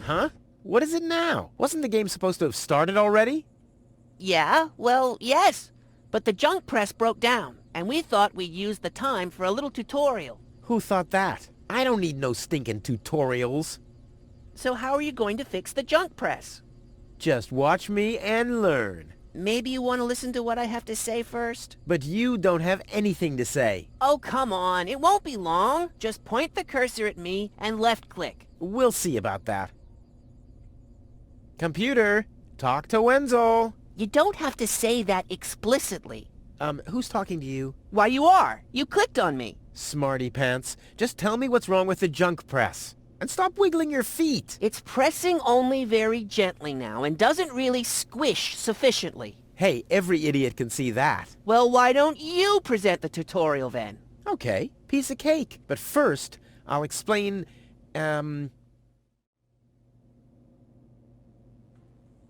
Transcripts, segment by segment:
Huh? What is it now? Wasn't the game supposed to have started already? Yeah, well, yes. But the junk press broke down, and we thought we'd use the time for a little tutorial. Who thought that? I don't need no stinking tutorials. So how are you going to fix the junk press? Just watch me and learn. Maybe you want to listen to what I have to say first? But you don't have anything to say. Oh, come on. It won't be long. Just point the cursor at me and left-click. We'll see about that. Computer, talk to Wenzel. You don't have to say that explicitly. Who's talking to you? Why, you are. You clicked on me. Smarty pants. Just tell me what's wrong with the junk press. And stop wiggling your feet. It's pressing only very gently now and doesn't really squish sufficiently. Hey, every idiot can see that. Well, why don't you present the tutorial then? Okay, piece of cake. But first, I'll explain,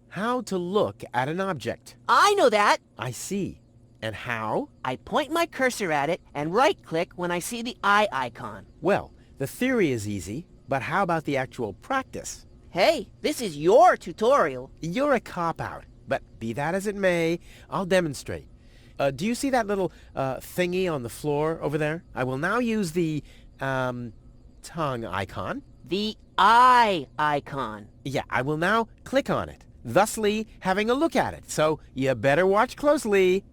how to look at an object. I know that. I see. And how? I point my cursor at it and right-click when I see the eye icon. Well, the theory is easy, but how about the actual practice? Hey, this is your tutorial. You're a cop-out, but be that as it may, I'll demonstrate. Do you see that little thingy on the floor over there? I will now use the tongue icon. The eye icon. Yeah, I will now click on it, thusly having a look at it. So you better watch closely.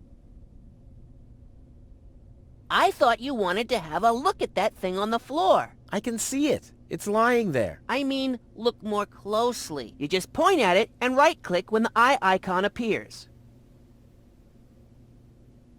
I thought you wanted to have a look at that thing on the floor. I can see it. It's lying there. I mean, look more closely. You just point at it and right-click when the eye icon appears.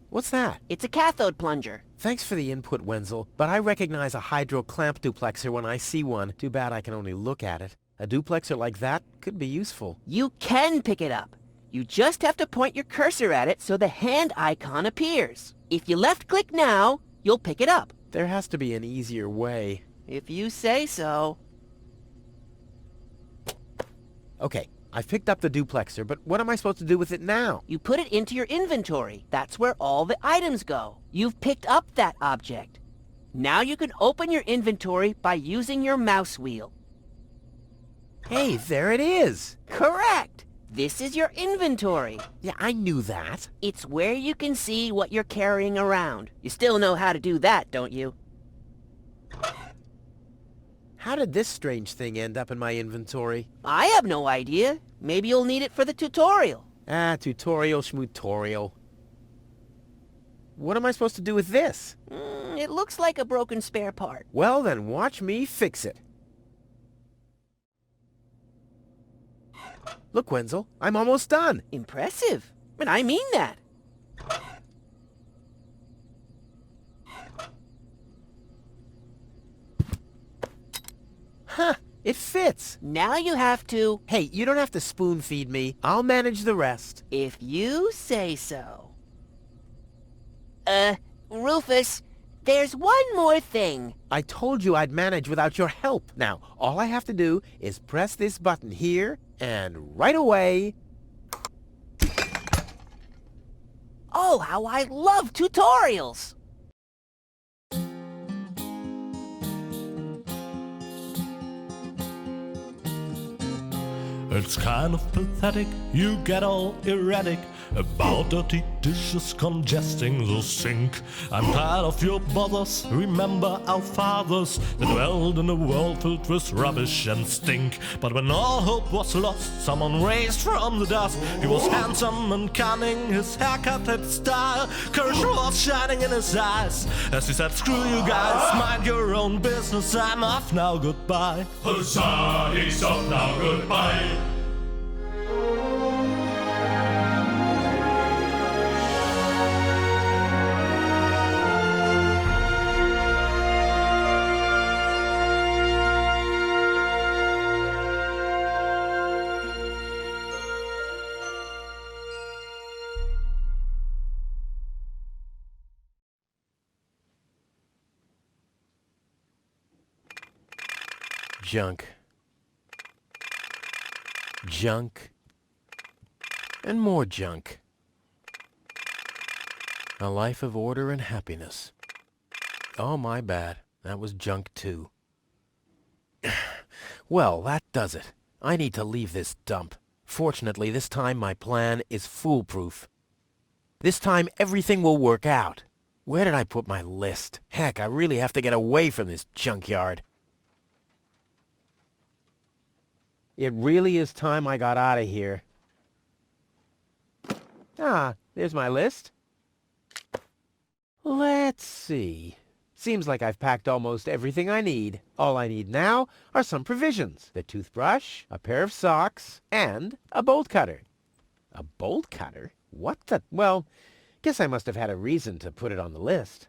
What's that? It's a cathode plunger. Thanks for the input, Wenzel, but I recognize a hydro clamp duplexer when I see one. Too bad I can only look at it. A duplexer like that could be useful. You can pick it up. You just have to point your cursor at it so the hand icon appears. If you left-click now, you'll pick it up. There has to be an easier way. If you say so. Okay, I've picked up the duplexer, but what am I supposed to do with it now? You put it into your inventory. That's where all the items go. You've picked up that object. Now you can open your inventory by using your mouse wheel. Hey, there it is! Correct! This is your inventory. Yeah, I knew that. It's where you can see what you're carrying around. You still know how to do that, don't you? How did this strange thing end up in my inventory? I have no idea. Maybe you'll need it for the tutorial. Tutorial schmutorial. What am I supposed to do with this? It looks like a broken spare part. Well, then watch me fix it. Look, Wenzel, I'm almost done. Impressive. And I mean that. Huh, it fits. Now you have to... Hey, you don't have to spoon feed me. I'll manage the rest. If you say so. Rufus, there's one more thing. I told you I'd manage without your help. Now, all I have to do is press this button here, and right away... Oh, how I love tutorials! It's kind of pathetic, you get all erratic about dirty dishes congesting the sink. I'm tired of your bothers, remember our fathers that dwelled in a world filled with rubbish and stink. But when all hope was lost, someone raised from the dust. He was handsome and cunning, his haircut had style. Courage was shining in his eyes as he said, screw you guys, mind your own business, I'm off now, goodbye. Huzzah, he's off now, goodbye. Junk. Junk. And more junk. A life of order and happiness. Oh, my bad. That was junk too. Well, that does it. I need to leave this dump. Fortunately, this time my plan is foolproof. This time everything will work out. Where did I put my list? Heck, I really have to get away from this junkyard. It really is time I got out of here. Ah, there's my list. Let's see. Seems like I've packed almost everything I need. All I need now are some provisions. The toothbrush, a pair of socks, and a bolt cutter. A bolt cutter? What the... Well, guess I must have had a reason to put it on the list.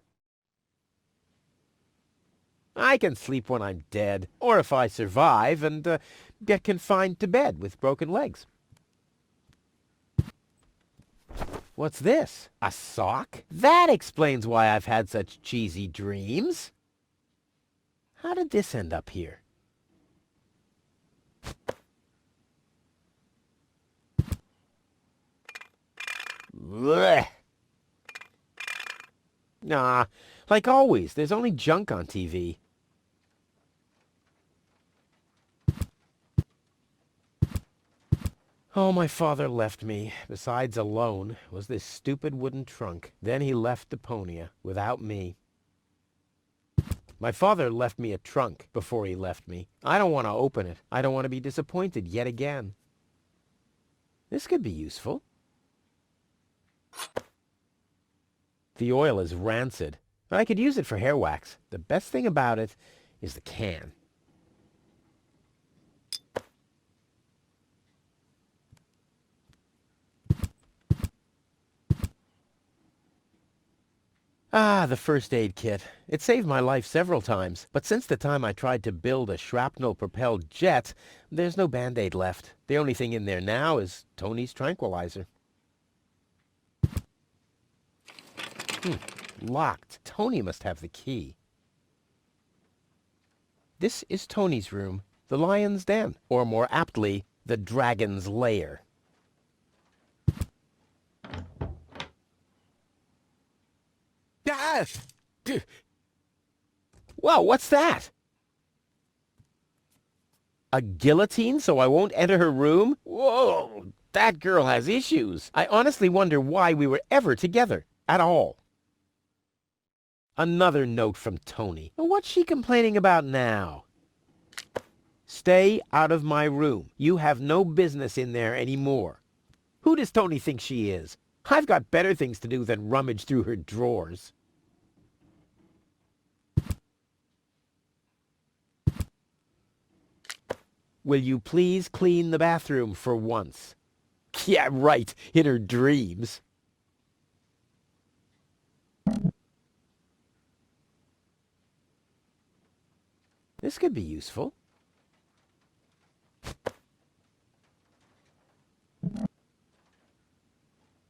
I can sleep when I'm dead, or if I survive and get confined to bed with broken legs. What's this? A sock? That explains why I've had such cheesy dreams. How did this end up here? Blech. Nah, like always, there's only junk on TV. Oh, my father left me, besides alone, was this stupid wooden trunk. Then he left Deponia, without me. My father left me a trunk before he left me. I don't want to open it. I don't want to be disappointed yet again. This could be useful. The oil is rancid, but I could use it for hair wax. The best thing about it is the can. Ah, the first aid kit. It saved my life several times, but since the time I tried to build a shrapnel-propelled jet, there's no Band-Aid left. The only thing in there now is Tony's tranquilizer. Locked. Tony must have the key. This is Tony's room, the lion's den, or more aptly, the dragon's lair. Wow, what's that? A guillotine so I won't enter her room? Whoa, that girl has issues. I honestly wonder why we were ever together, at all. Another note from Tony. What's she complaining about now? Stay out of my room. You have no business in there anymore. Who does Tony think she is? I've got better things to do than rummage through her drawers. Will you please clean the bathroom for once? Yeah, right, in her dreams. This could be useful.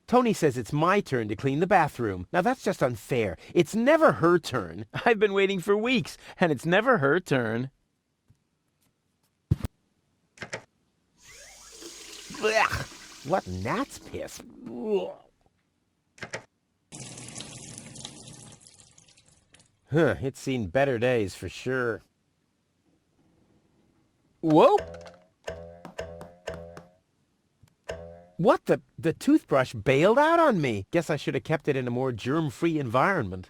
Tony says it's my turn to clean the bathroom. Now that's just unfair. It's never her turn. I've been waiting for weeks, and it's never her turn. Blech. What gnat's piss? Huh, it's seen better days for sure. Whoa! What the toothbrush bailed out on me. Guess I should have kept it in a more germ-free environment.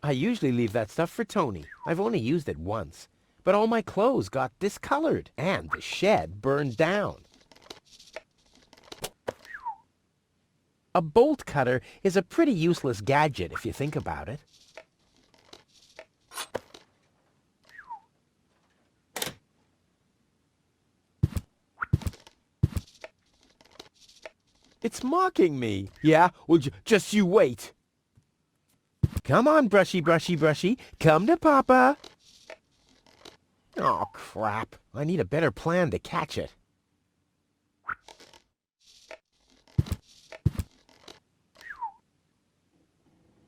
I usually leave that stuff for Tony. I've only used it once. But all my clothes got discolored, and the shed burned down. A bolt cutter is a pretty useless gadget if you think about it. It's mocking me. Yeah? Well, just you wait. Come on, brushy, brushy, brushy. Come to Papa. Oh, crap. I need a better plan to catch it.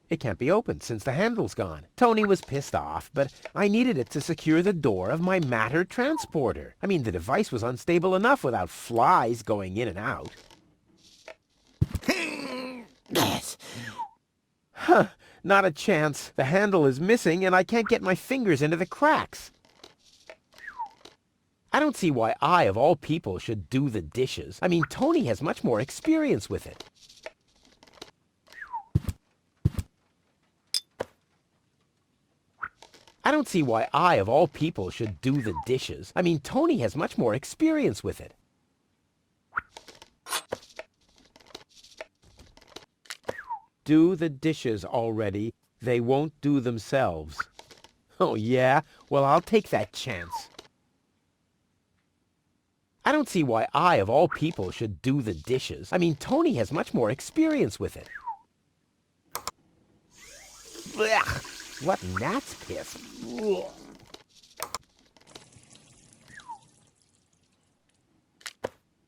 It can't be opened since the handle's gone. Tony was pissed off, but I needed it to secure the door of my matter transporter. I mean, the device was unstable enough without flies going in and out. Yes. Huh. Not a chance. The handle is missing and I can't get my fingers into the cracks. I don't see why I, of all people, should do the dishes. I mean, Tony has much more experience with it. I don't see why I, of all people, should do the dishes. I mean, Tony has much more experience with it. Do the dishes already. They won't do themselves. Oh, yeah? Well, I'll take that chance. I don't see why I, of all people, should do the dishes. I mean, Tony has much more experience with it. Blech. What gnat's piss. Ugh.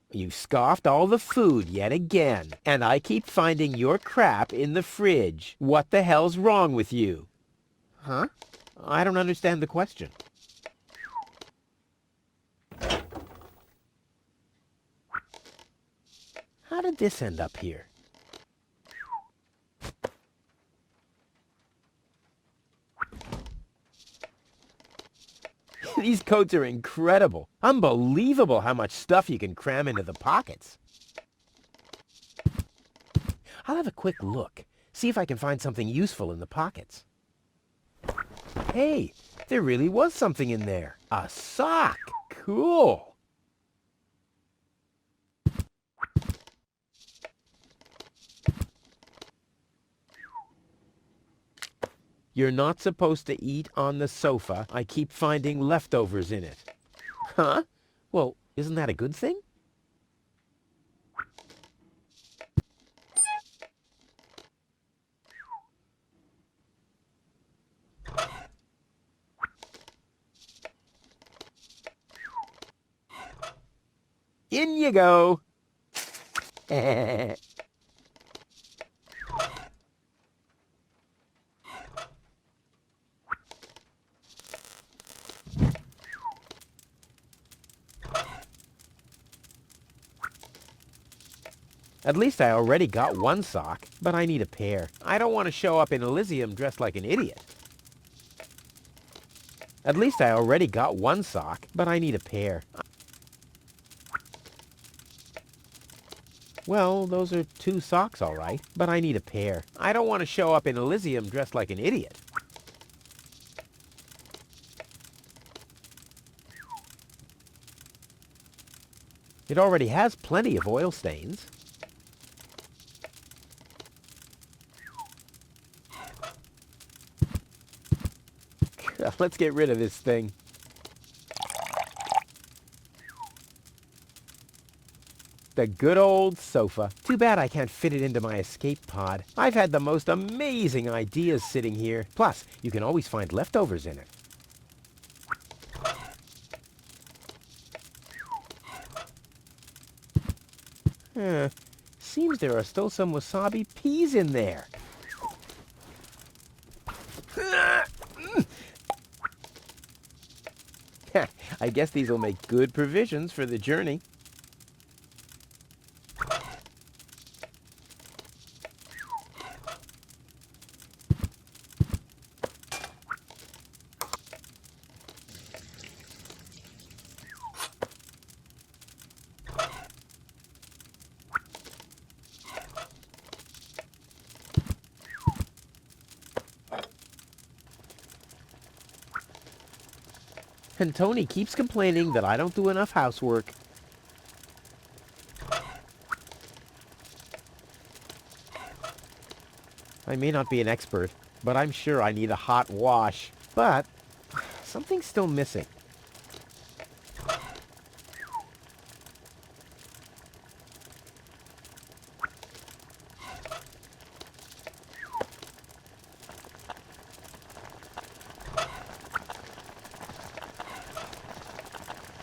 You scoffed all the food yet again, and I keep finding your crap in the fridge. What the hell's wrong with you? Huh? I don't understand the question. How did this end up here? These coats are incredible. Unbelievable how much stuff you can cram into the pockets. I'll have a quick look, see if I can find something useful in the pockets. Hey, there really was something in there. A sock. Cool. You're not supposed to eat on the sofa. I keep finding leftovers in it. Huh? Well, isn't that a good thing? In you go. At least I already got one sock, but I need a pair. I don't want to show up in Elysium dressed like an idiot. At least I already got one sock, but I need a pair. Well, those are 2 socks, all right, but I need a pair. I don't want to show up in Elysium dressed like an idiot. It already has plenty of oil stains. Let's get rid of this thing. The good old sofa. Too bad I can't fit it into my escape pod. I've had the most amazing ideas sitting here. Plus, you can always find leftovers in it. Seems there are still some wasabi peas in there. I guess these will make good provisions for the journey. And Tony keeps complaining that I don't do enough housework. I may not be an expert, but I'm sure I need a hot wash. But something's still missing.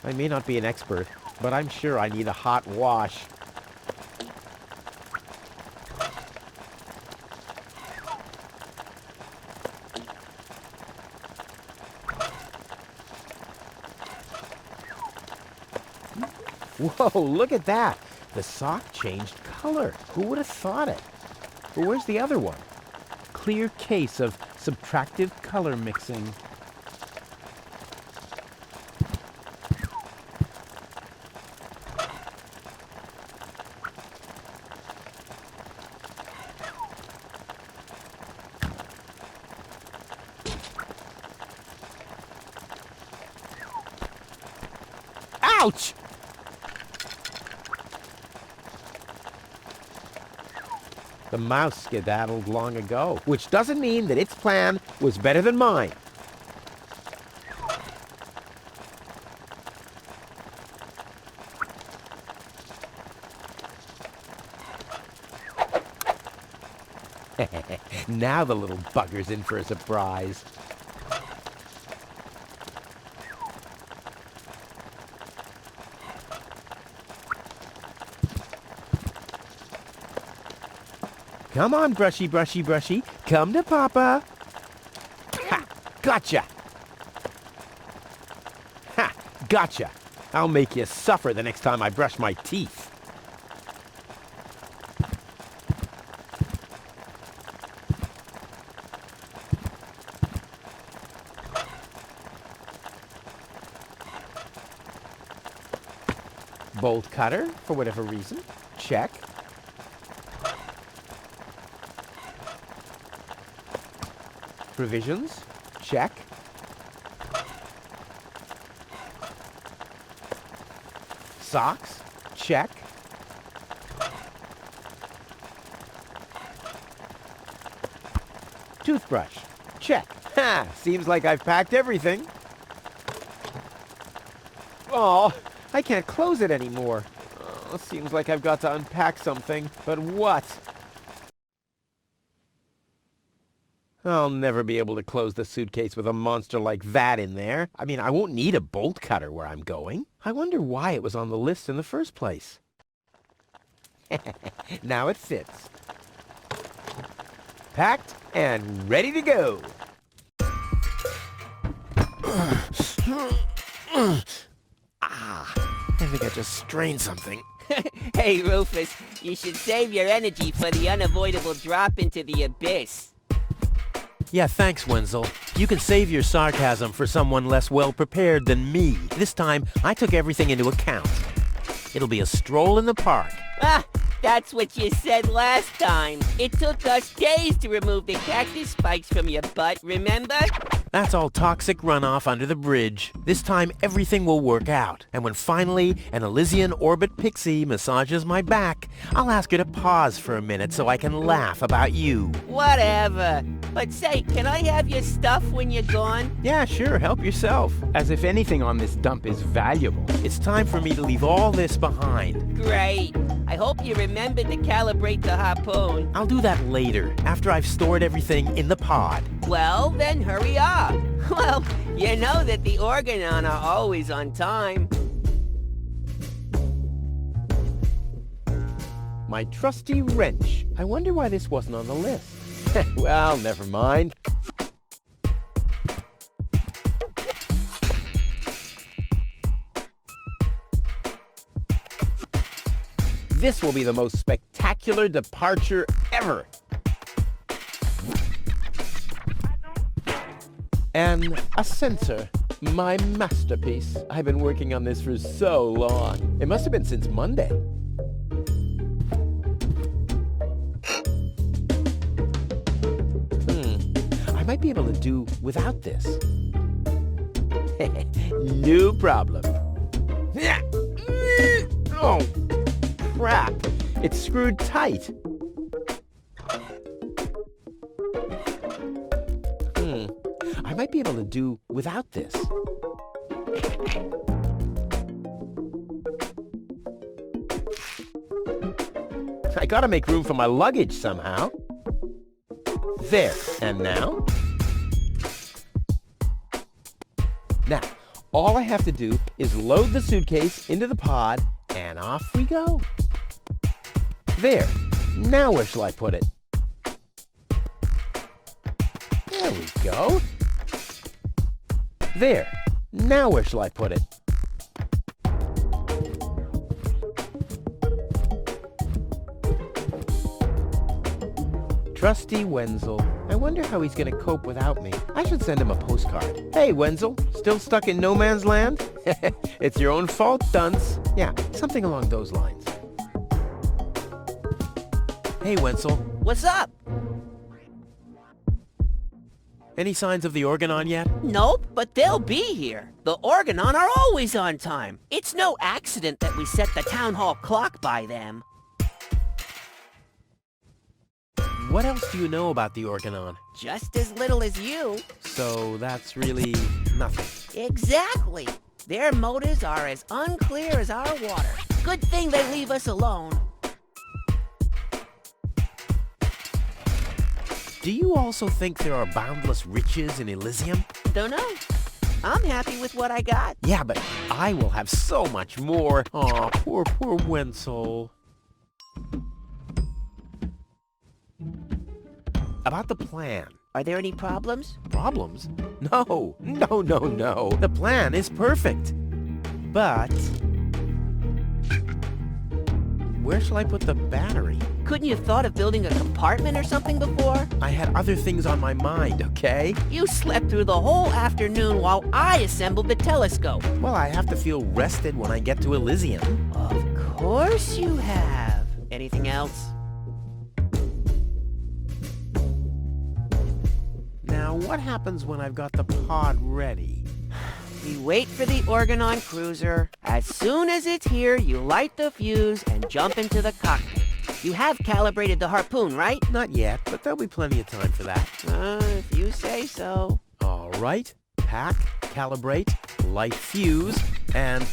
I may not be an expert, but I'm sure I need a hot wash. Whoa, look at that! The sock changed color. Who would have thought it? But where's the other one? clear case of subtractive color mixing. Ouch! The mouse skedaddled long ago, which doesn't mean that its plan was better than mine. Now the little bugger's in for a surprise. Come on, brushy, brushy, brushy. Come to Papa. Ha! Gotcha! Ha! Gotcha! I'll make you suffer the next time I brush my teeth. Bolt cutter, for whatever reason. Check. Provisions, check. Socks, check. Toothbrush, check. Ha! Seems like I've packed everything. Oh, I can't close it anymore. Oh, seems like I've got to unpack something. But what? I'll never be able to close the suitcase with a monster like that in there. I mean, I won't need a bolt cutter where I'm going. I wonder why it was on the list in the first place. Now it fits. Packed and ready to go. I think I just strained something. Hey, Rufus, you should save your energy for the unavoidable drop into the abyss. Yeah, thanks, Wenzel. You can save your sarcasm for someone less well-prepared than me. This time, I took everything into account. It'll be a stroll in the park. Ah, that's what you said last time. It took us days to remove the cactus spikes from your butt, remember? That's all toxic runoff under the bridge. This time, everything will work out. And when finally an Elysian orbit pixie massages my back, I'll ask her to pause for a minute so I can laugh about you. Whatever. But say, can I have your stuff when you're gone? Yeah, sure, help yourself. As if anything on this dump is valuable. It's time for me to leave all this behind. Great. I hope you remembered to calibrate the harpoon. I'll do that later, after I've stored everything in the pod. Well, then hurry up. Well, you know that the Organon are always on time. My trusty wrench. I wonder why this wasn't on the list. Well, never mind. This will be the most spectacular departure ever. And a sensor. My masterpiece. I've been working on this for so long. It must have been since Monday. I might be able to do without this. No problem. Oh, crap. It's screwed tight. I might be able to do without this. I gotta make room for my luggage somehow. There, and now? Now, all I have to do is load the suitcase into the pod, and off we go. There, now where shall I put it? There we go. There, now where shall I put it? Trusty Wenzel. I wonder how he's gonna cope without me. I should send him a postcard. Hey, Wenzel, still stuck in no man's land? It's your own fault, dunce. Yeah, something along those lines. Hey, Wenzel. What's up? Any signs of the Organon yet? Nope, but they'll be here. The Organon are always on time. It's no accident that we set the town hall clock by them. What else do you know about the Organon? Just as little as you. So that's really nothing. Exactly. Their motives are as unclear as our water. Good thing they leave us alone. Do you also think there are boundless riches in Elysium? Don't know. I'm happy with what I got. Yeah, but I will have so much more. Aw, poor Wenzel. About the plan. Are there any problems? Problems? No. The plan is perfect. But where shall I put the battery? Couldn't you have thought of building a compartment or something before? I had other things on my mind, okay? You slept through the whole afternoon while I assembled the telescope. Well, I have to feel rested when I get to Elysium. Of course you have. Anything else? Now, what happens when I've got the pod ready? We wait for the Organon cruiser. As soon as it's here, you light the fuse and jump into the cockpit. You have calibrated the harpoon, right? Not yet, but there'll be plenty of time for that. If you say so. All right. Pack, calibrate, light fuse, and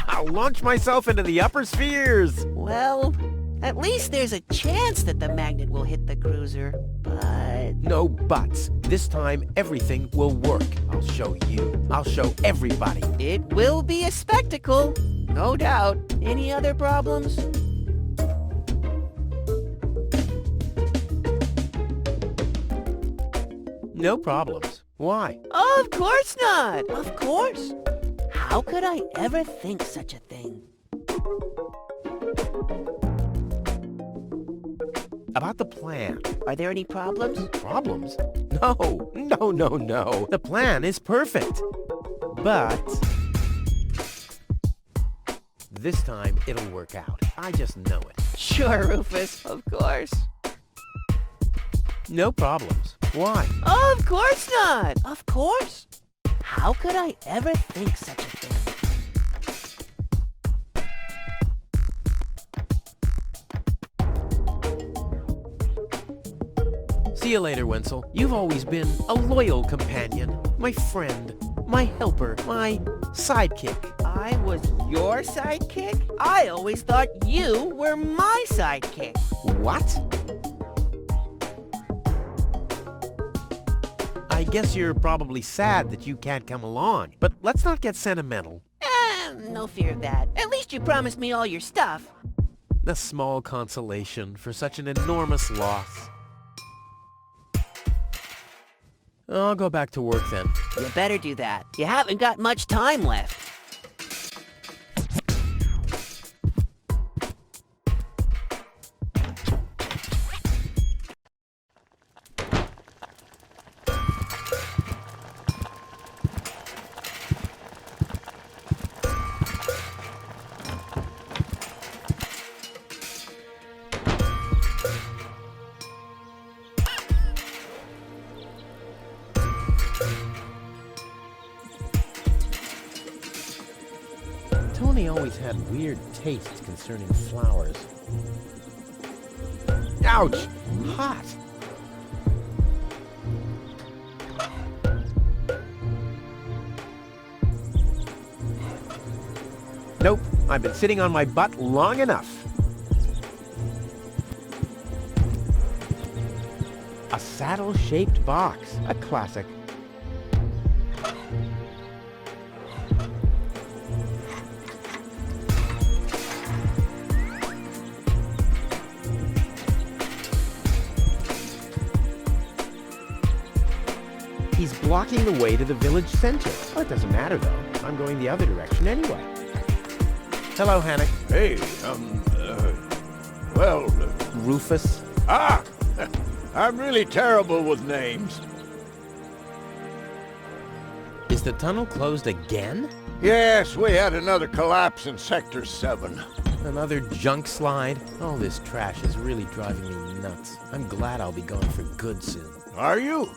I'll launch myself into the upper spheres. Well, at least there's a chance that the magnet will hit the cruiser, but... No buts. This time, everything will work. I'll show you. I'll show everybody. It will be a spectacle, no doubt. Any other problems? No problems. Why? Of course not! Of course! How could I ever think such a thing? About the plan. Are there any problems? Problems? No. The plan is perfect. But this time it'll work out. I just know it. Sure, Rufus, of course. No problems. Why? Of course not! Of course! How could I ever think such a thing? See you later, Wenzel. You've always been a loyal companion, my friend, my helper, my sidekick. I was your sidekick? I always thought you were my sidekick. What? I guess you're probably sad that you can't come along, but let's not get sentimental. No fear of that. At least you promised me all your stuff. A small consolation for such an enormous loss. I'll go back to work then. You better do that. You haven't got much time left. Tony always had weird tastes concerning flowers. Ouch! Hot! Nope, I've been sitting on my butt long enough. A saddle-shaped box, a classic. He's blocking the way to the village center. Oh, it doesn't matter, though. I'm going the other direction anyway. Hello, Hannock. Hey, well... Rufus. Ah! I'm really terrible with names. Is the tunnel closed again? Yes, we had another collapse in Sector 7. Another junk slide? All this trash is really driving me nuts. I'm glad I'll be going for good soon. Are you?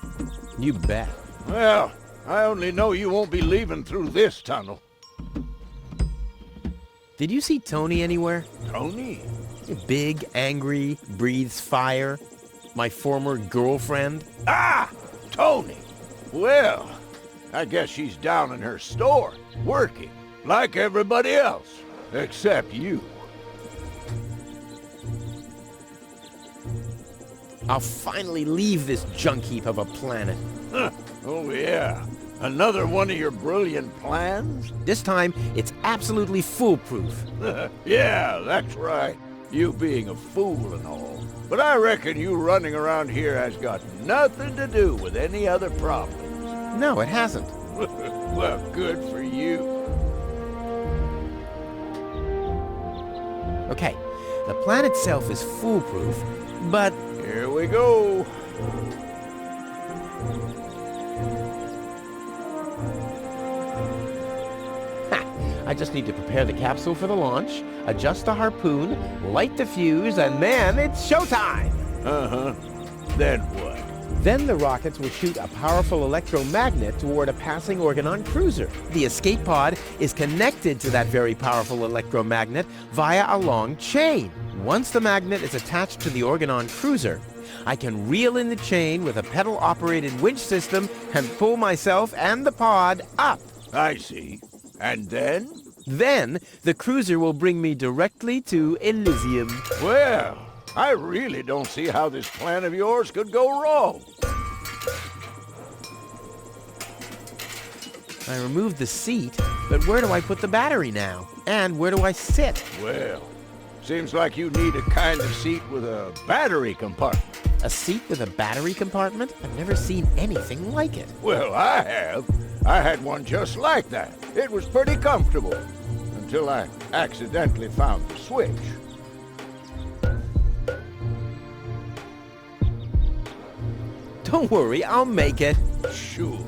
You bet. Well, I only know you won't be leaving through this tunnel. Did you see Tony anywhere? Tony? Big, angry, breathes fire. My former girlfriend. Ah! Tony! Well, I guess she's down in her store, working, like everybody else, except you. I'll finally leave this junk heap of a planet. Huh. Oh yeah, another one of your brilliant plans? This time, it's absolutely foolproof. Yeah, that's right. You being a fool and all. But I reckon you running around here has got nothing to do with any other problems. No, it hasn't. Well, good for you. Okay, the plan itself is foolproof, but... Here we go. I just need to prepare the capsule for the launch, adjust the harpoon, light the fuse, and then it's showtime! Uh-huh. Then what? Then the rockets will shoot a powerful electromagnet toward a passing Organon cruiser. The escape pod is connected to that very powerful electromagnet via a long chain. Once the magnet is attached to the Organon cruiser, I can reel in the chain with a pedal-operated winch system and pull myself and the pod up. I see. And then? Then, the cruiser will bring me directly to Elysium. Well, I really don't see how this plan of yours could go wrong. I removed the seat, but where do I put the battery now? And where do I sit? Well, seems like you need a kind of seat with a battery compartment. A seat with a battery compartment? I've never seen anything like it. Well, I have. I had one just like that. It was pretty comfortable. Until I accidentally found the switch. Don't worry, I'll make it. Sure.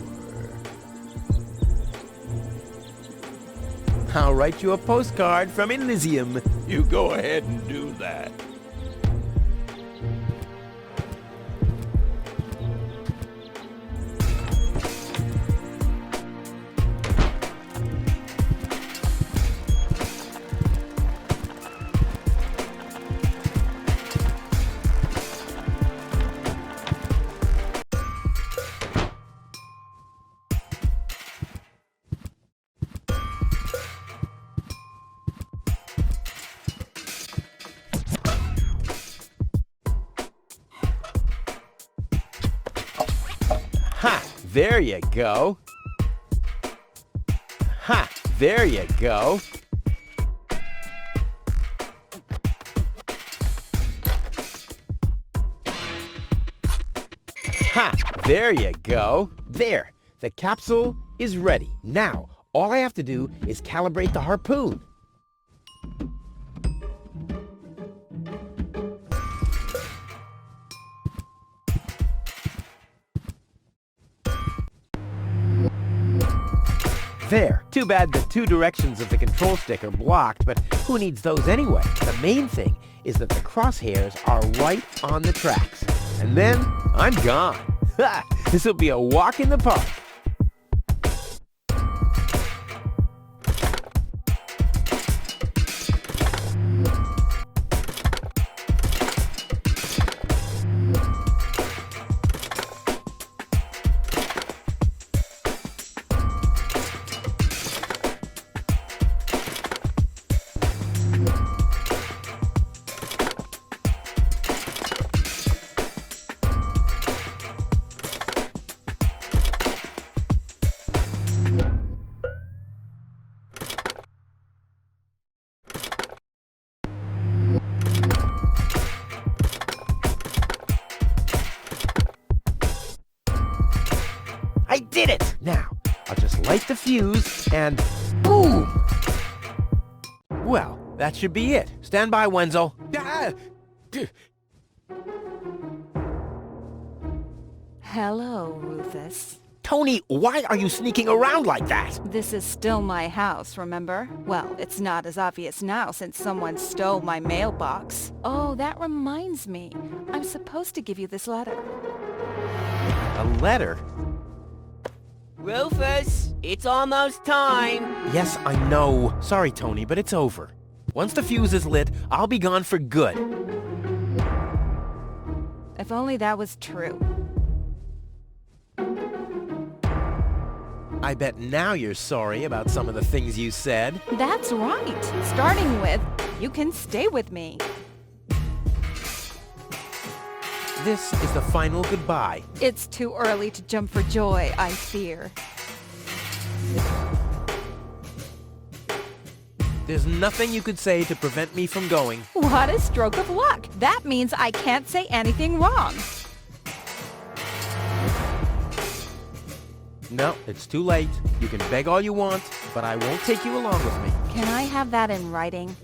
I'll write you a postcard from Elysium. You go ahead and do that. Ha! There you go. Ha! There you go. Ha! There you go. There. The capsule is ready. Now, all I have to do is calibrate the harpoon. There. Too bad the two directions of the control stick are blocked, but who needs those anyway? The main thing is that the crosshairs are right on the tracks. And then, I'm gone. Ha! This'll be a walk in the park. I did it! Now, I'll just light the fuse and boom! Well, that should be it. Stand by, Wenzel. Ah! Hello, Rufus. Tony, why are you sneaking around like that? This is still my house, remember? Well, it's not as obvious now since someone stole my mailbox. Oh, that reminds me. I'm supposed to give you this letter. A letter? Rufus, it's almost time. Yes, I know. Sorry, Tony, but it's over. Once the fuse is lit, I'll be gone for good. If only that was true. I bet now you're sorry about some of the things you said. That's right. Starting with, you can stay with me. This is the final goodbye. It's too early to jump for joy, I fear. There's nothing you could say to prevent me from going. What a stroke of luck. That means I can't say anything wrong. No, it's too late. You can beg all you want, but I won't take you along with me. Can I have that in writing?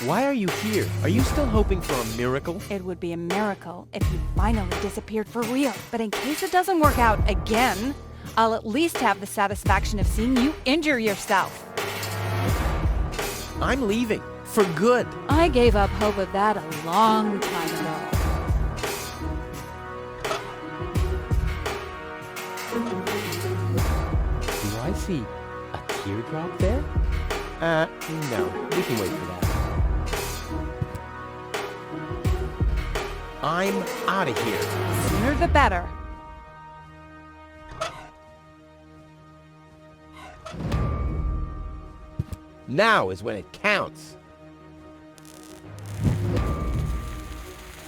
Why are you here? Are you still hoping for a miracle? It would be a miracle if you finally disappeared for real. But in case it doesn't work out again, I'll at least have the satisfaction of seeing you injure yourself. I'm leaving. For good. I gave up hope of that a long time ago. Do I see a teardrop there? No. We can wait for that. I'm out of here. Sooner the better. Now is when it counts.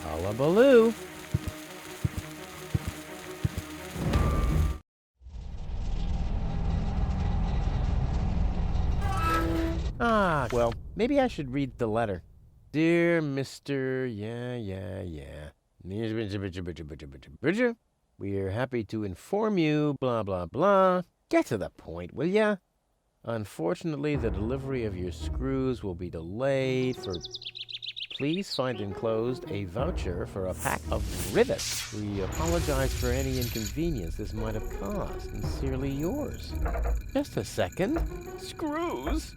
Hullabaloo. Ah, well, maybe I should read the letter. Dear Mr. We're happy to inform you, blah, blah, blah. Get to the point, will ya? Unfortunately, the delivery of your screws will be delayed for... Please find enclosed a voucher for a pack of rivets. We apologize for any inconvenience this might have caused. Sincerely yours. Just a second. Screws?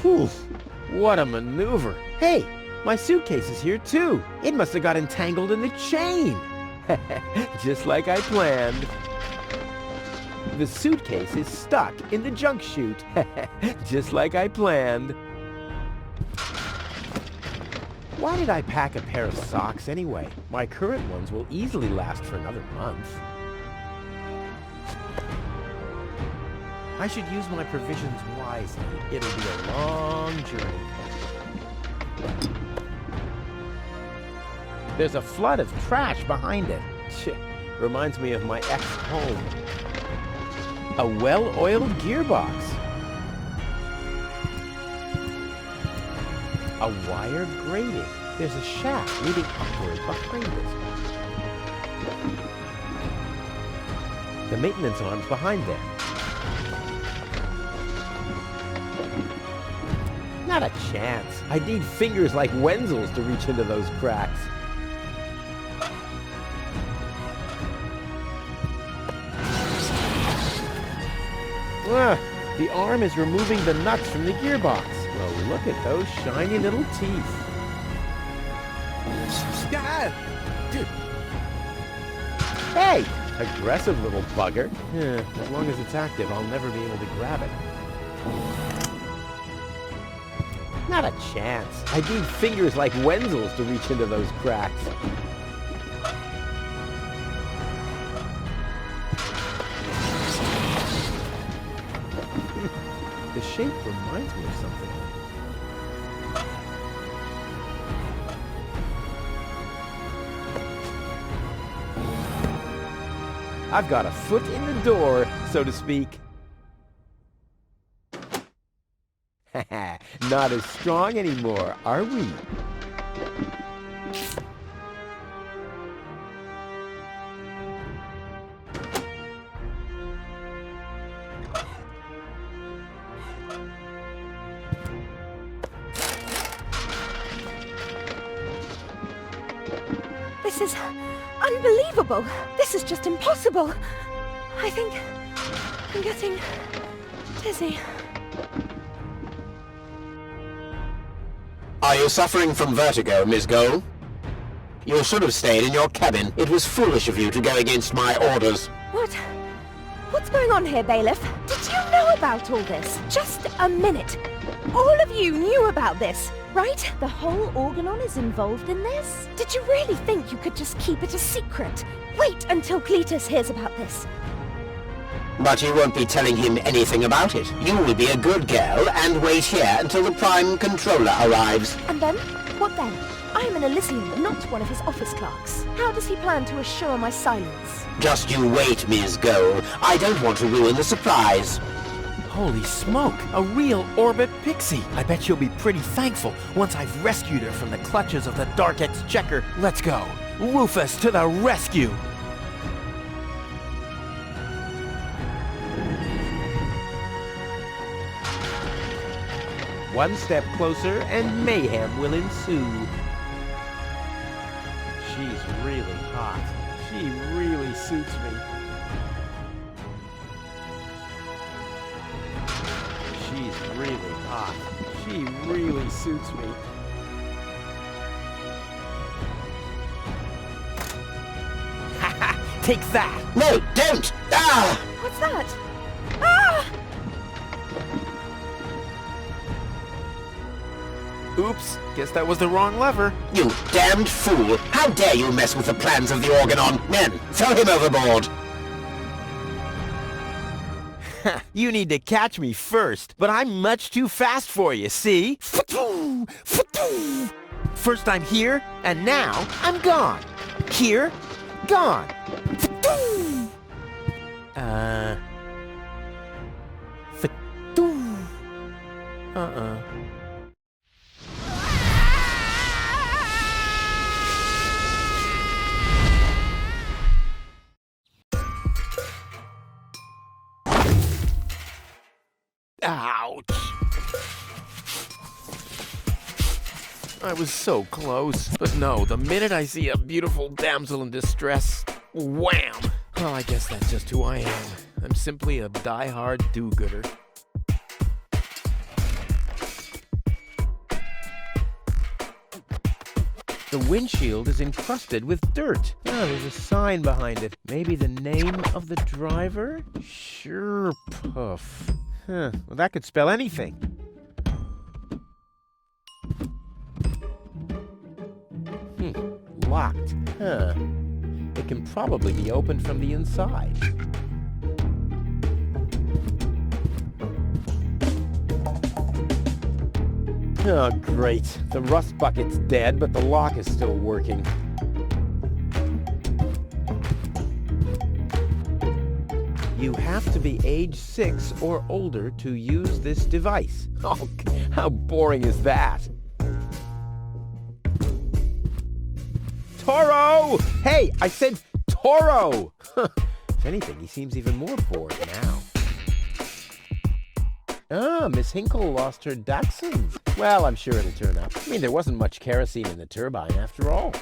Whew, what a maneuver. Hey, my suitcase is here too. It must have got entangled in the chain. Just like I planned. The suitcase is stuck in the junk chute. Just like I planned. Why did I pack a pair of socks anyway? My current ones will easily last for another month. I should use my provisions wisely. It'll be a long journey. There's a flood of trash behind it. Reminds me of my ex-home. A well-oiled gearbox. A wire grating. There's a shaft leading upward behind it. The maintenance arm's behind there. Not a chance. I'd need fingers like Wenzel's to reach into those cracks. The arm is removing the nuts from the gearbox. Well, look at those shiny little teeth. Hey! Aggressive little bugger. As long as it's active, I'll never be able to grab it. Not a chance. I need fingers like Wenzel's to reach into those cracks. shape reminds me of something. I've got a foot in the door, so to speak. Not as strong anymore, are we? This is unbelievable. This is just impossible. I think I'm getting dizzy. Are you suffering from vertigo, Miss Goal? You should have stayed in your cabin. It was foolish of you to go against my orders. What's going on here, Bailiff? Did you know about all this? Just a minute. All of you knew about this, right? The whole Organon is involved in this? Did you really think you could just keep it a secret? Wait until Cletus hears about this. But you won't be telling him anything about it. You will be a good girl and wait here until the Prime Controller arrives. And then? What then? I am an Elysian, not one of his office clerks. How does he plan to assure my silence? Just you wait, Ms. Goal. I don't want to ruin the surprise. Holy smoke! A real orbit pixie! I bet she'll be pretty thankful once I've rescued her from the clutches of the Dark Exchequer. Let's go! Rufus to the rescue! One step closer and mayhem will ensue. She's really hot. She really suits me. She's really hot. She really suits me. Haha! Take that! No, don't! Ah! What's that? Ah! Oops, guess that was the wrong lever. You damned fool! How dare you mess with the plans of the Organon? Men, throw him overboard! You need to catch me first, but I'm much too fast for you, see? First I'm here, and now I'm gone. Here, gone. Ouch! I was so close. But no, the minute I see a beautiful damsel in distress, wham! Well, I guess that's just who I am. I'm simply a die-hard do-gooder. The windshield is encrusted with dirt. Oh, there's a sign behind it. Maybe the name of the driver? Sure, Puff. Huh, well, that could spell anything. Locked. Huh. It can probably be opened from the inside. Oh, great. The rust bucket's dead, but the lock is still working. You have to be age 6 or older to use this device. Oh, how boring is that? Toro! Hey, I said Toro! If anything, he seems even more bored now. Ah, Miss Hinkle lost her dachshund. Well, I'm sure it'll turn up. I mean, there wasn't much kerosene in the turbine after all.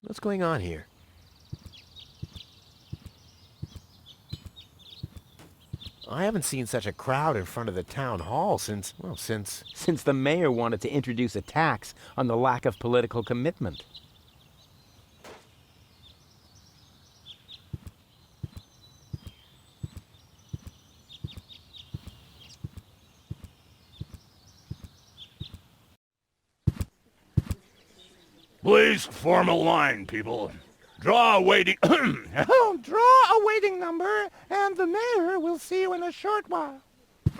What's going on here? I haven't seen such a crowd in front of the town hall since the mayor wanted to introduce a tax on the lack of political commitment. Please form a line, people. Draw a waiting... Oh, draw a waiting number, and the mayor will see you in a short while.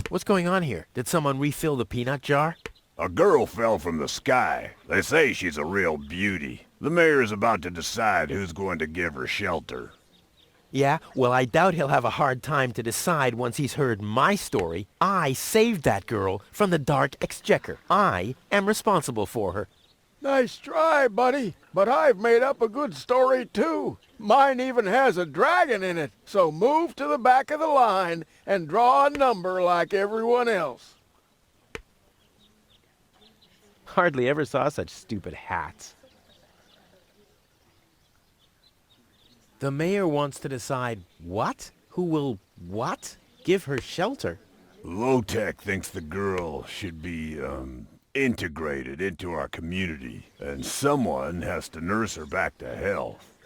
What's going on here? Did someone refill the peanut jar? A girl fell from the sky. They say she's a real beauty. The mayor is about to decide who's going to give her shelter. Yeah, well, I doubt he'll have a hard time to decide once he's heard my story. I saved that girl from the dark exchequer. I am responsible for her. Nice try, buddy. But I've made up a good story, too. Mine even has a dragon in it. So move to the back of the line and draw a number like everyone else. Hardly ever saw such stupid hats. The mayor wants to decide what? Who will what? Give her shelter? Low-Tech thinks the girl should be, integrated into our community, and someone has to nurse her back to health.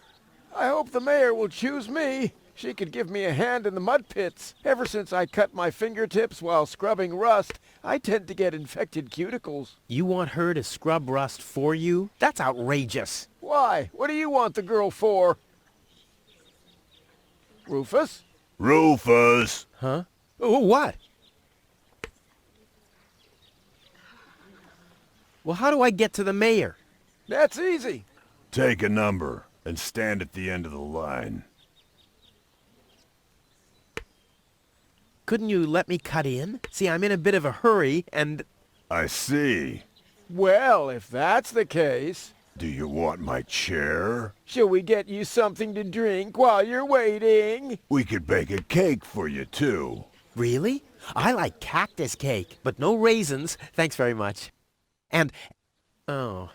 I hope the mayor will choose me. She could give me a hand in the mud pits. Ever since I cut my fingertips while scrubbing rust, I tend to get infected cuticles. You want her to scrub rust for you? That's outrageous. Why? What do you want the girl for? Rufus? Rufus! Huh? Oh, what? Well, how do I get to the mayor? That's easy. Take a number and stand at the end of the line. Couldn't you let me cut in? See, I'm in a bit of a hurry, and... I see. Well, if that's the case... Do you want my chair? Shall we get you something to drink while you're waiting? We could bake a cake for you, too. Really? I like cactus cake, but no raisins. Thanks very much. And... oh.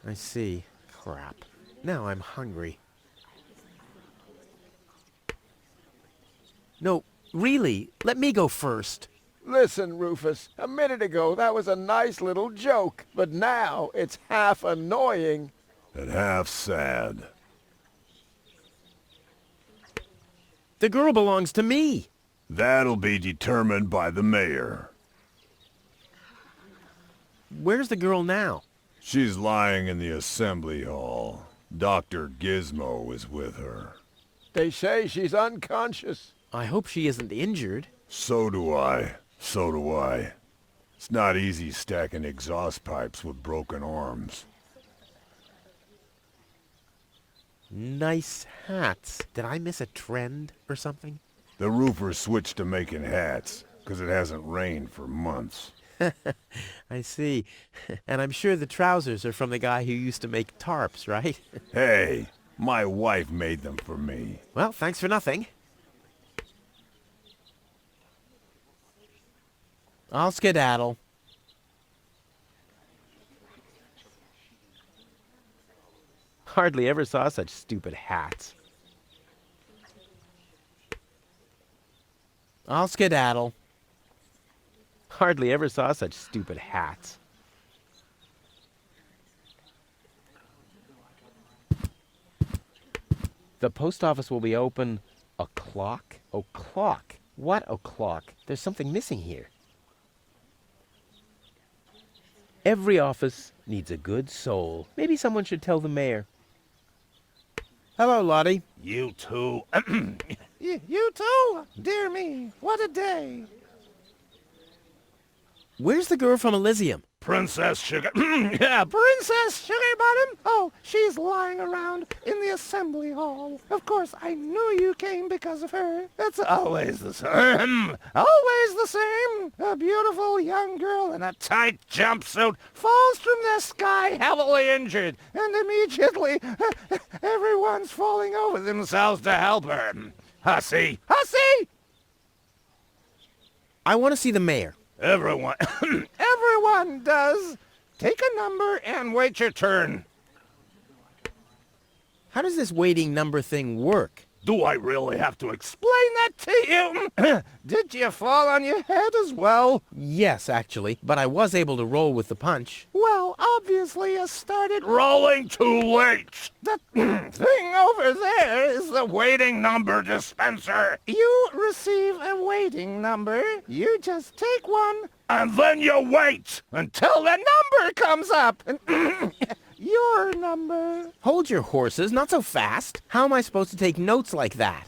I see. Crap. Now I'm hungry. No, really, let me go first. Listen, Rufus, a minute ago that was a nice little joke, but now it's half annoying. And half sad. The girl belongs to me. That'll be determined by the mayor. Where's the girl now? She's lying in the assembly hall. Dr. Gizmo is with her. They say she's unconscious. I hope she isn't injured. So do I. So do I. It's not easy stacking exhaust pipes with broken arms. Nice hats. Did I miss a trend or something? The roofer switched to making hats, because it hasn't rained for months. I see. And I'm sure the trousers are from the guy who used to make tarps, right? Hey, my wife made them for me. Well, thanks for nothing. I'll skedaddle. Hardly ever saw such stupid hats. I'll skedaddle. Hardly ever saw such stupid hats. The post office will be open o'clock? O'clock? What o'clock? There's something missing here. Every office needs a good soul. Maybe someone should tell the mayor. Hello, Lottie. You too. You too? Dear me, what a day. Where's the girl from Elysium? Princess Sugar... Yeah, Princess Sugarbottom? Oh, she's lying around in the assembly hall. Of course, I knew you came because of her. That's always the same. Always the same. A beautiful young girl in a tight jumpsuit falls from the sky heavily injured, and immediately everyone's falling over themselves to help her. Hussy! Hussy! I want to see the mayor. Everyone... Everyone does. Take a number and wait your turn. How does this waiting number thing work? Do I really have to explain that to you? Did you fall on your head as well? Yes, actually, but I was able to roll with the punch. Well, obviously you started... Rolling too late. The thing over there is the waiting number dispenser. You receive a waiting number. You just take one. And then you wait until The number comes up. Your number. Hold your horses, not so fast. How am I supposed to take notes like that?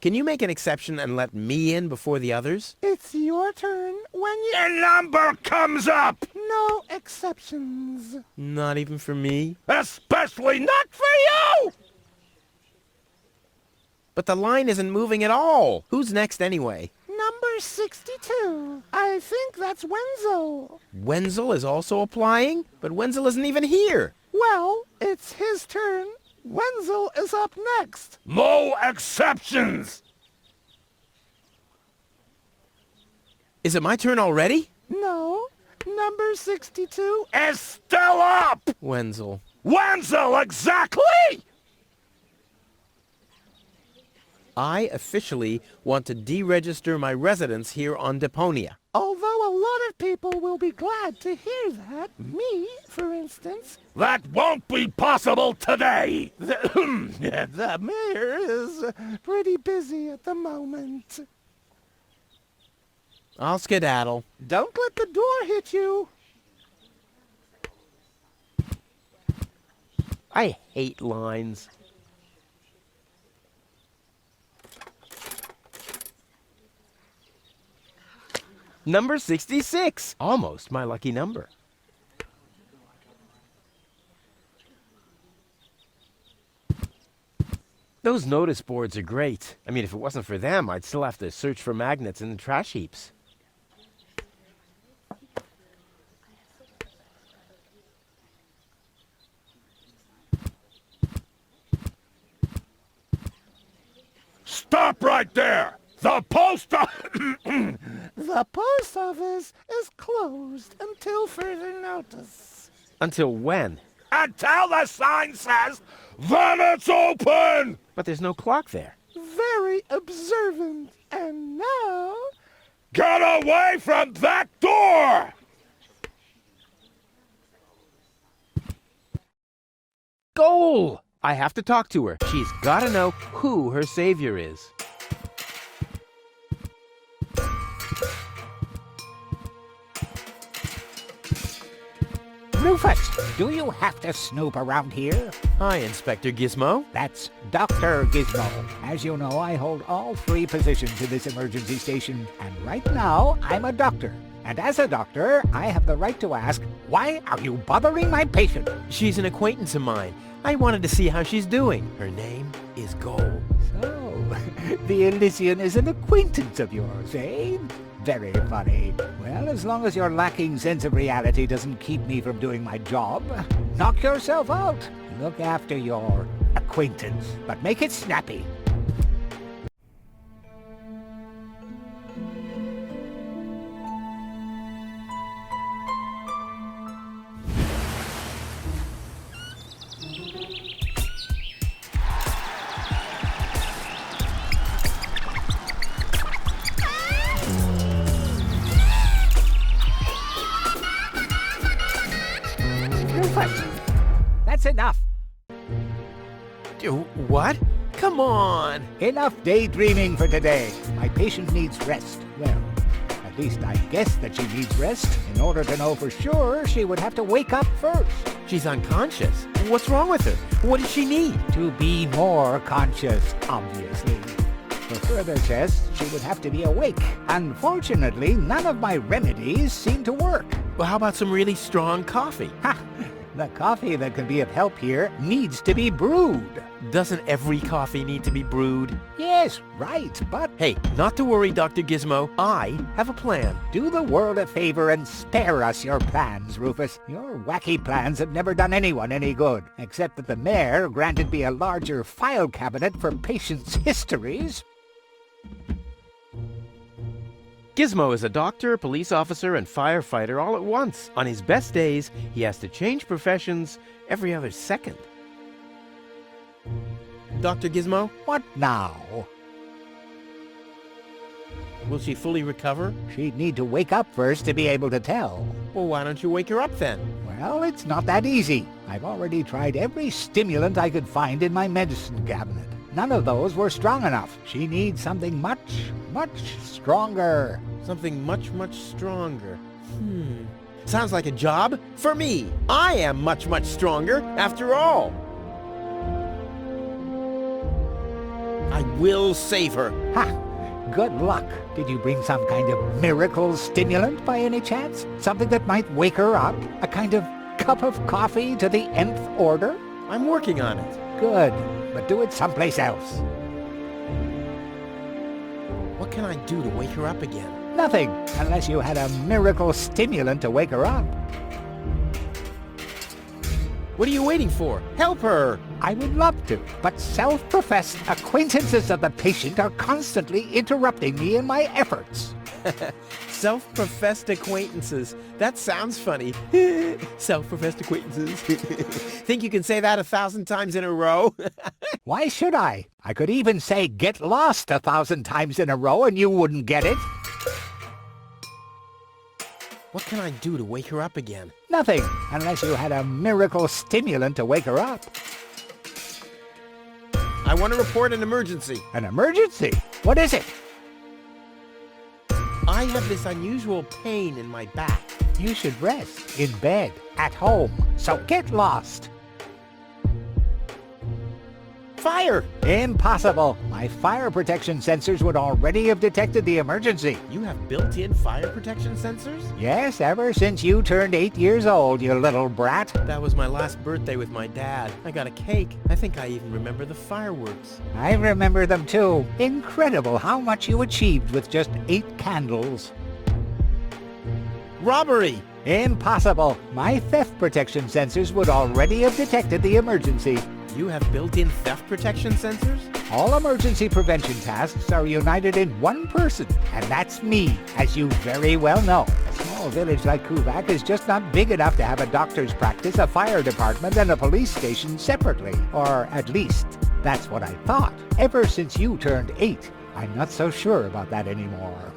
Can you make an exception and let me in before the others? It's your turn when Your number comes up! No exceptions. Not even for me? Especially not for you! But the line isn't moving at all. Who's next anyway? Number 62. I think that's Wenzel. Wenzel is also applying? But Wenzel isn't even here. Well, it's his turn. Wenzel is up next. No exceptions! Is it my turn already? No. Number 62. Is still up! Wenzel. Wenzel, exactly! I officially want to deregister my residence here on Deponia. Although a lot of people will be glad to hear that, me, for instance, That won't be possible today! the mayor is pretty busy at the moment. I'll skedaddle. Don't let the door hit you. I hate lines. Number 66. Almost my lucky number. Those notice boards are great. I mean, if it wasn't for them, I'd still have to search for magnets in the trash heaps. Stop right there! The post The post office is closed until further notice. Until when? Until the sign says, then it's open! But there's no clock there. Very observant. And now... Get away from that door! Goal! I have to talk to her. She's gotta know who her savior is. Rufus, do you have to snoop around here? Hi, Inspector Gizmo. That's Dr. Gizmo. As you know, I hold all 3 positions in this emergency station, and right now, I'm a doctor. And as a doctor, I have the right to ask, why are you bothering my patient? She's an acquaintance of mine. I wanted to see how she's doing. Her name is Goal. So, the Elysian is an acquaintance of yours, eh? Very funny. Well, as long as your lacking sense of reality doesn't keep me from doing my job, knock yourself out. Look after your acquaintance, but make it snappy. That's enough. What? Come on! Enough daydreaming for today. My patient needs rest. Well, at least I guess that she needs rest. In order to know for sure, she would have to wake up first. She's unconscious. What's wrong with her? What does she need? To be more conscious, obviously. For further tests, she would have to be awake. Unfortunately, none of my remedies seem to work. Well, how about some really strong coffee? Ha! The coffee that can be of help here needs to be brewed. Doesn't every coffee need to be brewed? Yes, right, but... Hey, not to worry, Dr. Gizmo. I have a plan. Do the world a favor and spare us your plans, Rufus. Your wacky plans have never done anyone any good, except that the mayor granted me a larger file cabinet for patients' histories. Gizmo is a doctor, police officer, and firefighter all at once. On his best days, he has to change professions every other second. Dr. Gizmo? What now? Will she fully recover? She'd need to wake up first to be able to tell. Well, why don't you wake her up then? Well, it's not that easy. I've already tried every stimulant I could find in my medicine cabinet. None of those were strong enough. She needs something much, much stronger. Something much, much stronger. Sounds like a job for me. I am much, much stronger after all. I will save her. Ha! Good luck. Did you bring some kind of miracle stimulant by any chance? Something that might wake her up? A kind of cup of coffee to the nth order? I'm working on it. Good, but do it someplace else. What can I do to wake her up again? Nothing, unless you had a miracle stimulant to wake her up. What are you waiting for? Help her! I would love to, but self-professed acquaintances of the patient are constantly interrupting me in my efforts. Self-professed acquaintances. That sounds funny. Self-professed acquaintances. Think you can say that 1,000 times in a row? Why should I? I could even say get lost 1,000 times in a row and you wouldn't get it. What can I do to wake her up again? Nothing, unless you had a miracle stimulant to wake her up. I want to report an emergency. An emergency? What is it? I have this unusual pain in my back. You should rest in bed, at home, so get lost. Fire! Impossible. My fire protection sensors would already have detected the emergency. You have built-in fire protection sensors? Yes, ever since you turned 8 years old, you little brat. That was my last birthday with my dad. I got a cake. I think I even remember the fireworks. I remember them too. Incredible how much you achieved with just 8 candles. Robbery! Impossible. My theft protection sensors would already have detected the emergency. You have built-in theft protection sensors? All emergency prevention tasks are united in one person, and that's me, as you very well know. A small village like Kuvak is just not big enough to have a doctor's practice, a fire department, and a police station separately. Or at least, that's what I thought. Ever since you turned 8, I'm not so sure about that anymore.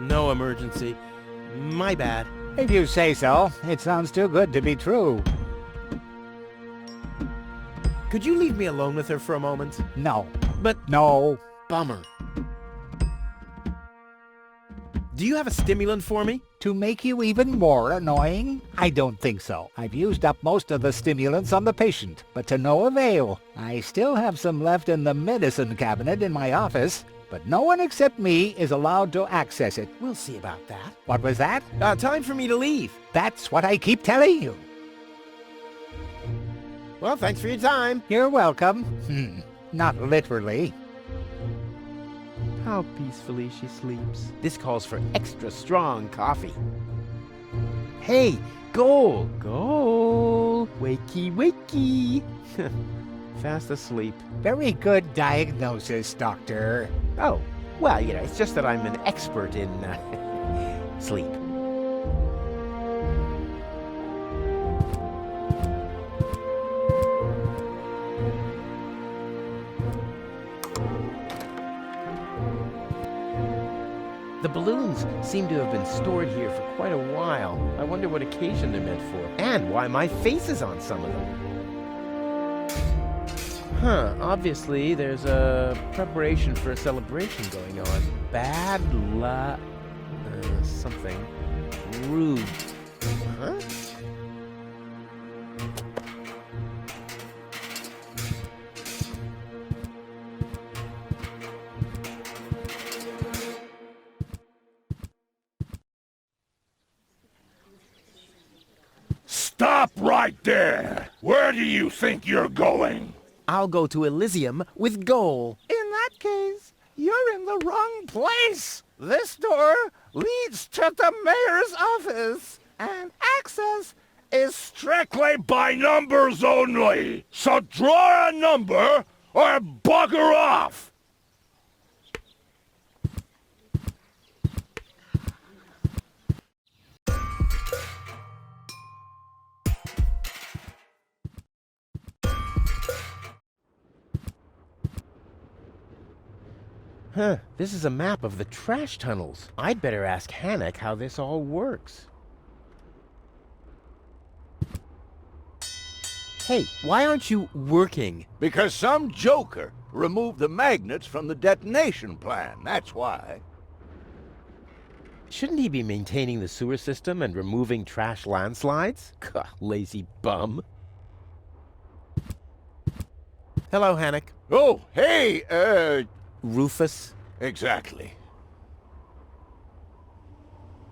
No emergency. My bad. If you say so. It sounds too good to be true. Could you leave me alone with her for a moment? No. But... No. Bummer. Do you have a stimulant for me? To make you even more annoying? I don't think so. I've used up most of the stimulants on the patient, but to no avail. I still have some left in the medicine cabinet in my office, but no one except me is allowed to access it. We'll see about that. What was that? Time for me to leave. That's what I keep telling you. Well, thanks for your time. You're welcome. Not literally. How peacefully she sleeps. This calls for extra strong coffee. Hey, Goal! Goal! Wakey, wakey! Fast asleep. Very good diagnosis, Doctor. Oh, well, you know, it's just that I'm an expert in sleep. The balloons seem to have been stored here for quite a while. I wonder what occasion they're meant for, and why my face is on some of them. Huh, obviously there's a preparation for a celebration going on. Bad luck... something. Rude. Huh? Stop right there! Where do you think you're going? I'll go to Elysium with Goal. In that case, you're in the wrong place. This door leads to the mayor's office, and access is Strictly by numbers only! So draw a number or bugger off! Huh, this is a map of the trash tunnels. I'd better ask Hannock how this all works. Hey, why aren't you working? Because some joker removed the magnets from the detonation plan, that's why. Shouldn't he be maintaining the sewer system and removing trash landslides? Gah, lazy bum. Hello, Hannock. Oh, hey, Rufus. exactly.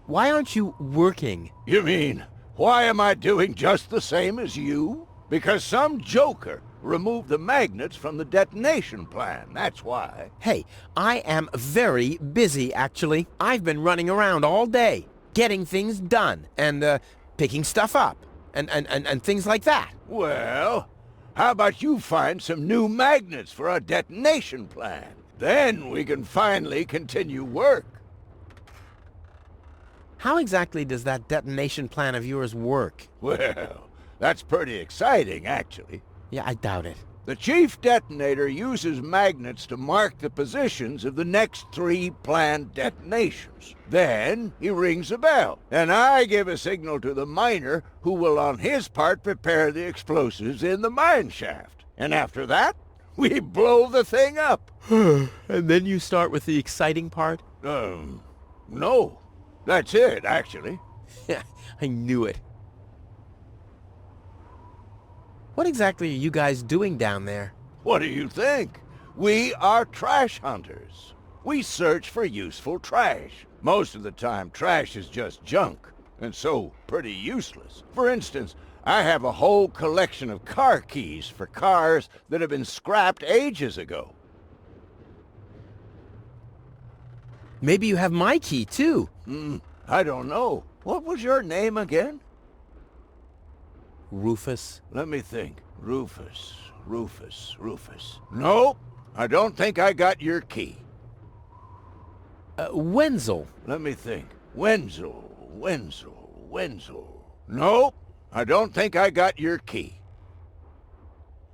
Why aren't you working? You mean, why am I doing just the same as you? Because some joker removed the magnets from the detonation plan, that's why. Hey, I am very busy, actually. I've been running around all day, getting things done, and, picking stuff up, and things like that. Well, how about you find some new magnets for our detonation plan? Then we can finally continue work. How exactly does that detonation plan of yours work? Well, that's pretty exciting, actually. Yeah, I doubt it. The chief detonator uses magnets to mark the positions of the next 3 planned detonations. Then he rings a bell, and I give a signal to the miner who will on his part prepare the explosives in the mine shaft. And after that, we blow the thing up. And then you start with the exciting part? No. That's it, actually. Yeah, I knew it. What exactly are you guys doing down there? What do you think? We are trash hunters. We search for useful trash. Most of the time, trash is just junk, and so pretty useless. For instance, I have a whole collection of car keys for cars that have been scrapped ages ago. Maybe you have my key, too. I don't know. What was your name again? Rufus. Let me think. Rufus. Nope. I don't think I got your key. Wenzel. Let me think. Wenzel. Nope. I don't think I got your key.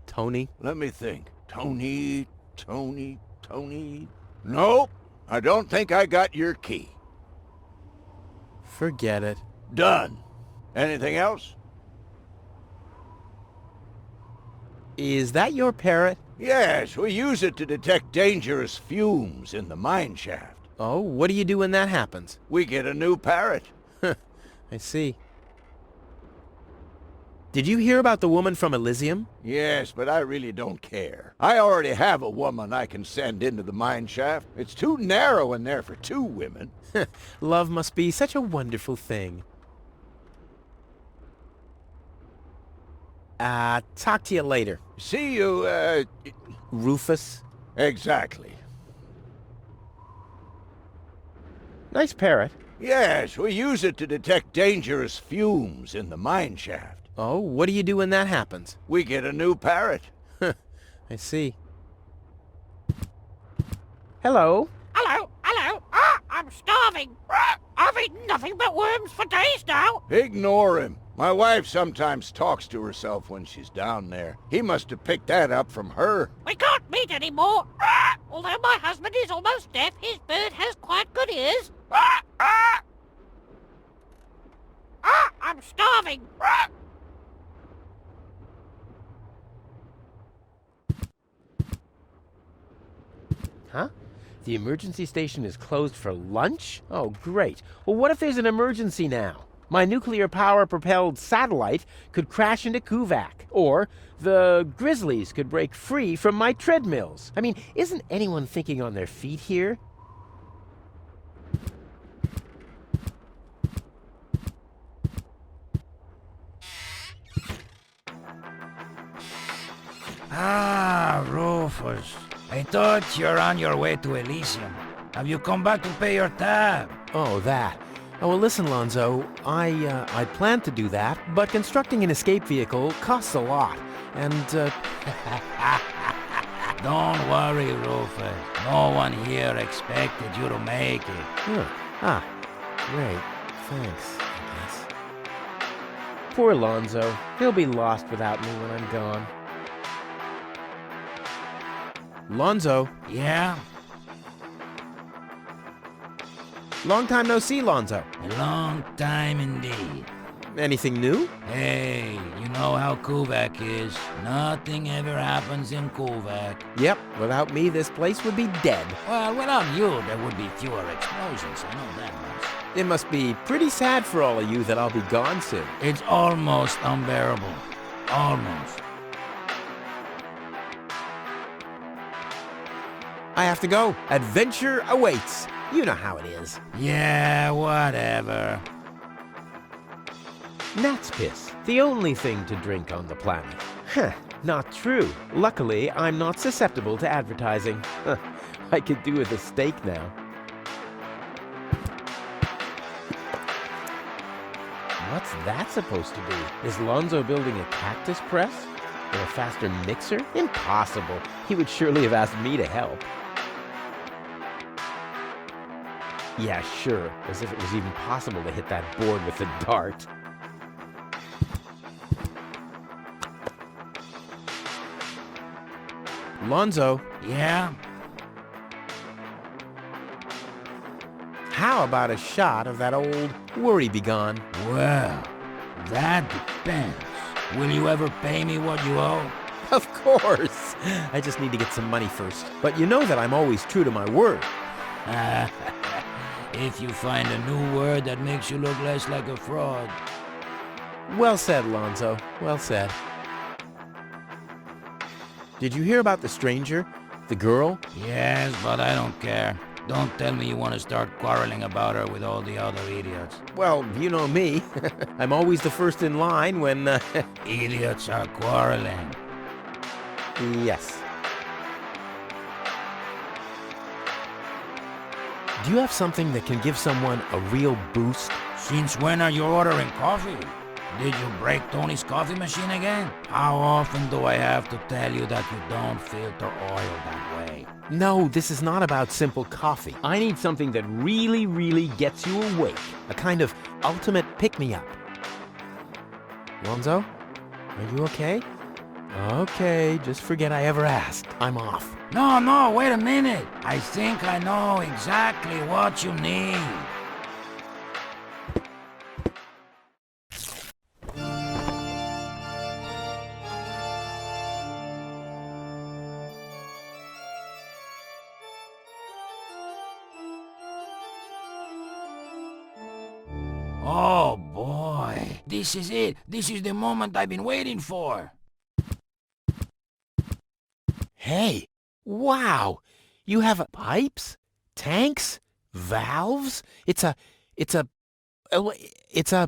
Tony. Let me think. Tony. Nope. I don't think I got your key. Forget it. Done. Anything else? Is that your parrot? Yes, we use it to detect dangerous fumes in the mine shaft. Oh, what do you do when that happens? We get a new parrot. I see. Did you hear about the woman from Elysium? Yes, but I really don't care. I already have a woman I can send into the mine shaft. It's too narrow in there for 2 women. Love must be such a wonderful thing. Talk to you later. See you, Rufus. Exactly. Nice parrot. Yes, we use it to detect dangerous fumes in the mine shaft. Oh, what do you do when that happens? We get a new parrot. I see. Hello. Hello. I'm starving. I've eaten nothing but worms for days now. Ignore him. My wife sometimes talks to herself when she's down there. He must have picked that up from her. We can't meet anymore. Although my husband is almost deaf, his bird has quite good ears. I'm starving. Huh? The emergency station is closed for lunch? Oh, great. Well, what if there's an emergency now? My nuclear power-propelled satellite could crash into Kuvak. Or the grizzlies could break free from my treadmills. I mean, isn't anyone thinking on their feet here? Ah, Rufus. I thought you're on your way to Elysium. Have you come back to pay your tab? Oh, that. Oh, well, listen, Lonzo. I planned to do that, but constructing an escape vehicle costs a lot. And, Don't worry, Rufus. No one here expected you to make it. Great. Thanks, I guess. Poor Lonzo. He'll be lost without me when I'm gone. Lonzo. Yeah? Long time no see, Lonzo. A long time indeed. Anything new? Hey, you know how Kuvak is. Nothing ever happens in Kuvak. Yep, without me, this place would be dead. Well, without you, there would be fewer explosions. I know that much. It must be pretty sad for all of you that I'll be gone soon. It's almost unbearable. Almost. I have to go. Adventure awaits. You know how it is. Yeah, whatever. Gnat's piss. The only thing to drink on the planet. Huh, not true. Luckily, I'm not susceptible to advertising. I could do with a steak now. What's that supposed to be? Is Lonzo building a cactus press? Or a faster mixer? Impossible. He would surely have asked me to help. Yeah, sure. As if it was even possible to hit that board with a dart. Lonzo. Yeah? How about a shot of that old worry begone? Well, that depends. Will you ever pay me what you owe? Of course. I just need to get some money first. But you know that I'm always true to my word. If you find a new word that makes you look less like a fraud. Well said, Lonzo. Well said. Did you hear about the stranger? The girl? Yes, but I don't care. Don't tell me you want to start quarreling about her with all the other idiots. Well, you know me. I'm always the first in line when... Idiots are quarreling. Yes. Do you have something that can give someone a real boost? Since when are you ordering coffee? Did you break Tony's coffee machine again? How often do I have to tell you that you don't filter oil that way? No, this is not about simple coffee. I need something that really, really gets you awake. A kind of ultimate pick-me-up. Lonzo, are you okay? Okay, just forget I ever asked. I'm off. No, wait a minute. I think I know exactly what you need. Oh boy, this is it. This is the moment I've been waiting for. Hey, wow! You have pipes, tanks, valves? It's a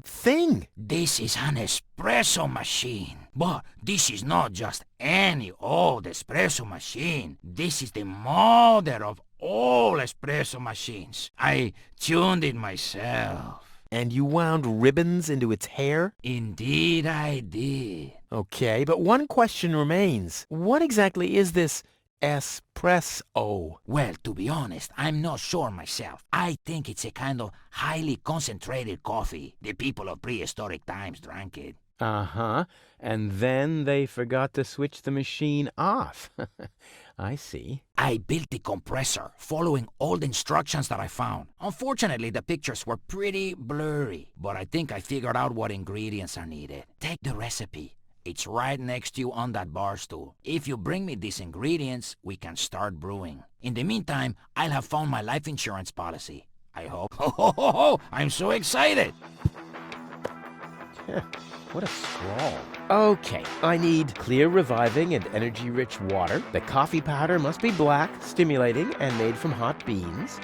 thing. This is an espresso machine. But this is not just any old espresso machine. This is the mother of all espresso machines. I tuned it myself. And you wound ribbons into its hair? Indeed I did. Okay, but one question remains. What exactly is this espresso? Well, to be honest, I'm not sure myself. I think it's a kind of highly concentrated coffee. The people of prehistoric times drank it. Uh-huh. And then they forgot to switch the machine off. I see. I built the compressor, following all the instructions that I found. Unfortunately, the pictures were pretty blurry, but I think I figured out what ingredients are needed. Take the recipe. It's right next to you on that bar stool. If you bring me these ingredients, we can start brewing. In the meantime, I'll have found my life insurance policy. I hope. Ho, I'm so excited! What a scrawl. Okay, I need clear, reviving, and energy-rich water. The coffee powder must be black, stimulating, and made from hot beans.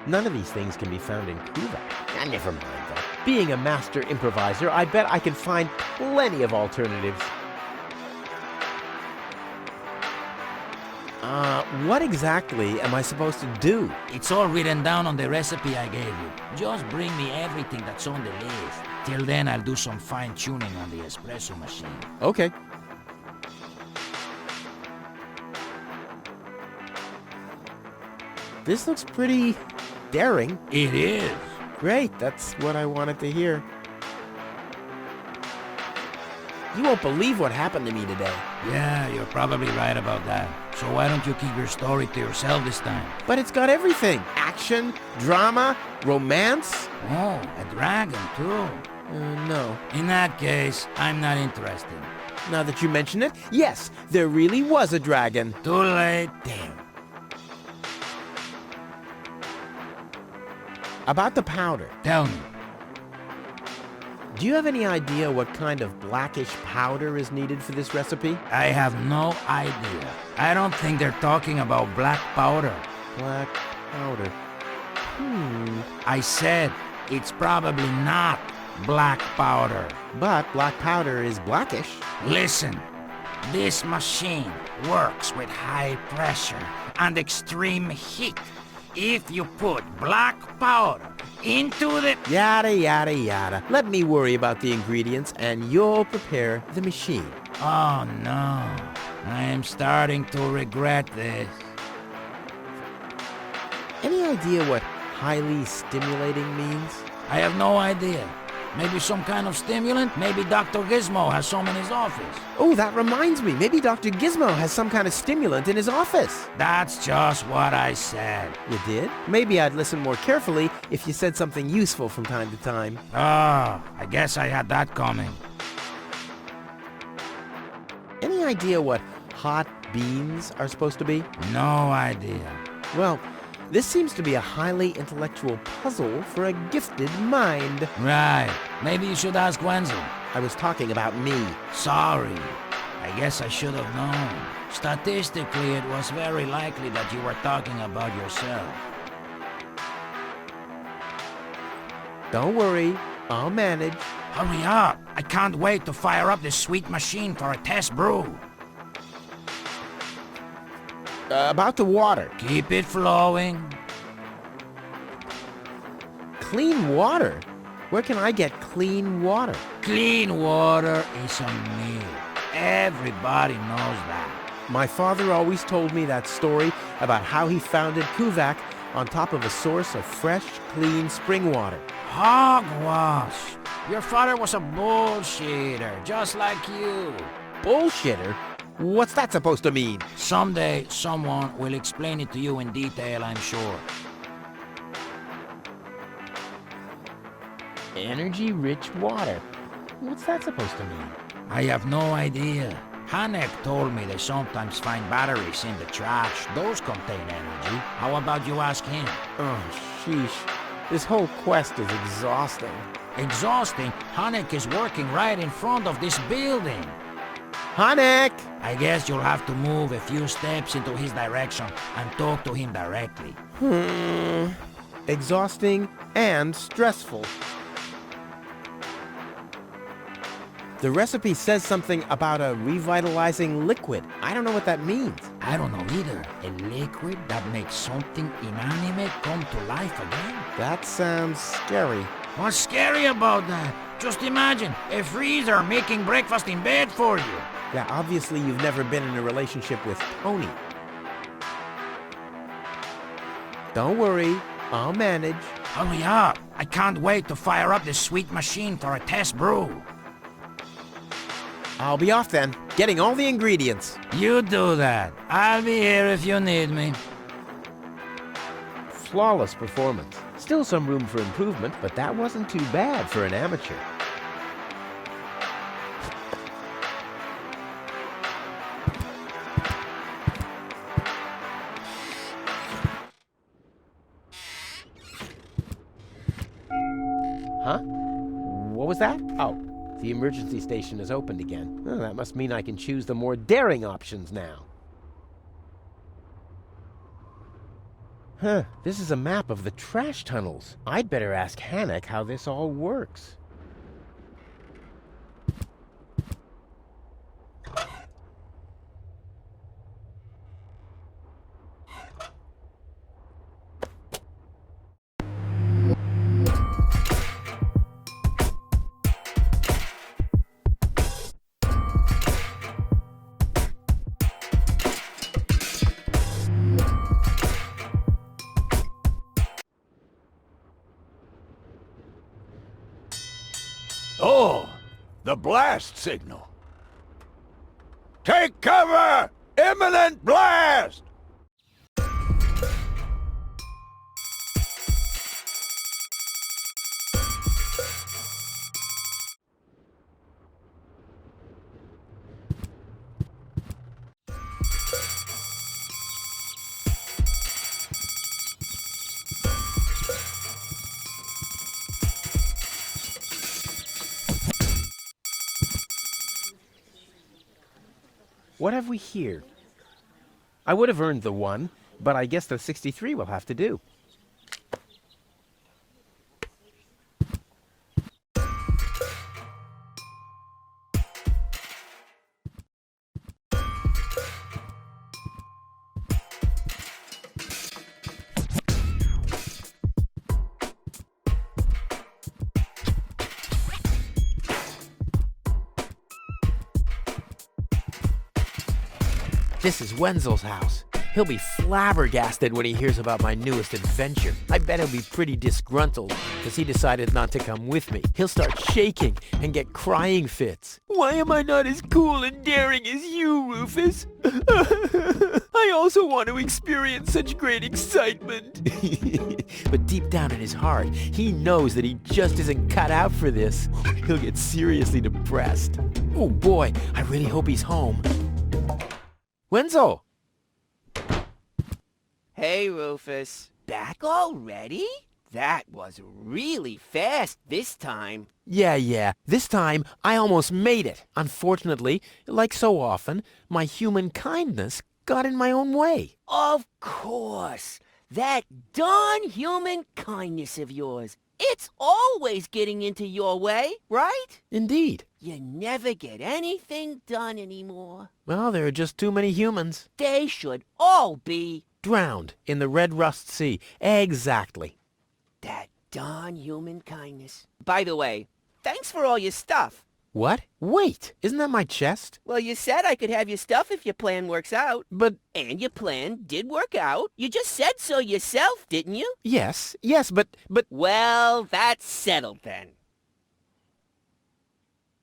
None of these things can be found in Kuvak. Never mind, though. Being a master improviser, I bet I can find plenty of alternatives. What exactly am I supposed to do? It's all written down on the recipe I gave you. Just bring me everything that's on the list. Till then, I'll do some fine-tuning on the espresso machine. Okay. This looks pretty daring. It is. Great, that's what I wanted to hear. You won't believe what happened to me today. Yeah, you're probably right about that. So why don't you keep your story to yourself this time? But it's got everything. Action, drama, romance. Oh, a dragon too. No. In that case, I'm not interested. Now that you mention it, yes, there really was a dragon. Too late. Damn. About the powder. Tell me. Do you have any idea what kind of blackish powder is needed for this recipe? I have no idea. I don't think they're talking about black powder. Black powder. I said it's probably not black powder. But black powder is blackish. Listen, this machine works with high pressure and extreme heat. If you put black powder into the... Yada, yada, yada. Let me worry about the ingredients and you'll prepare the machine. Oh no, I am starting to regret this. Any idea what highly stimulating means? I have no idea. Maybe some kind of stimulant? Maybe Dr. Gizmo has some in his office. Oh, that reminds me. Maybe Dr. Gizmo has some kind of stimulant in his office. That's just what I said. You did? Maybe I'd listen more carefully if you said something useful from time to time. Ah, I guess I had that coming. Any idea what hot beans are supposed to be? No idea. Well, this seems to be a highly intellectual puzzle for a gifted mind. Right. Maybe you should ask Wenzel. I was talking about me. Sorry. I guess I should have known. Statistically, it was very likely that you were talking about yourself. Don't worry. I'll manage. Hurry up. I can't wait to fire up this sweet machine for a test brew. About the water. Keep it flowing. Clean water? Where can I get clean water? Clean water is a meal. Everybody knows that. My father always told me that story about how he founded Kuvak on top of a source of fresh, clean spring water. Hogwash. Your father was a bullshitter, just like you. Bullshitter? What's that supposed to mean? Someday, someone will explain it to you in detail, I'm sure. Energy-rich water. What's that supposed to mean? I have no idea. Hanek told me they sometimes find batteries in the trash. Those contain energy. How about you ask him? Oh, sheesh. This whole quest is exhausting. Exhausting? Hanek is working right in front of this building. Hanek! I guess you'll have to move a few steps into his direction and talk to him directly. Exhausting and stressful. The recipe says something about a revitalizing liquid. I don't know what that means. I don't know either. A liquid that makes something inanimate come to life again? That sounds scary. What's scary about that? Just imagine, a freezer making breakfast in bed for you. Yeah, obviously you've never been in a relationship with Tony. Don't worry, I'll manage. Hurry up. I can't wait to fire up this sweet machine for a test brew. I'll be off then, getting all the ingredients. You do that. I'll be here if you need me. Flawless performance. Still some room for improvement, but that wasn't too bad for an amateur. Huh? What was that? Oh, the emergency station is opened again. Oh, that must mean I can choose the more daring options now. Huh, this is a map of the trash tunnels. I'd better ask Hanek how this all works. Oh, the blast signal. Take cover! Imminent blast! What have we here? I would have earned the 1, but I guess the 63 will have to do. This is Wenzel's house. He'll be flabbergasted when he hears about my newest adventure. I bet he'll be pretty disgruntled because he decided not to come with me. He'll start shaking and get crying fits. Why am I not as cool and daring as you, Rufus? I also want to experience such great excitement. But deep down in his heart, he knows that he just isn't cut out for this. He'll get seriously depressed. Oh boy, I really hope he's home. Wenzel! Hey, Rufus. Back already? That was really fast this time. Yeah. This time, I almost made it. Unfortunately, like so often, my human kindness got in my own way. Of course. That darn human kindness of yours. It's always getting into your way, right? Indeed. You never get anything done anymore. Well, there are just too many humans. They should all be drowned in the Red Rust Sea. Exactly. that darn human kindness. By the way, thanks for all your stuff. What? Wait, isn't that my chest? Well, you said I could have your stuff if your plan works out. But... And your plan did work out. You just said so yourself, didn't you? Yes, but... Well, that's settled then.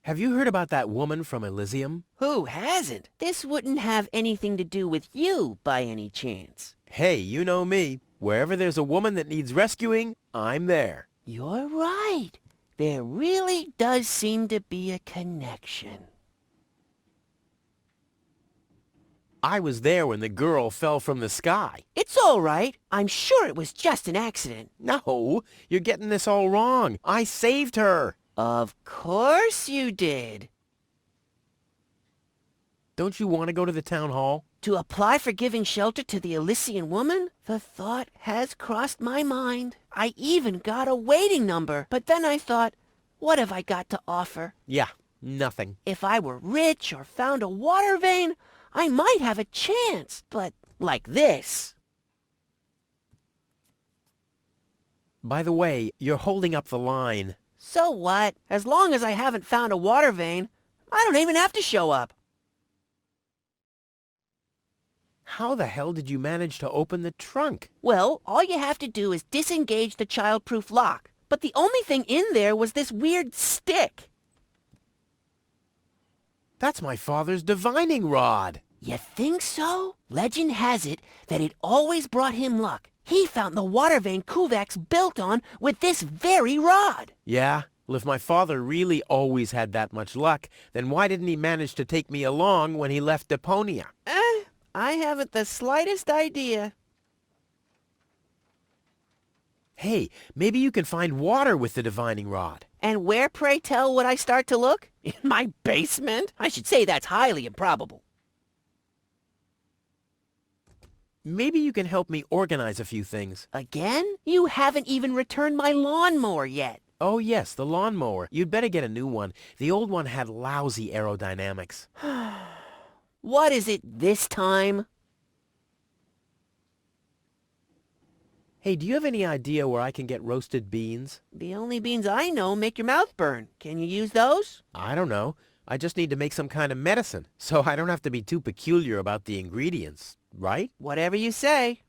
Have you heard about that woman from Elysium? Who hasn't? This wouldn't have anything to do with you by any chance. Hey, you know me. Wherever there's a woman that needs rescuing, I'm there. You're right. There really does seem to be a connection. I was there when the girl fell from the sky. It's all right. I'm sure it was just an accident. No, you're getting this all wrong. I saved her. Of course you did. Don't you want to go to the town hall? To apply for giving shelter to the Elysian woman? The thought has crossed my mind. I even got a waiting number. But then I thought, what have I got to offer? Yeah, nothing. If I were rich or found a water vein, I might have a chance. But like this. By the way, you're holding up the line. So what? As long as I haven't found a water vein, I don't even have to show up. How the hell did you manage to open the trunk? Well, all you have to do is disengage the child-proof lock. But the only thing in there was this weird stick. That's my father's divining rod. You think so? Legend has it that it always brought him luck. He found the water vein Kovacs built on with this very rod. Yeah? Well, if my father really always had that much luck, then why didn't he manage to take me along when he left Deponia? I haven't the slightest idea. Hey, maybe you can find water with the divining rod. And where, pray tell, would I start to look? In my basement? I should say that's highly improbable. Maybe you can help me organize a few things. Again? You haven't even returned my lawnmower yet. Oh yes, the lawnmower. You'd better get a new one. The old one had lousy aerodynamics. What is it this time? Hey, do you have any idea where I can get roasted beans? The only beans I know make your mouth burn. Can you use those? I don't know. I just need to make some kind of medicine, so I don't have to be too peculiar about the ingredients, right? Whatever you say.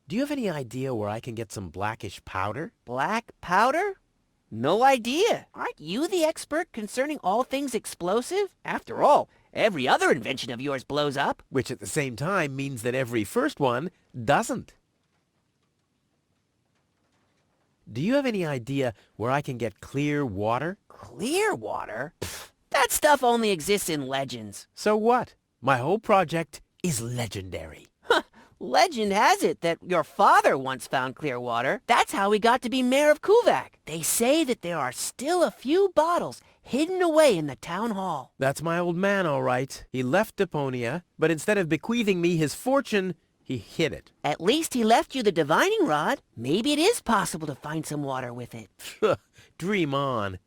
Do you have any idea where I can get some blackish powder? Black powder? No idea. Aren't you the expert concerning all things explosive? After all, every other invention of yours blows up. Which at the same time means that every first one doesn't. Do you have any idea where I can get clear water? Clear water? Pfft, that stuff only exists in legends. So what? My whole project is legendary. Legend has it that your father once found clear water. That's how he got to be mayor of Kuvak. They say that there are still a few bottles hidden away in the town hall. That's my old man, all right. He left Deponia, but instead of bequeathing me his fortune, he hid it. At least he left you the divining rod. Maybe it is possible to find some water with it. Dream on.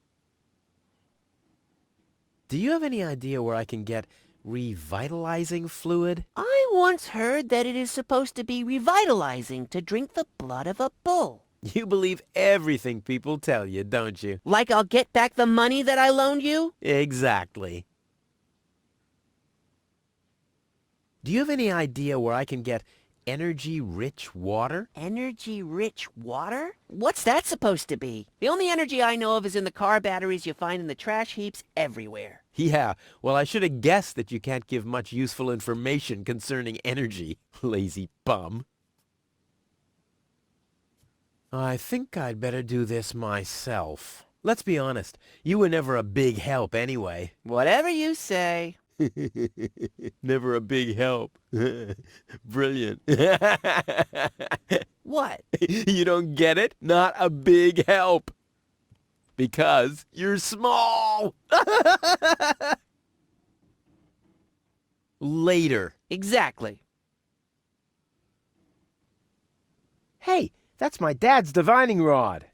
Do you have any idea where I can get revitalizing fluid? I once heard that it is supposed to be revitalizing to drink the blood of a bull. You believe everything people tell you, don't you? Like I'll get back the money that I loaned you? Exactly. Do you have any idea where I can get energy-rich water? Energy-rich water? What's that supposed to be? The only energy I know of is in the car batteries you find in the trash heaps everywhere. Yeah, well, I should have guessed that you can't give much useful information concerning energy, lazy bum. I think I'd better do this myself. Let's be honest, you were never a big help anyway. Whatever you say. Never a big help. Brilliant. What? You don't get it? Not a big help. Because you're small. Later. Exactly. Hey, that's my dad's divining rod.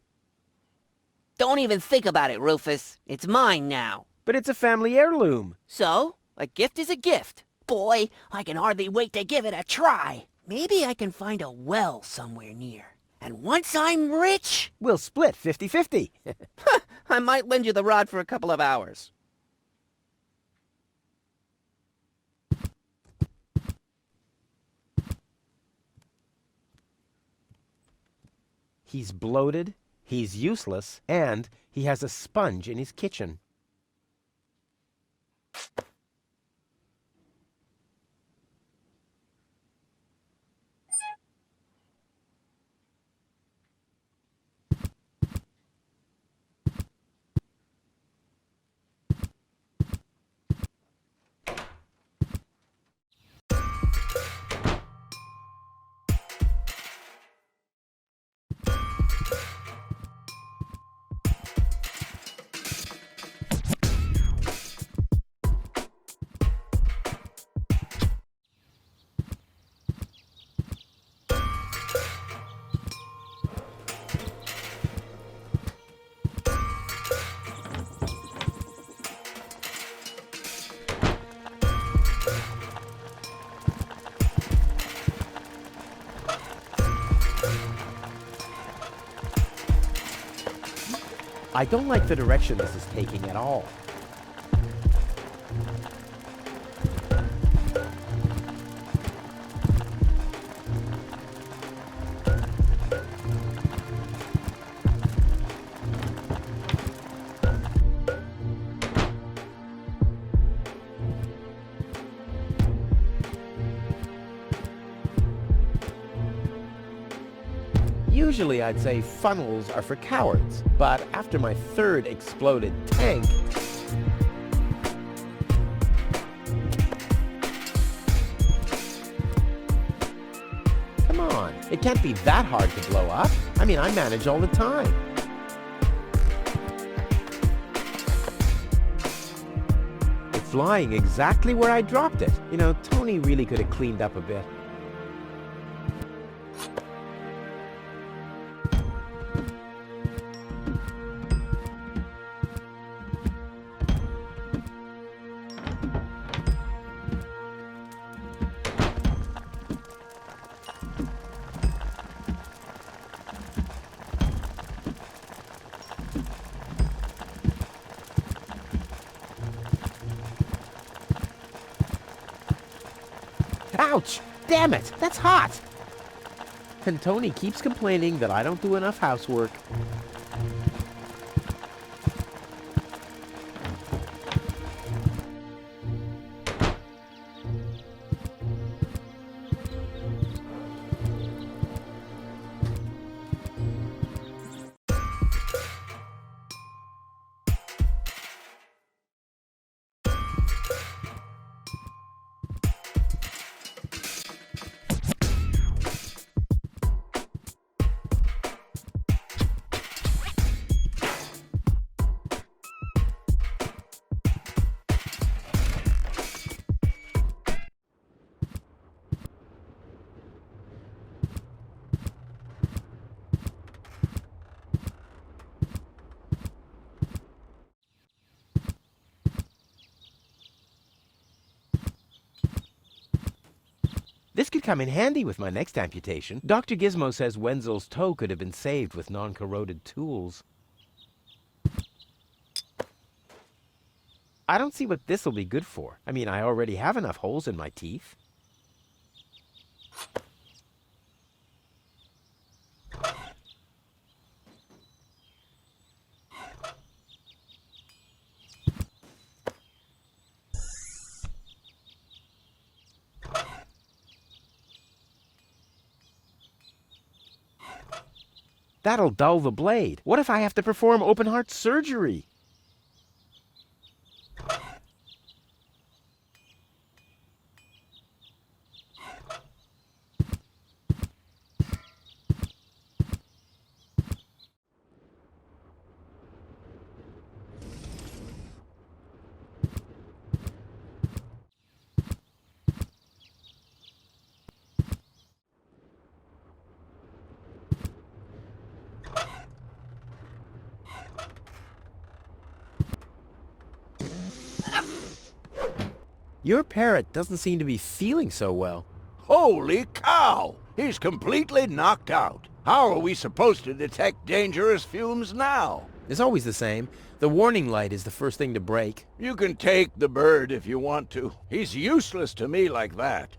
Don't even think about it, Rufus. It's mine now. But it's a family heirloom. So, a gift is a gift. Boy, I can hardly wait to give it a try. Maybe I can find a well somewhere near. And once I'm rich... We'll split 50-50. I might lend you the rod for a couple of hours. He's bloated, he's useless, and he has a sponge in his kitchen. I don't like the direction this is taking at all. Usually I'd say funnels are for cowards, but after my third exploded tank... Come on, it can't be that hard to blow up. I mean, I manage all the time. It's lying exactly where I dropped it. You know, Tony really could have cleaned up a bit. Ouch! Damn it! That's hot! And Tony keeps complaining that I don't do enough housework. This could come in handy with my next amputation. Dr. Gizmo says Wenzel's toe could have been saved with non-corroded tools. I don't see what this'll be good for. I mean, I already have enough holes in my teeth. That'll dull the blade. What if I have to perform open-heart surgery? Your parrot doesn't seem to be feeling so well. Holy cow! He's completely knocked out. How are we supposed to detect dangerous fumes now? It's always the same. The warning light is the first thing to break. You can take the bird if you want to. He's useless to me like that.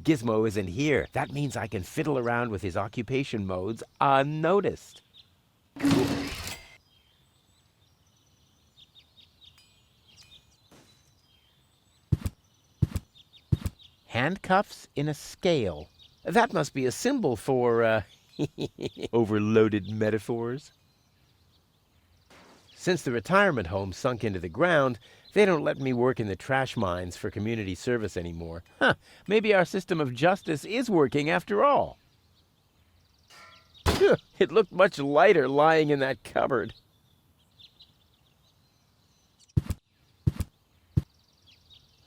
Gizmo isn't here. That means I can fiddle around with his occupation modes unnoticed. Handcuffs in a scale. That must be a symbol for, overloaded metaphors. Since the retirement home sunk into the ground, they don't let me work in the trash mines for community service anymore. Huh, maybe our system of justice is working after all. It looked much lighter lying in that cupboard.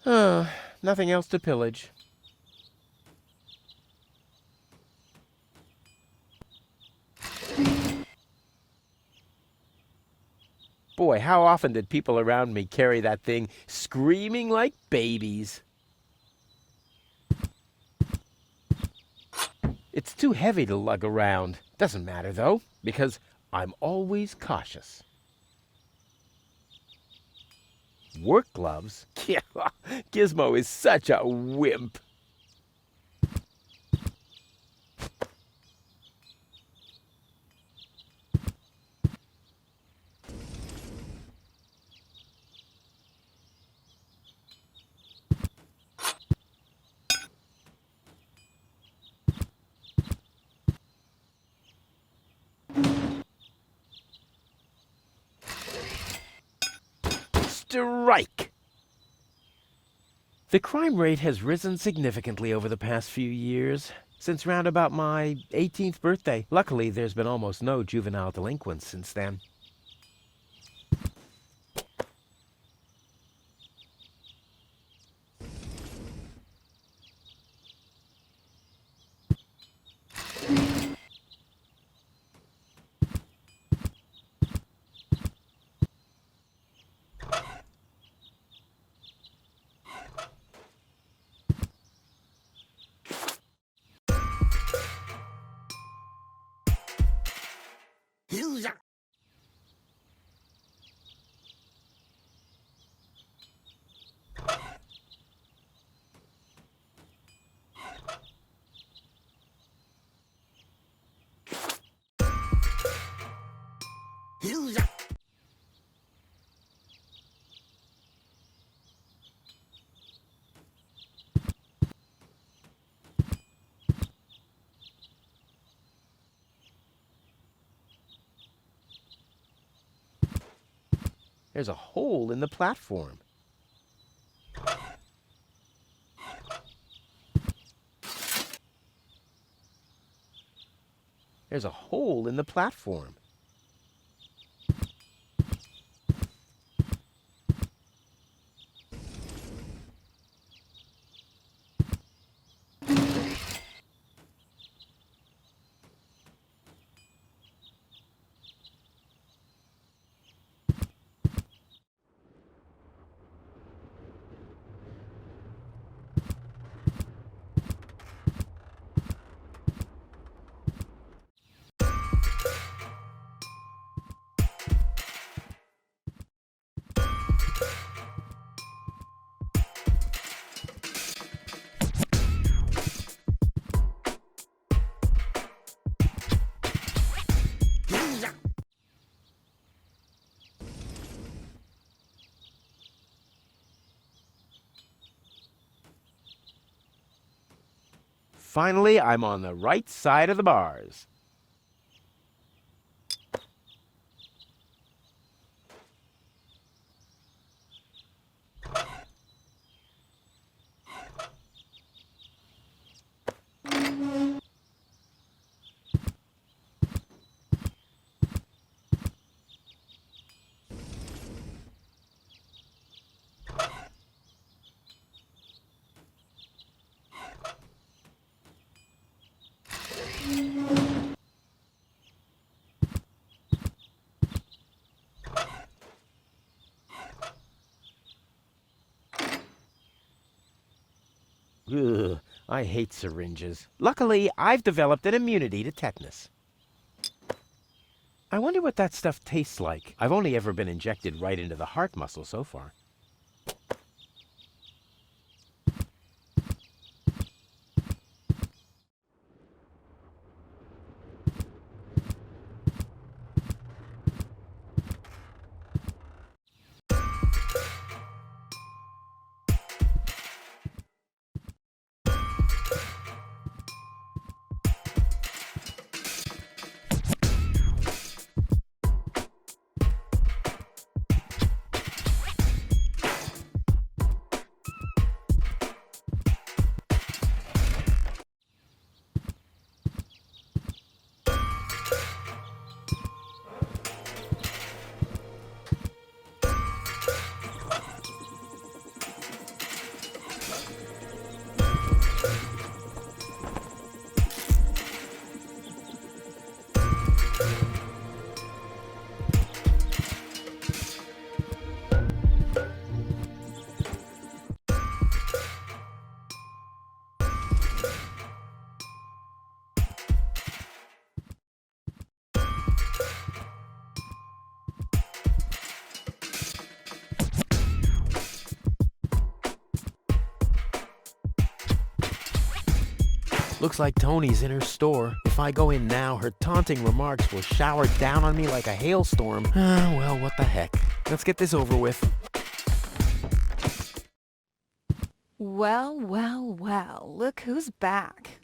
Nothing else to pillage. Boy, how often did people around me carry that thing screaming like babies? It's too heavy to lug around. Doesn't matter, though, because I'm always cautious. Work gloves? Yeah, Gizmo is such a wimp. Strike! The crime rate has risen significantly over the past few years, since round about my 18th birthday. Luckily, there's been almost no juvenile delinquents since then. There's a hole in the platform. There's a hole in the platform. Finally, I'm on the right side of the bars. Ugh, I hate syringes. Luckily, I've developed an immunity to tetanus. I wonder what that stuff tastes like. I've only ever been injected right into the heart muscle so far. Looks like Tony's in her store. If I go in now, her taunting remarks will shower down on me like a hailstorm. Well, what the heck. Let's get this over with. Well, well, well, look who's back.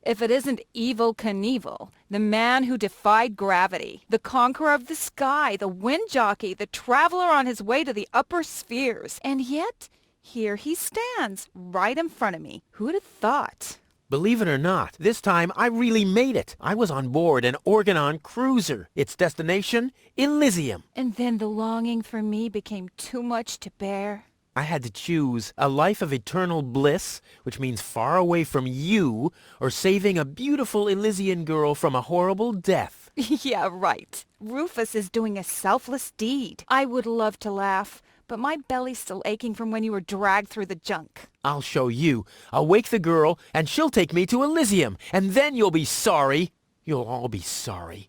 If it isn't Evil Knievel, the man who defied gravity, the conqueror of the sky, the wind jockey, the traveler on his way to the upper spheres, and yet here he stands, right in front of me. Who'd have thought? Believe it or not, this time I really made it. I was on board an Organon cruiser. Its destination, Elysium. And then the longing for me became too much to bear. I had to choose a life of eternal bliss, which means far away from you, or saving a beautiful Elysian girl from a horrible death. Yeah, right. Rufus is doing a selfless deed. I would love to laugh, but my belly's still aching from when you were dragged through the junk. I'll show you. I'll wake the girl, and she'll take me to Elysium, and then you'll be sorry. You'll all be sorry.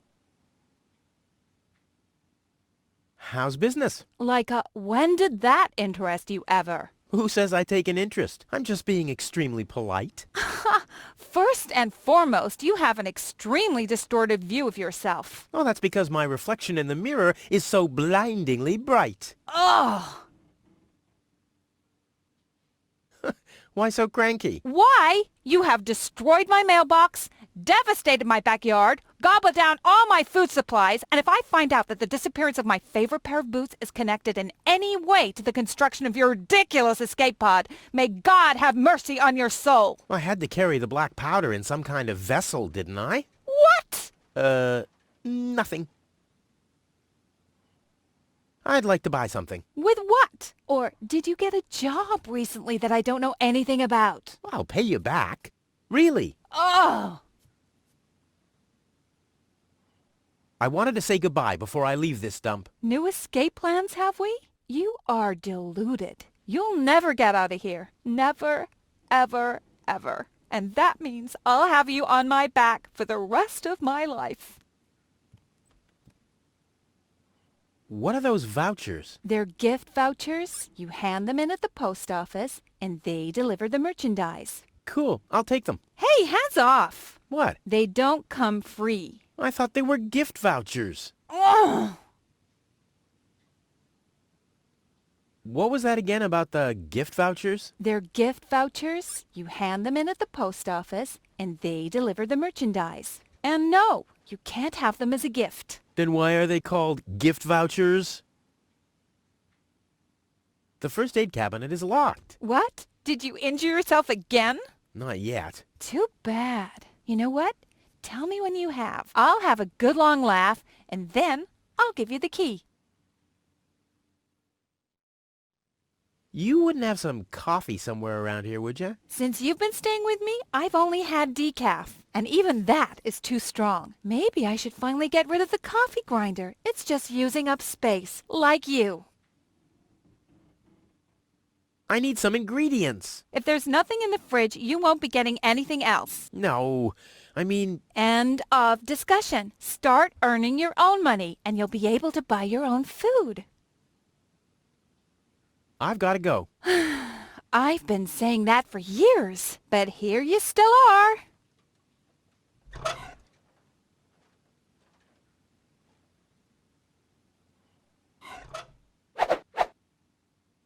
How's business? Like, when did that interest you ever? Who says I take an interest? I'm just being extremely polite. First and foremost, you have an extremely distorted view of yourself. Oh, that's because my reflection in the mirror is so blindingly bright. Ugh! Why so cranky? Why? You have destroyed my mailbox, devastated my backyard, gobble down all my food supplies, and if I find out that the disappearance of my favorite pair of boots is connected in any way to the construction of your ridiculous escape pod, may God have mercy on your soul. I had to carry the black powder in some kind of vessel, didn't I? What? Nothing. I'd like to buy something. With what? Or did you get a job recently that I don't know anything about? I'll pay you back. Really. Oh! I wanted to say goodbye before I leave this dump. New escape plans, have we? You are deluded. You'll never get out of here. Never, ever, ever. And that means I'll have you on my back for the rest of my life. What are those vouchers? They're gift vouchers. You hand them in at the post office, and they deliver the merchandise. Cool. I'll take them. Hey, hands off! What? They don't come free. I thought they were gift vouchers. Ugh! What was that again about the gift vouchers? They're gift vouchers. You hand them in at the post office, and they deliver the merchandise. And no, you can't have them as a gift. Then why are they called gift vouchers? The first aid cabinet is locked. What? Did you injure yourself again? Not yet. Too bad. You know what? Tell me when you have. I'll have a good long laugh, and then I'll give you the key. You wouldn't have some coffee somewhere around here, would you? Since you've been staying with me, I've only had decaf. And even that is too strong. Maybe I should finally get rid of the coffee grinder. It's just using up space, like you. I need some ingredients. If there's nothing in the fridge, you won't be getting anything else. No, I mean... End of discussion. Start earning your own money, and you'll be able to buy your own food. I've got to go. I've been saying that for years, but here you still are.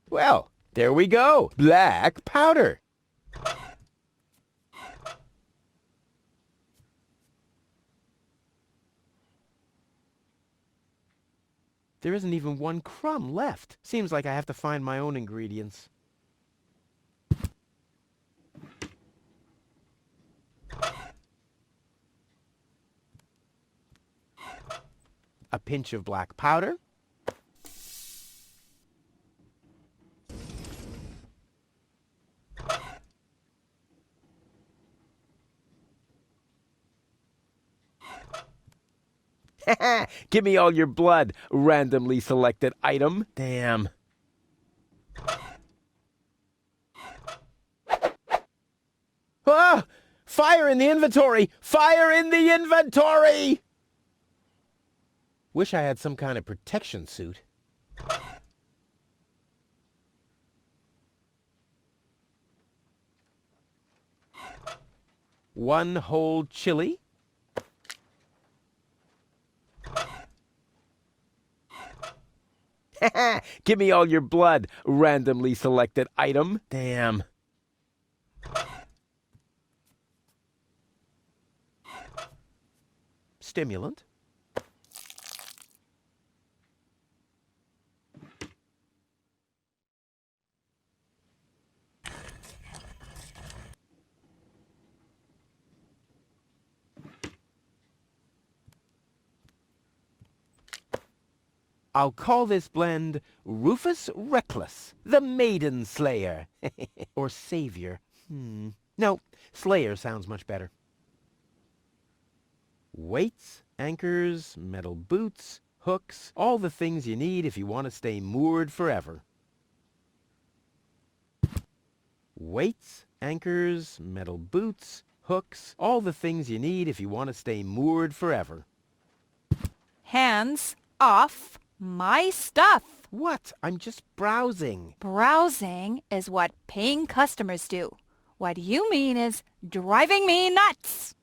Well, there we go. Black powder. There isn't even one crumb left. Seems like I have to find my own ingredients. A pinch of black powder. Give me all your blood, randomly selected item. Damn. Ah! Fire in the inventory! Fire in the inventory! Wish I had some kind of protection suit. One whole chili. Give me all your blood, randomly selected item. Damn. Stimulant. I'll call this blend Rufus Reckless, the Maiden Slayer. Or Savior. No, Slayer sounds much better. Weights, anchors, metal boots, hooks, all the things you need if you want to stay moored forever. Weights, anchors, metal boots, hooks, all the things you need if you want to stay moored forever. Hands off my stuff. What? I'm just browsing. Browsing is what paying customers do. What you mean is driving me nuts.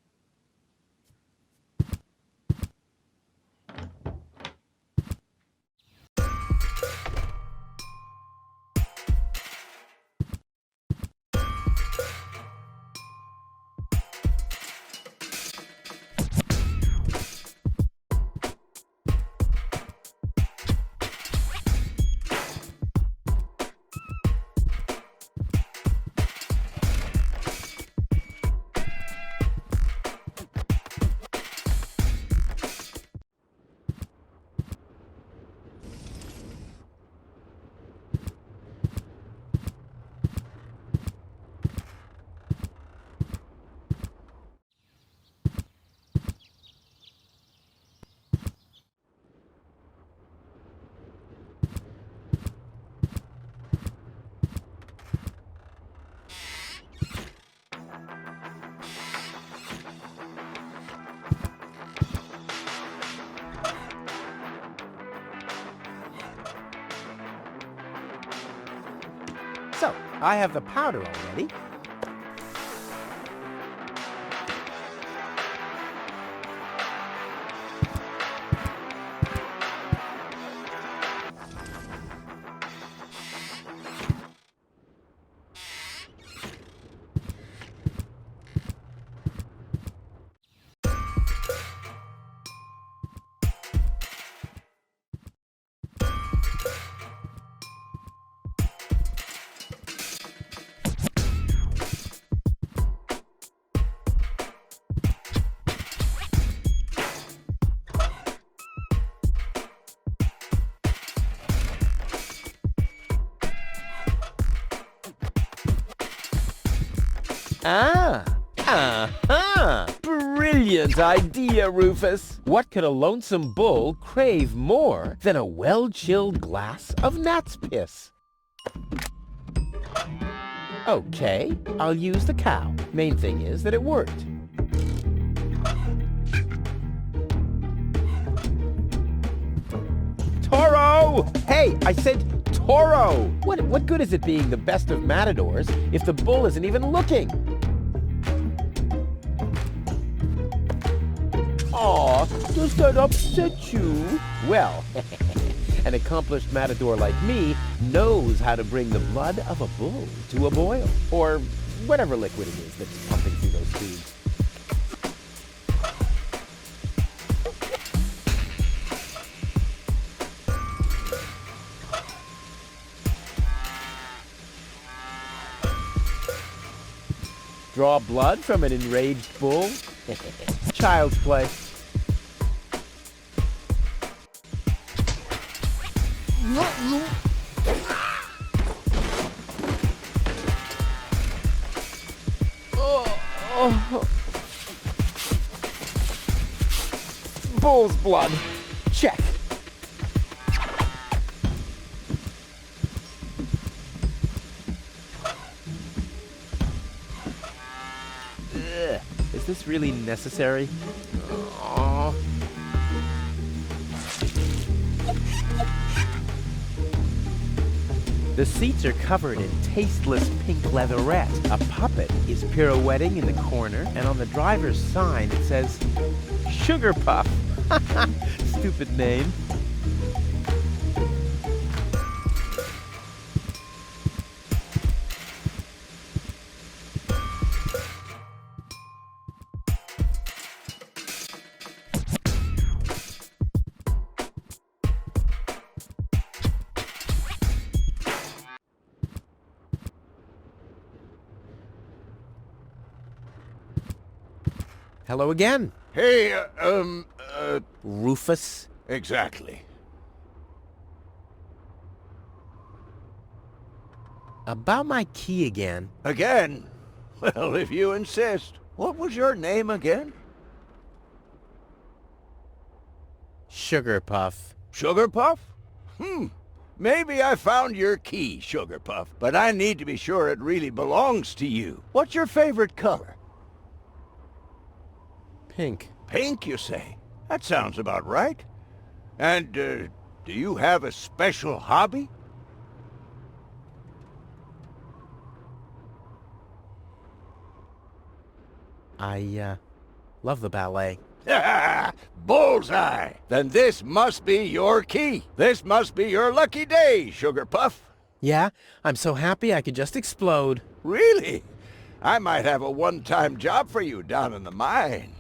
So, I have the powder already. Brilliant idea, Rufus. What could a lonesome bull crave more than a well-chilled glass of gnat's piss? Okay, I'll use the cow. Main thing is that it worked. Toro! Hey, I said Toro! What good is it being the best of matadors if the bull isn't even looking? Aw, does that upset you? Well, an accomplished matador like me knows how to bring the blood of a bull to a boil, or whatever liquid it is that's pumping through those tubes. Draw blood from an enraged bull? Child's play. Bull's blood. Check. Is this really necessary? Aww. The seats are covered in tasteless pink leatherette. A puppet is pirouetting in the corner, and on the driver's sign it says, Sugar Puff. Stupid name. Hello again. Hey, Rufus? Exactly. About my key again. Again? Well, if you insist. What was your name again? Sugar Puff. Sugar Puff? Maybe I found your key, Sugar Puff, but I need to be sure it really belongs to you. What's your favorite color? Pink. Pink, you say? That sounds about right. And, do you have a special hobby? I, love the ballet. Bullseye! Then this must be your key. This must be your lucky day, Sugar Puff. Yeah, I'm so happy I could just explode. Really? I might have a one-time job for you down in the mine.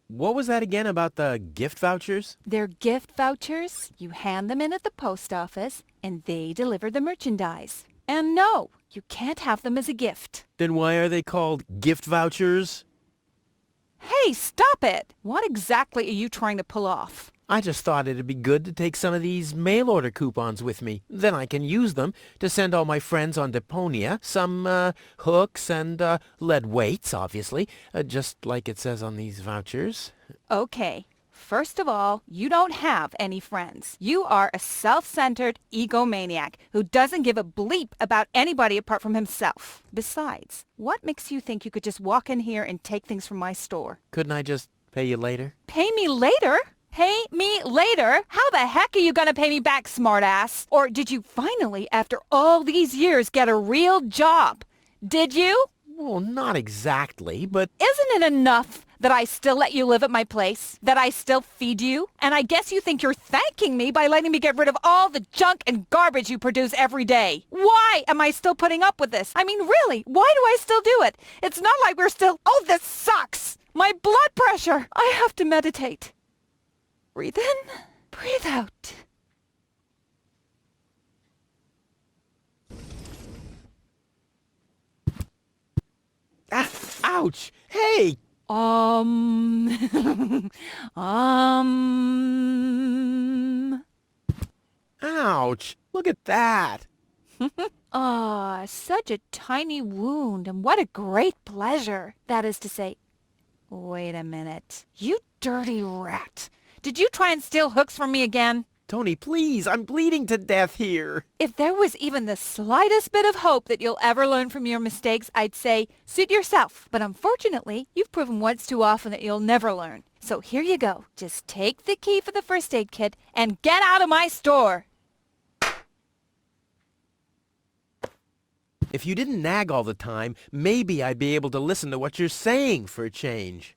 What was that again about the gift vouchers? They're gift vouchers. You hand them in at the post office, and they deliver the merchandise. And no, you can't have them as a gift. Then why are they called gift vouchers? Hey, stop it! What exactly are you trying to pull off? I just thought it'd be good to take some of these mail-order coupons with me. Then I can use them to send all my friends on Deponia some hooks and lead weights, obviously, just like it says on these vouchers. Okay. First of all, you don't have any friends. You are a self-centered egomaniac who doesn't give a bleep about anybody apart from himself. Besides, what makes you think you could just walk in here and take things from my store? Couldn't I just pay you later? Pay me later? Pay me later? How the heck are you gonna pay me back, smartass? Or did you finally, after all these years, get a real job? Did you? Well, not exactly, but... Isn't it enough that I still let you live at my place? That I still feed you? And I guess you think you're thanking me by letting me get rid of all the junk and garbage you produce every day. Why am I still putting up with this? I mean, really, why do I still do it? It's not like we're still... Oh, this sucks! My blood pressure! I have to meditate. Breathe in, breathe out. Ah, ouch! Hey! Ouch! Look at that! Ah, such a tiny wound, and what a great pleasure. That is to say... Wait a minute. You dirty rat. Did you try and steal hooks from me again? Tony, please, I'm bleeding to death here. If there was even the slightest bit of hope that you'll ever learn from your mistakes, I'd say, suit yourself. But unfortunately, you've proven once too often that you'll never learn. So here you go. Just take the key for the first aid kit and get out of my store. If you didn't nag all the time, maybe I'd be able to listen to what you're saying for a change.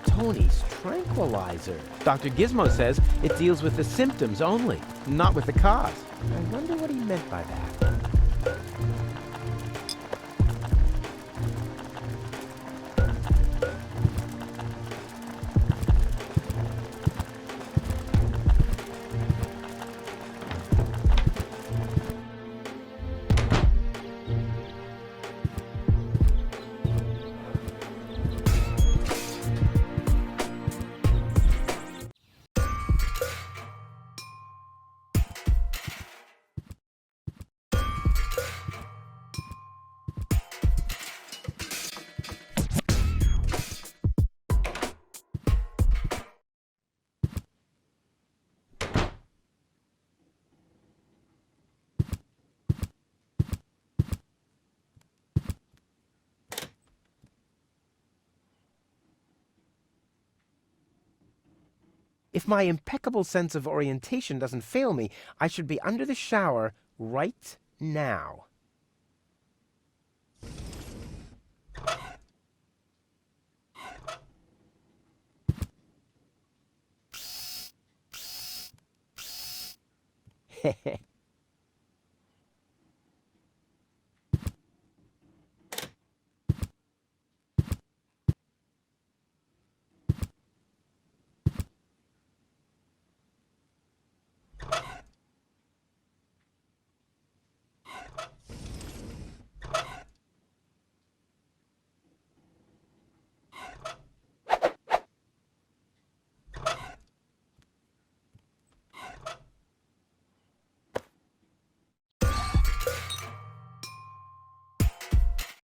Tony's tranquilizer. Dr. Gizmo says it deals with the symptoms only, not with the cause. I wonder what he meant by that. If my impeccable sense of orientation doesn't fail me, I should be under the shower right now. Heh.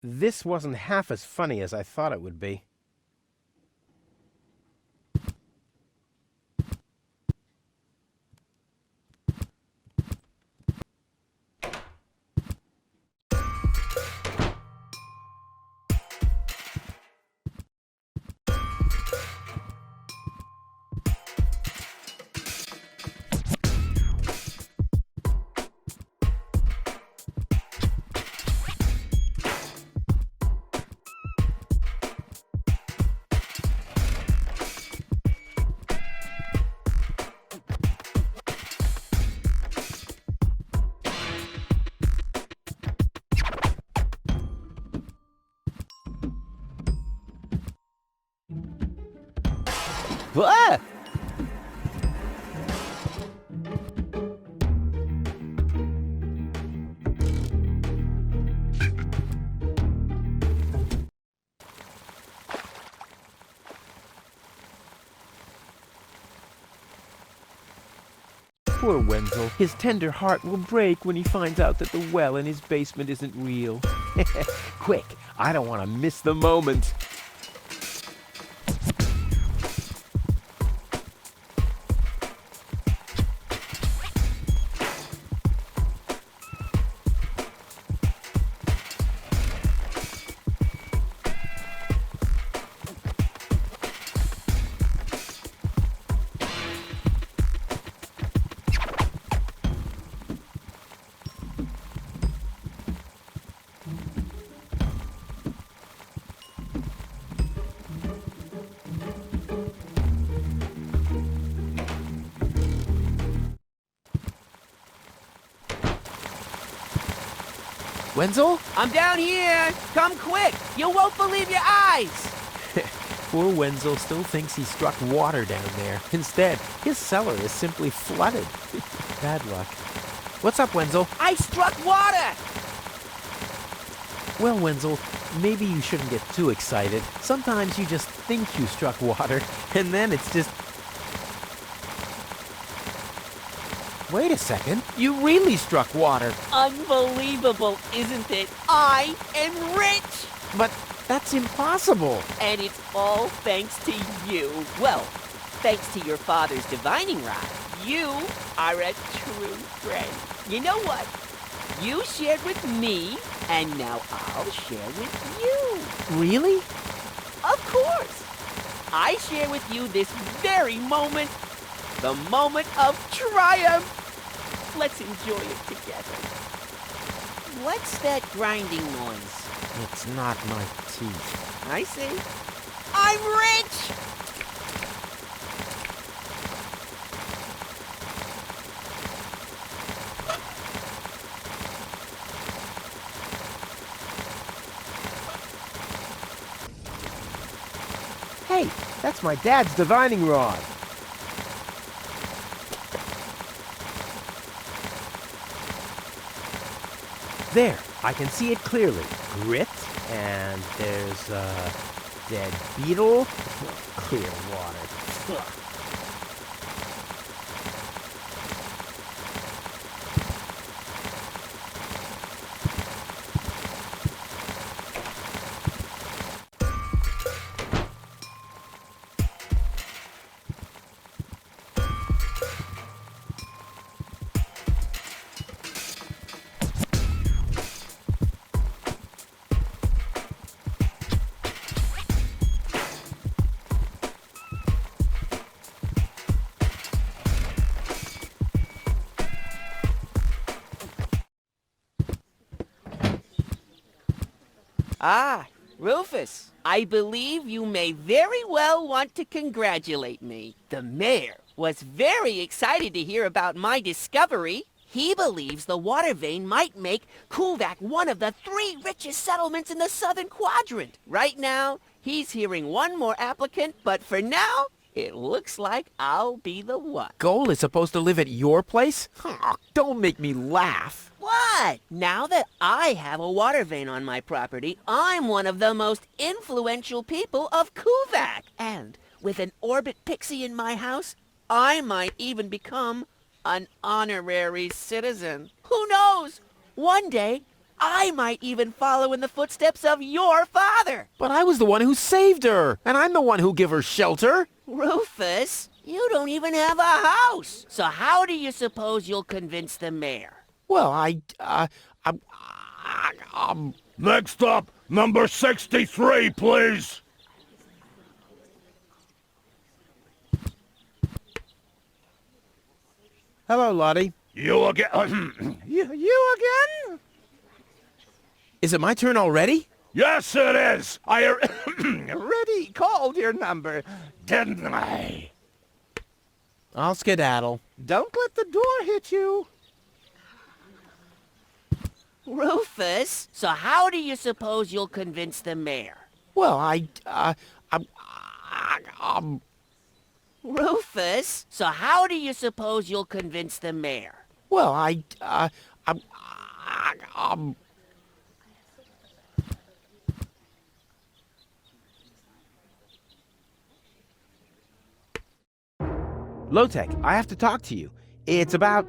This wasn't half as funny as I thought it would be. Ah! Poor Wenzel. His tender heart will break when he finds out that the well in his basement isn't real. Quick, I don't want to miss the moment. Wenzel? I'm down here! Come quick! You won't believe your eyes! Poor Wenzel still thinks he struck water down there. Instead, his cellar is simply flooded. Bad luck. What's up, Wenzel? I struck water! Well, Wenzel, maybe you shouldn't get too excited. Sometimes you just think you struck water, and then it's just... Wait a second. You really struck water. Unbelievable, isn't it? I am rich! But that's impossible. And it's all thanks to you. Well, thanks to your father's divining rod. You are a true friend. You know what? You shared with me, and now I'll share with you. Really? Of course. I share with you this very moment, the moment of triumph. Let's enjoy it together. What's that grinding noise? It's not my teeth. I see. I'm rich! Hey, that's my dad's divining rod. There, I can see it clearly. Grit, and there's a dead beetle. Clear water. Ah, Rufus, I believe you may very well want to congratulate me. The mayor was very excited to hear about my discovery. He believes the water vein might make Kuvak one of the 3 richest settlements in the southern quadrant. Right now, he's hearing one more applicant, but for now, it looks like I'll be the one. Goal is supposed to live at your place? Oh, don't make me laugh. What? Now that I have a water vein on my property, I'm one of the most influential people of Kuvak. And with an orbit pixie in my house, I might even become an honorary citizen. Who knows? One day, I might even follow in the footsteps of your father. But I was the one who saved her, and I'm the one who gave her shelter. Rufus, you don't even have a house. So how do you suppose you'll convince the mayor? Well, Next up, number 63, please. Hello, Lottie. You again? You again? Is it my turn already? Yes, it is. I Already called your number, didn't I? I'll skedaddle. Don't let the door hit you. Rufus, so how do you suppose you'll convince the mayor? Well, Rufus, so how do you suppose you'll convince the mayor? Well, Low-Tech, I have to talk to you. It's about...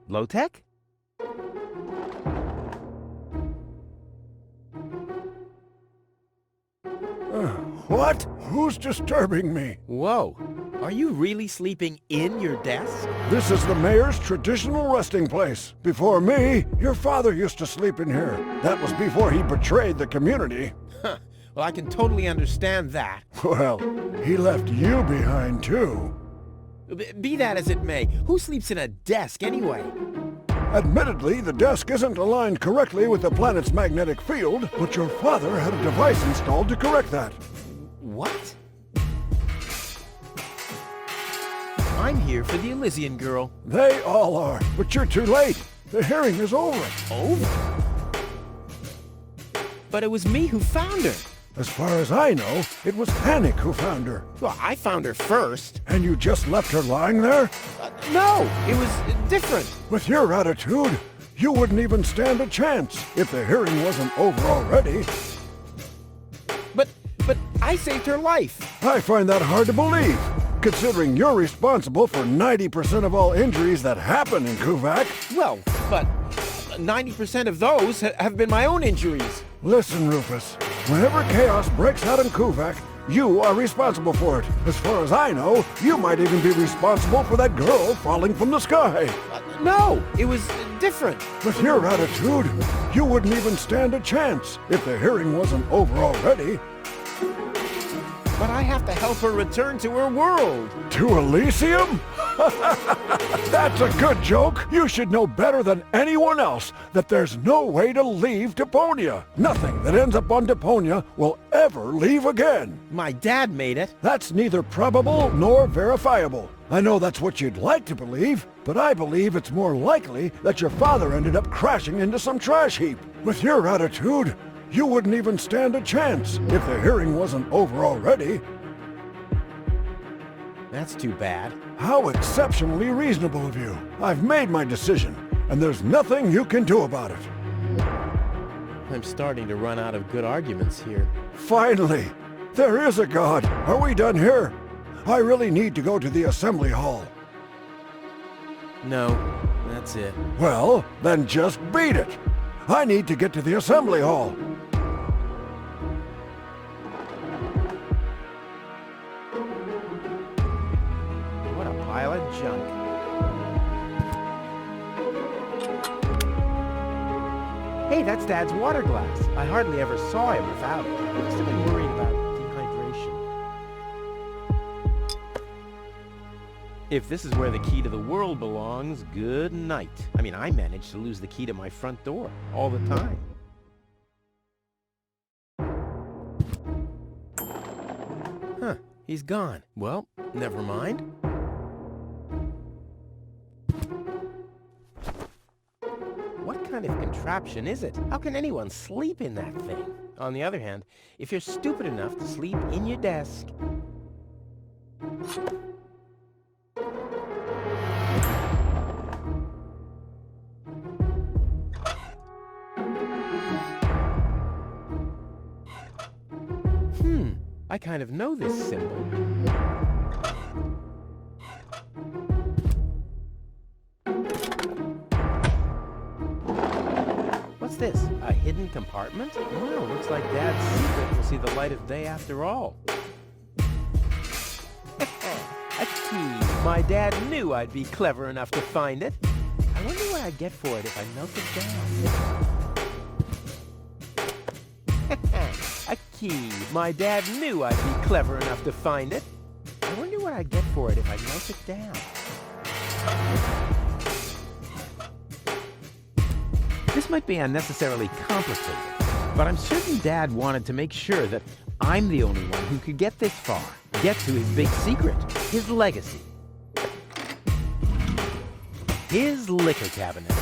Low-Tech? What? Who's disturbing me? Whoa. Are you really sleeping in your desk? This is the mayor's traditional resting place. Before me, your father used to sleep in here. That was before he betrayed the community. Huh. Well, I can totally understand that. Well, he left you behind, too. Be that as it may, who sleeps in a desk anyway? Admittedly, the desk isn't aligned correctly with the planet's magnetic field, but your father had a device installed to correct that. What? I'm here for the Elysian girl. They all are, but you're too late. The hearing is over. Over? But it was me who found her. As far as I know, it was Panic who found her. Well, I found her first. And you just left her lying there? No, it was different. With your attitude, you wouldn't even stand a chance if the hearing wasn't over already. But I saved her life. I find that hard to believe, considering you're responsible for 90% of all injuries that happen in Kuvak. Well, but 90% of those have been my own injuries. Listen, Rufus, whenever chaos breaks out in Kuvak, you are responsible for it. As far as I know, you might even be responsible for that girl falling from the sky. No, it was different. With your attitude, you wouldn't even stand a chance if the hearing wasn't over already. But I have to help her return to her world. To Elysium? That's a good joke. You should know better than anyone else that there's no way to leave Deponia. Nothing that ends up on Deponia will ever leave again. My dad made it. That's neither probable nor verifiable. I know that's what you'd like to believe, but I believe it's more likely that your father ended up crashing into some trash heap. With your attitude, you wouldn't even stand a chance if the hearing wasn't over already. That's too bad. How exceptionally reasonable of you. I've made my decision, and there's nothing you can do about it. I'm starting to run out of good arguments here. Finally! There is a God! Are we done here? I really need to go to the assembly hall. No, that's it. Well, then just beat it! I need to get to the assembly hall. What a pile of junk. Hey, that's Dad's water glass. I hardly ever saw him without it. He must have been worried about dehydration. If this is where the key to the world belongs, good night. I mean, I managed to lose the key to my front door all the time. Huh, he's gone. Well, never mind. What kind of contraption is it? How can anyone sleep in that thing? On the other hand, if you're stupid enough to sleep in your desk... I kind of know this symbol. What's this? A hidden compartment? Wow, looks like Dad's secret will see the light of day after all. A key. My dad knew I'd be clever enough to find it. I wonder what I'd get for it if I melted down. A key. My dad knew I'd be clever enough to find it. I wonder what I'd get for it if I melt it down. This might be unnecessarily complicated, but I'm certain Dad wanted to make sure that I'm the only one who could get this far. Get to his big secret, his legacy. His liquor cabinet.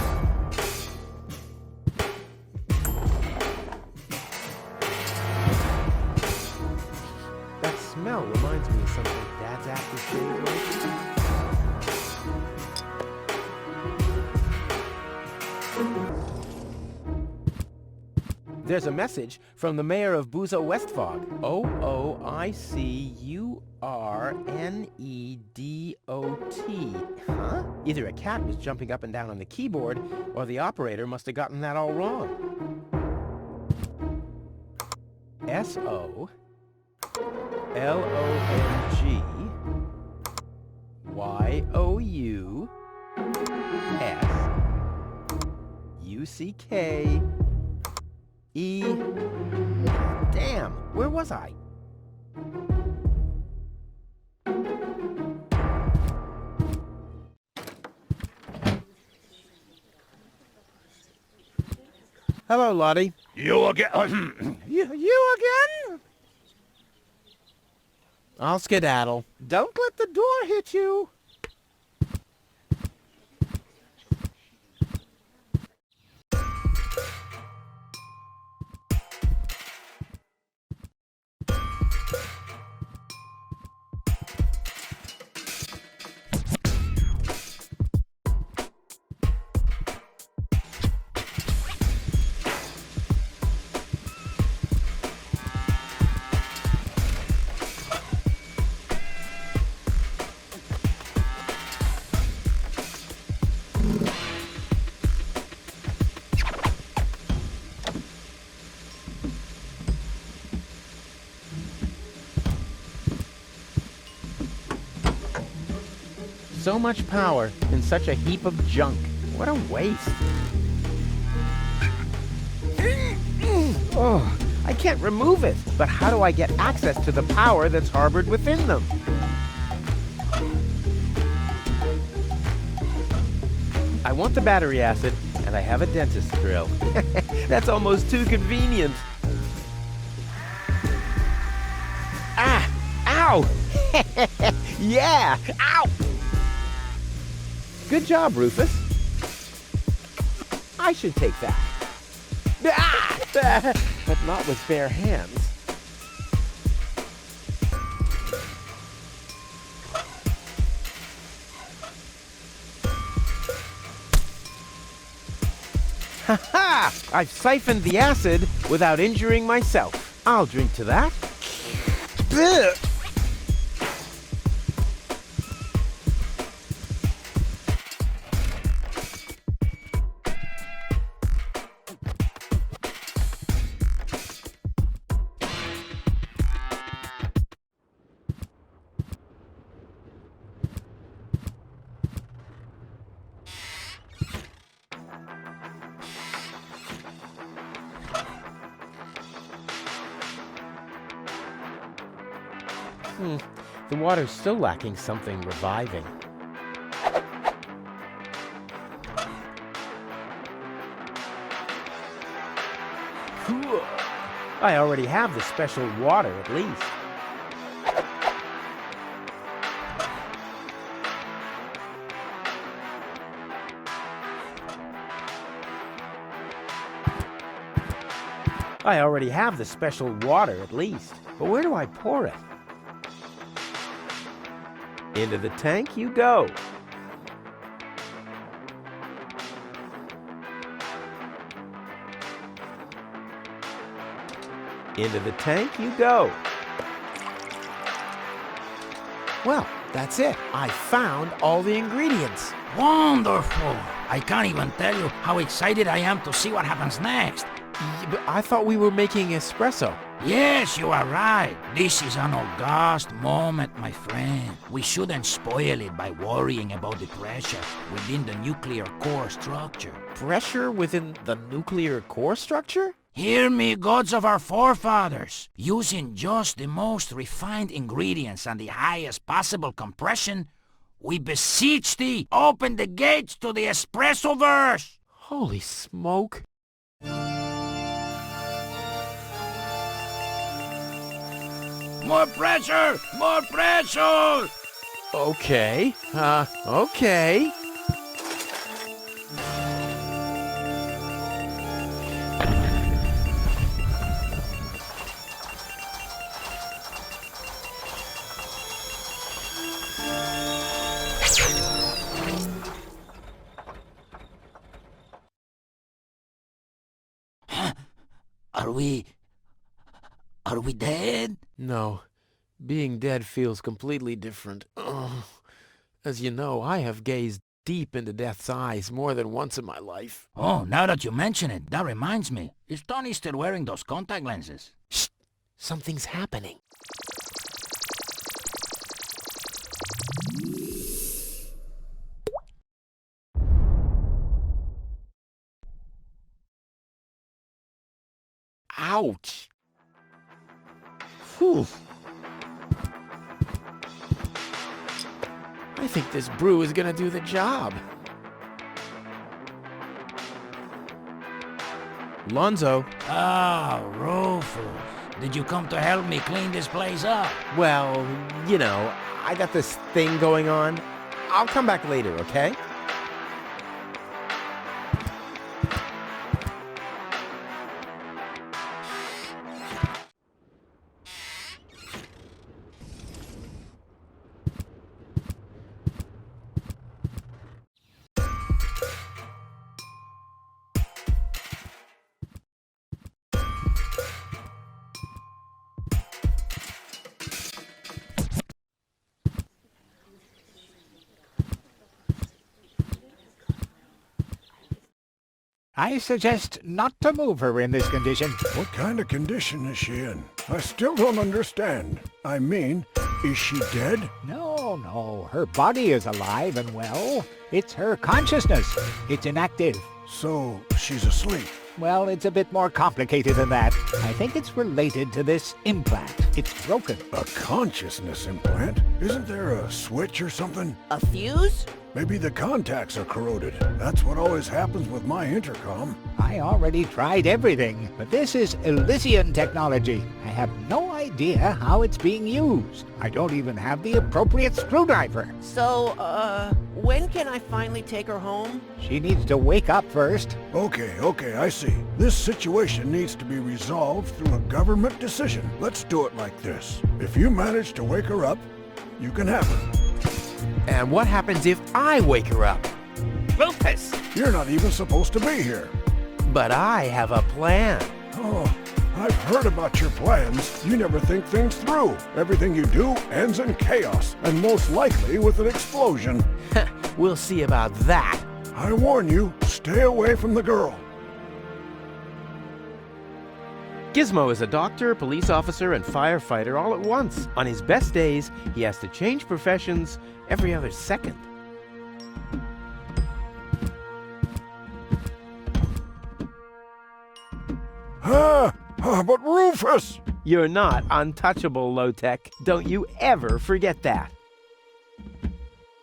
smell reminds me of something Dad's aftershave like. There's a message from the mayor of Buzo Westfog. Ooicurnedot. Huh? Either a cat was jumping up and down on the keyboard, or the operator must have gotten that all wrong. SOLONGYOUSUCK. Damn, where was I? Hello, Lottie. You again? You again? I'll skedaddle. Don't let the door hit you. So much power in such a heap of junk. What a waste. Oh, I can't remove it. But how do I get access to the power that's harbored within them? I want the battery acid, and I have a dentist drill. That's almost too convenient. Ah! Ow! Yeah! Ow! Good job, Rufus. I should take that. Ah! But not with bare hands. Ha-ha! I've siphoned the acid without injuring myself. I'll drink to that. Blech! The water's still lacking something reviving. Cool. I already have the special water, at least. I already have the special water, at least. But where do I pour it? Into the tank you go. Into the tank you go. Well, that's it. I found all the ingredients. Wonderful! I can't even tell you how excited I am to see what happens next. But I thought we were making espresso. Yes, you are right. This is an august moment, my friend. We shouldn't spoil it by worrying about the pressure within the nuclear core structure. Pressure within the nuclear core structure? Hear me, gods of our forefathers. Using just the most refined ingredients and the highest possible compression, we beseech thee, open the gates to the espresso-verse. Holy smoke. More pressure! More pressure! Okay. Okay. Are we dead? No. Being dead feels completely different. Oh. As you know, I have gazed deep into death's eyes more than once in my life. Oh, now that you mention it, that reminds me. Is Tony still wearing those contact lenses? Shh! Something's happening. Ouch! Whew. I think this brew is gonna do the job. Lonzo. Ah, Rufus. Did you come to help me clean this place up? Well, you know, I got this thing going on. I'll come back later, okay? I suggest not to move her in this condition. What kind of condition is she in? I still don't understand. I mean, is she dead? No. Her body is alive and well. It's her consciousness. It's inactive. So, she's asleep. Well, it's a bit more complicated than that. I think it's related to this implant. It's broken. A consciousness implant? Isn't there a switch or something? A fuse? Maybe the contacts are corroded. That's what always happens with my intercom. I already tried everything, but this is Elysian technology. I have no idea how it's being used. I don't even have the appropriate screwdriver. So, when can I finally take her home? She needs to wake up first. Okay, I see. This situation needs to be resolved through a government decision. Let's do it like this. If you manage to wake her up, you can have her. And what happens if I wake her up? Rufus! You're not even supposed to be here. But I have a plan. Oh, I've heard about your plans. You never think things through. Everything you do ends in chaos, and most likely with an explosion. We'll see about that. I warn you, stay away from the girl. Gizmo is a doctor, police officer, and firefighter all at once. On his best days, he has to change professions every other second. But Rufus! You're not untouchable, Low-Tech. Don't you ever forget that.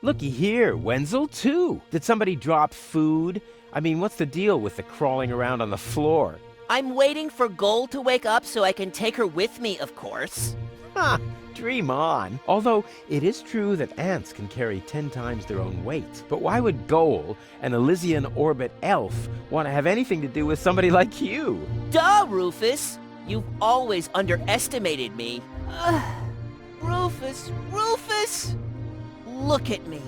Looky here, Wenzel too. Did somebody drop food? I mean, what's the deal with the crawling around on the floor? I'm waiting for Gold to wake up so I can take her with me, of course. Ha! Dream on. Although, it is true that ants can carry 10 times their own weight. But why would Goal, an Elysian orbit elf, want to have anything to do with somebody like you? Duh, Rufus! You've always underestimated me. Rufus! Look at me.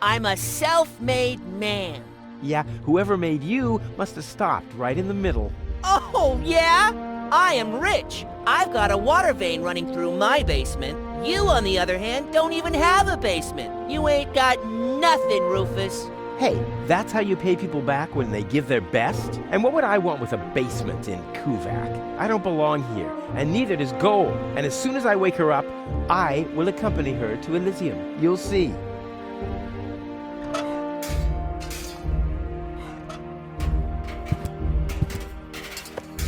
I'm a self-made man. Yeah, whoever made you must have stopped right in the middle. Oh, yeah? I am rich. I've got a water vein running through my basement. You, on the other hand, don't even have a basement. You ain't got nothing, Rufus. Hey, that's how you pay people back when they give their best? And what would I want with a basement in Kuvak? I don't belong here, and neither does Goal. And as soon as I wake her up, I will accompany her to Elysium. You'll see.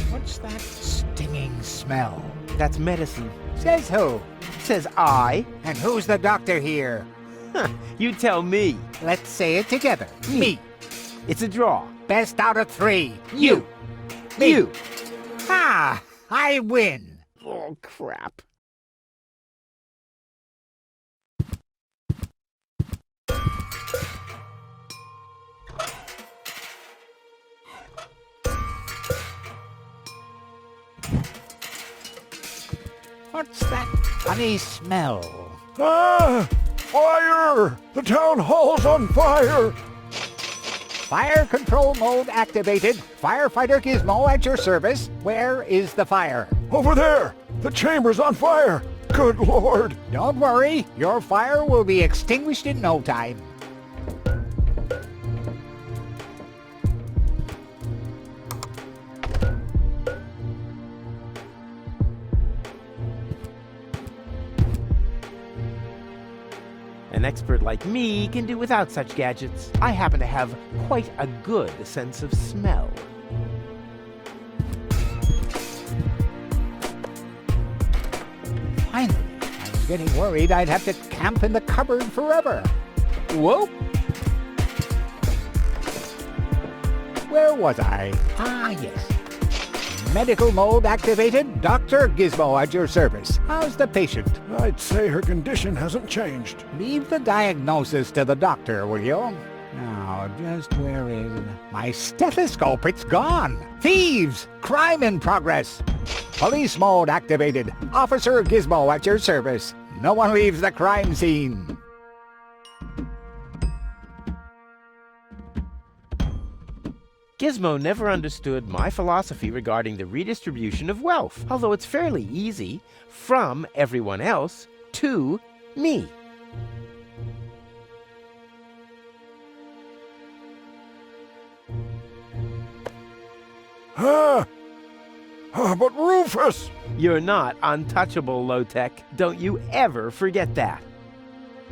What's that stinging smell? That's medicine. Says who? Says I. And who's the doctor here? You tell me. Let's say it together. Me. It's a draw. Best out of 3. You. Me. You. Ha! I win. Oh, crap. What's that funny smell? Ah! Fire! The town hall's on fire! Fire control mode activated. Firefighter Gizmo at your service. Where is the fire? Over there! The chamber's on fire! Good Lord! Don't worry. Your fire will be extinguished in no time. An expert like me can do without such gadgets. I happen to have quite a good sense of smell. Finally, I was getting worried I'd have to camp in the cupboard forever. Whoa! Where was I? Ah, yes. Medical mode activated. Dr. Gizmo at your service. How's the patient? I'd say her condition hasn't changed. Leave the diagnosis to the doctor, will you? Now, just where is... My stethoscope, it's gone! Thieves! Crime in progress! Police mode activated. Officer Gizmo at your service. No one leaves the crime scene. Gizmo never understood my philosophy regarding the redistribution of wealth, although it's fairly easy, from everyone else to me. But Rufus! You're not untouchable, Low-Tech. Don't you ever forget that.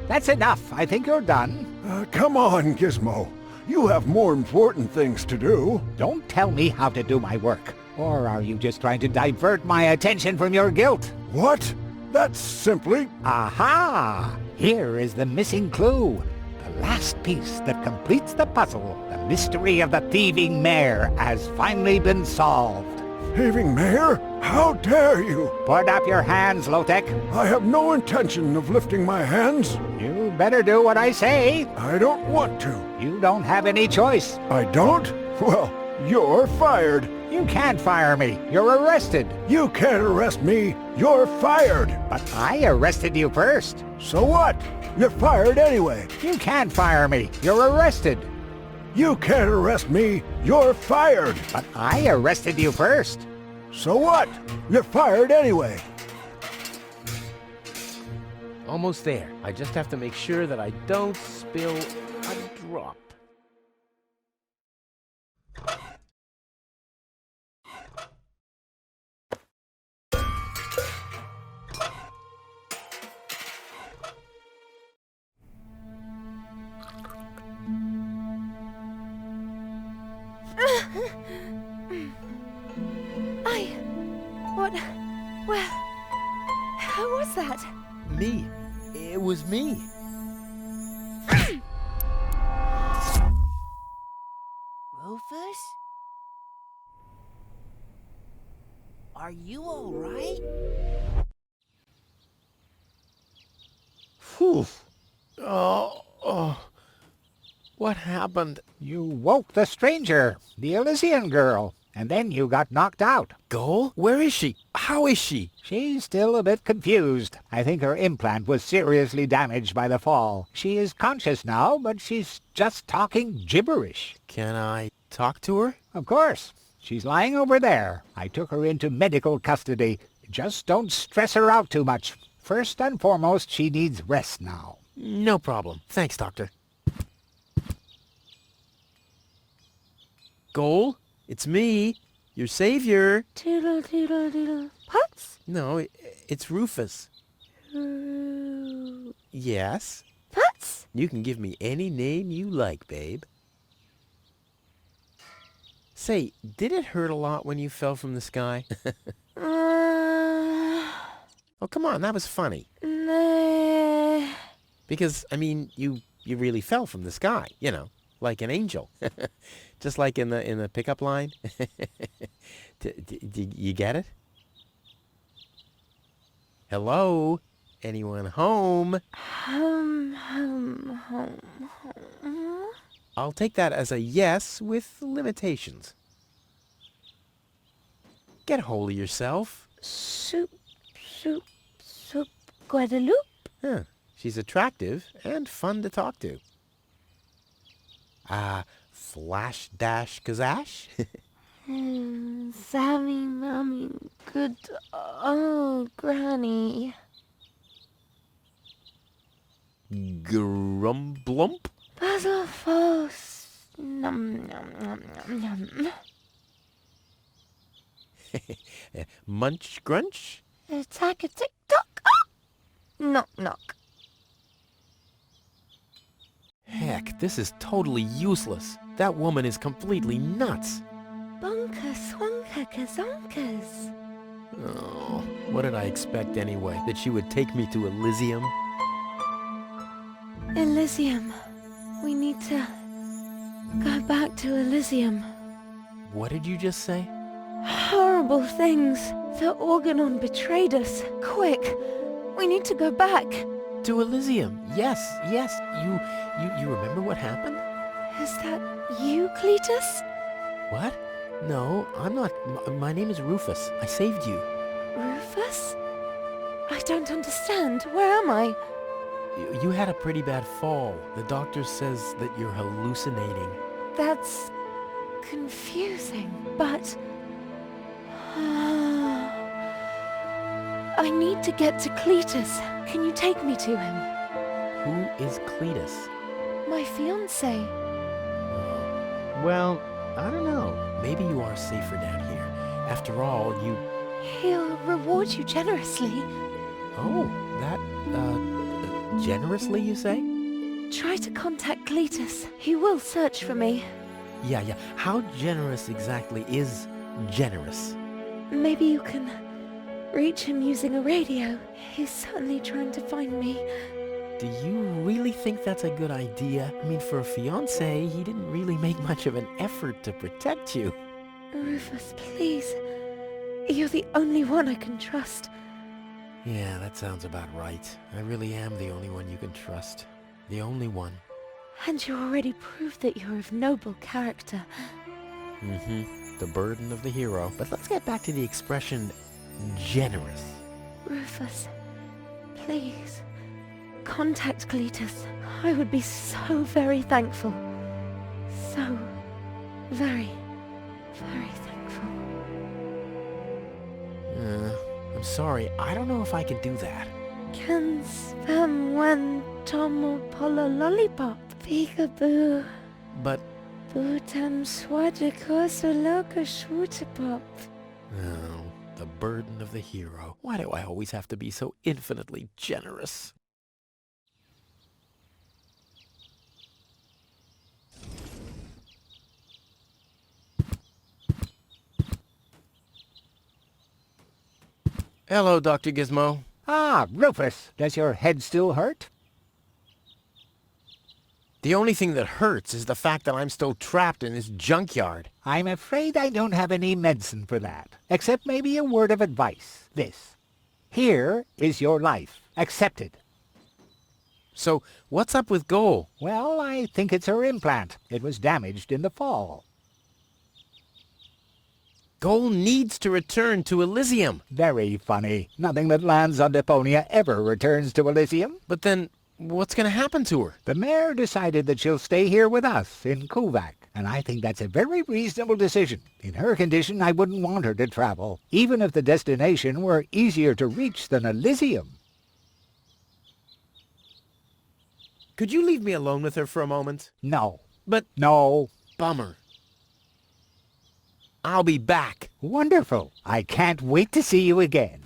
That's enough. I think you're done. Come on, Gizmo. You have more important things to do. Don't tell me how to do my work. Or are you just trying to divert my attention from your guilt? What? That's simply... Aha! Here is the missing clue. The last piece that completes the puzzle. The mystery of the thieving mayor has finally been solved. Thieving mayor? How dare you? Put up your hands, Low-Tech. I have no intention of lifting my hands. You better do what I say. I don't want to. You don't have any choice. I don't? Well, you're fired. You can't fire me. You're arrested. You can't arrest me. You're fired. But I arrested you first. So what? You're fired anyway. You can't fire me. You're arrested. You can't arrest me. You're fired. But I arrested you first. So what? You're fired anyway. Almost there. I just have to make sure that I don't spill a drop. Who was that? Me. It was me. Rufus? Are you all right? Whew. What happened? You woke the stranger, the Elysian girl, and then you got knocked out. Goal? Where is she? How is she? She's still a bit confused. I think her implant was seriously damaged by the fall. She is conscious now, but she's just talking gibberish. Can I talk to her? Of course. She's lying over there. I took her into medical custody. Just don't stress her out too much. First and foremost, she needs rest now. No problem. Thanks, Doctor. Goal? It's me, your savior. Doodle, doodle, doodle. Putz? No, it's Rufus. Yes? Putz? You can give me any name you like, babe. Say, did it hurt a lot when you fell from the sky? Oh, come on, that was funny. Nah. Because, I mean, you really fell from the sky, you know, like an angel. Just like in the pickup line. You get it? Hello? Anyone home? Home. I'll take that as a yes with limitations. Get hold of yourself. Soup, Guadeloupe? Huh. She's attractive and fun to talk to. Flash dash kazash? Sammy, Mommy, good... Oh, Granny. Grumblump? Basil Falls. Num, num, num, num, num. Munch grunch? Attack a tick-tock. Ah! Knock, knock. Heck, this is totally useless. That woman is completely nuts. Bonker, swonker, kazonkers. Oh, what did I expect anyway? That she would take me to Elysium? Elysium. We need to go back to Elysium. What did you just say? Horrible things. The Organon betrayed us. Quick, we need to go back. To Elysium. Yes. You remember what happened? Is that you, Cletus? What? No, I'm not. My name is Rufus. I saved you. Rufus? I don't understand. Where am I? You had a pretty bad fall. The doctor says that you're hallucinating. That's confusing, but... I need to get to Cletus. Can you take me to him? Who is Cletus? My fiancé. Well, I don't know. Maybe you are safer down here. After all, you... He'll reward you generously. Oh, that, generously, you say? Try to contact Cletus. He will search for me. Yeah. How generous exactly is generous? Maybe you can reach him using a radio. He's certainly trying to find me. Do you really think that's a good idea? I mean, for a fiancé, he didn't really make much of an effort to protect you. Rufus, please. You're the only one I can trust. Yeah, that sounds about right. I really am the only one you can trust. The only one. And you already proved that you're of noble character. The burden of the hero. But let's get back to the expression, generous. Rufus, please. Contact Cletus. I would be so very thankful. So very, very thankful. I'm sorry. I don't know if I can do that. Can spam one tomo polo lollipop. Peekaboo. But... Bootam swadikoso loka shwootapop. Oh, the burden of the hero. Why do I always have to be so infinitely generous? Hello, Dr. Gizmo. Ah, Rufus, does your head still hurt? The only thing that hurts is the fact that I'm still trapped in this junkyard. I'm afraid I don't have any medicine for that, except maybe a word of advice. This. Here is your life. Accept it. So, what's up with Goal? Well, I think it's her implant. It was damaged in the fall. Goal needs to return to Elysium. Very funny. Nothing that lands on Deponia ever returns to Elysium. But then, what's going to happen to her? The mayor decided that she'll stay here with us in Kuvak, and I think that's a very reasonable decision. In her condition, I wouldn't want her to travel, even if the destination were easier to reach than Elysium. Could you leave me alone with her for a moment? No. But... No. Bummer. I'll be back. Wonderful. I can't wait to see you again.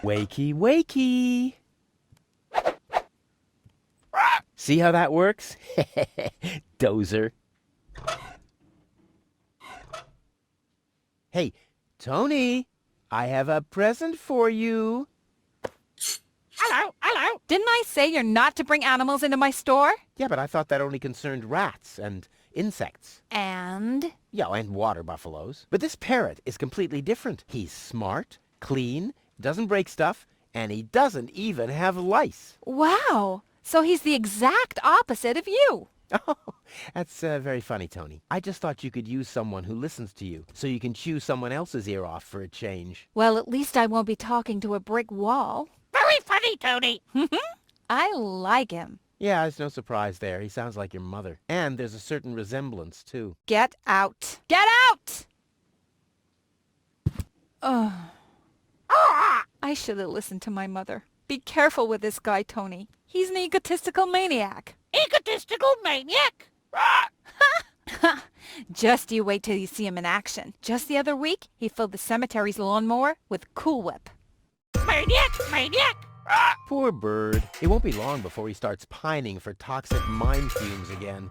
Wakey, wakey. See how that works? Dozer. Hey, Tony. I have a present for you. Hello, hello. Didn't I say you're not to bring animals into my store? Yeah, but I thought that only concerned rats and insects. And? Yeah, and water buffaloes. But this parrot is completely different. He's smart, clean, doesn't break stuff, and he doesn't even have lice. Wow. So he's the exact opposite of you. Oh, that's very funny, Tony. I just thought you could use someone who listens to you, so you can chew someone else's ear off for a change. Well, at least I won't be talking to a brick wall. Very funny, Tony. I like him. Yeah, there's no surprise there. He sounds like your mother. And there's a certain resemblance, too. Get out. Get out! Ugh. I should have listened to my mother. Be careful with this guy, Tony. He's an egotistical maniac. Egotistical maniac? Just you wait till you see him in action. Just the other week, he filled the cemetery's lawnmower with Cool Whip. Maniac, maniac. Poor bird. It won't be long before he starts pining for toxic mine fumes again.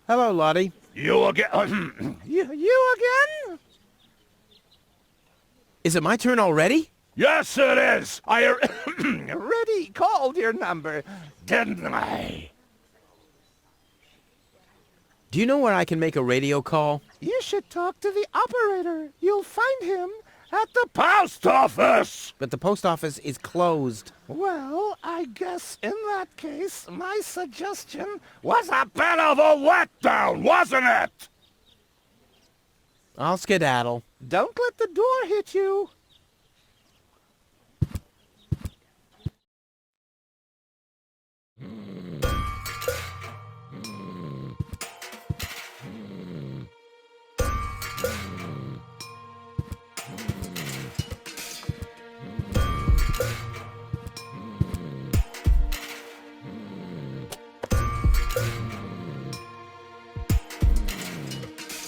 Hello, Lottie. You again? You again? Is it my turn already? Yes, it is. I Already called your number, didn't I? Do you know where I can make a radio call? You should talk to the operator. You'll find him at the Post office! But the post office is closed. Well, I guess in that case, my suggestion Was a bit of a letdown, wasn't it? I'll skedaddle. don't let the door hit you.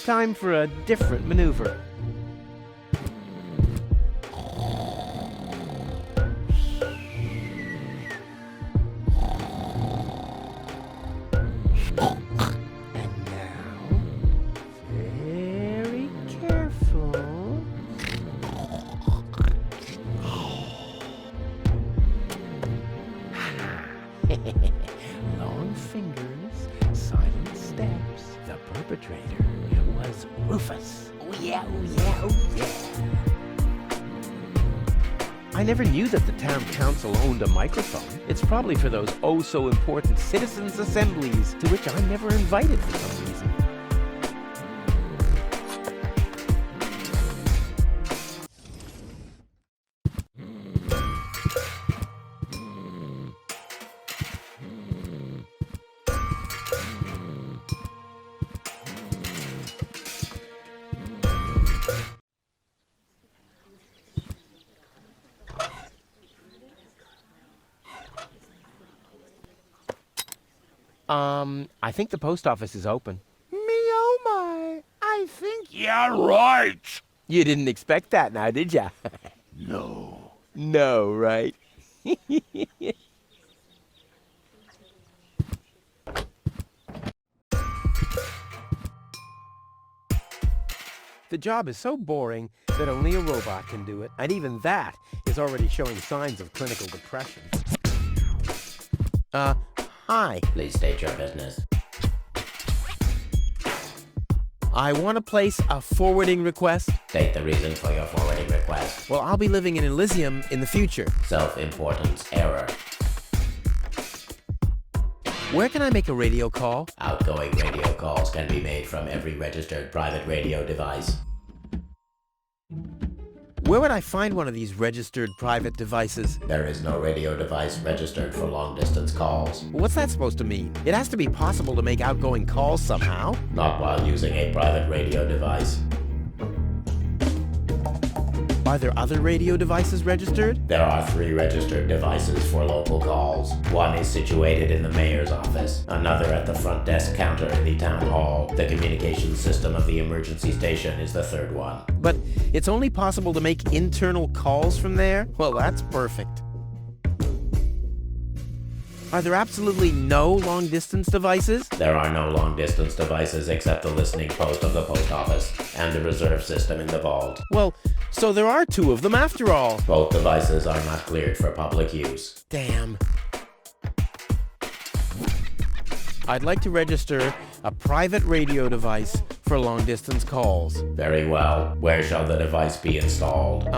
Time for a different maneuver. And now, very careful. Long fingers, silent steps. The perpetrator was Rufus. Oh yeah, oh yeah, oh yeah. I never knew that the town council owned a microphone. It's probably for those oh-so-important citizens' assemblies to which I'm never invited for some reason. I think the post office is open. Me oh my, I think... Yeah, right. You didn't expect that now, did ya? No. No, right? The job is so boring that only a robot can do it, and even that is already showing signs of clinical depression. Hi. Please state your business. I want to place a forwarding request. State the reason for your forwarding request. Well, I'll be living in Elysium in the future. Self-importance error. Where can I make a radio call? Outgoing radio calls can be made from every registered private radio device. Where would I find one of these registered private devices? There is no radio device registered for long-distance calls. What's that supposed to mean? It has to be possible to make outgoing calls somehow. Not while using a private radio device. Are there other radio devices registered? There are 3 registered devices for local calls. One is situated in the mayor's office, another at the front desk counter in the town hall. The communications system of the emergency station is the 3rd one. But it's only possible to make internal calls from there? Well, that's perfect. Are there absolutely no long-distance devices? There are no long-distance devices except the listening post of the post office and the reserve system in the vault. Well, so there are 2 of them after all. Both devices are not cleared for public use. Damn. I'd like to register a private radio device for long-distance calls. Very well. Where shall the device be installed?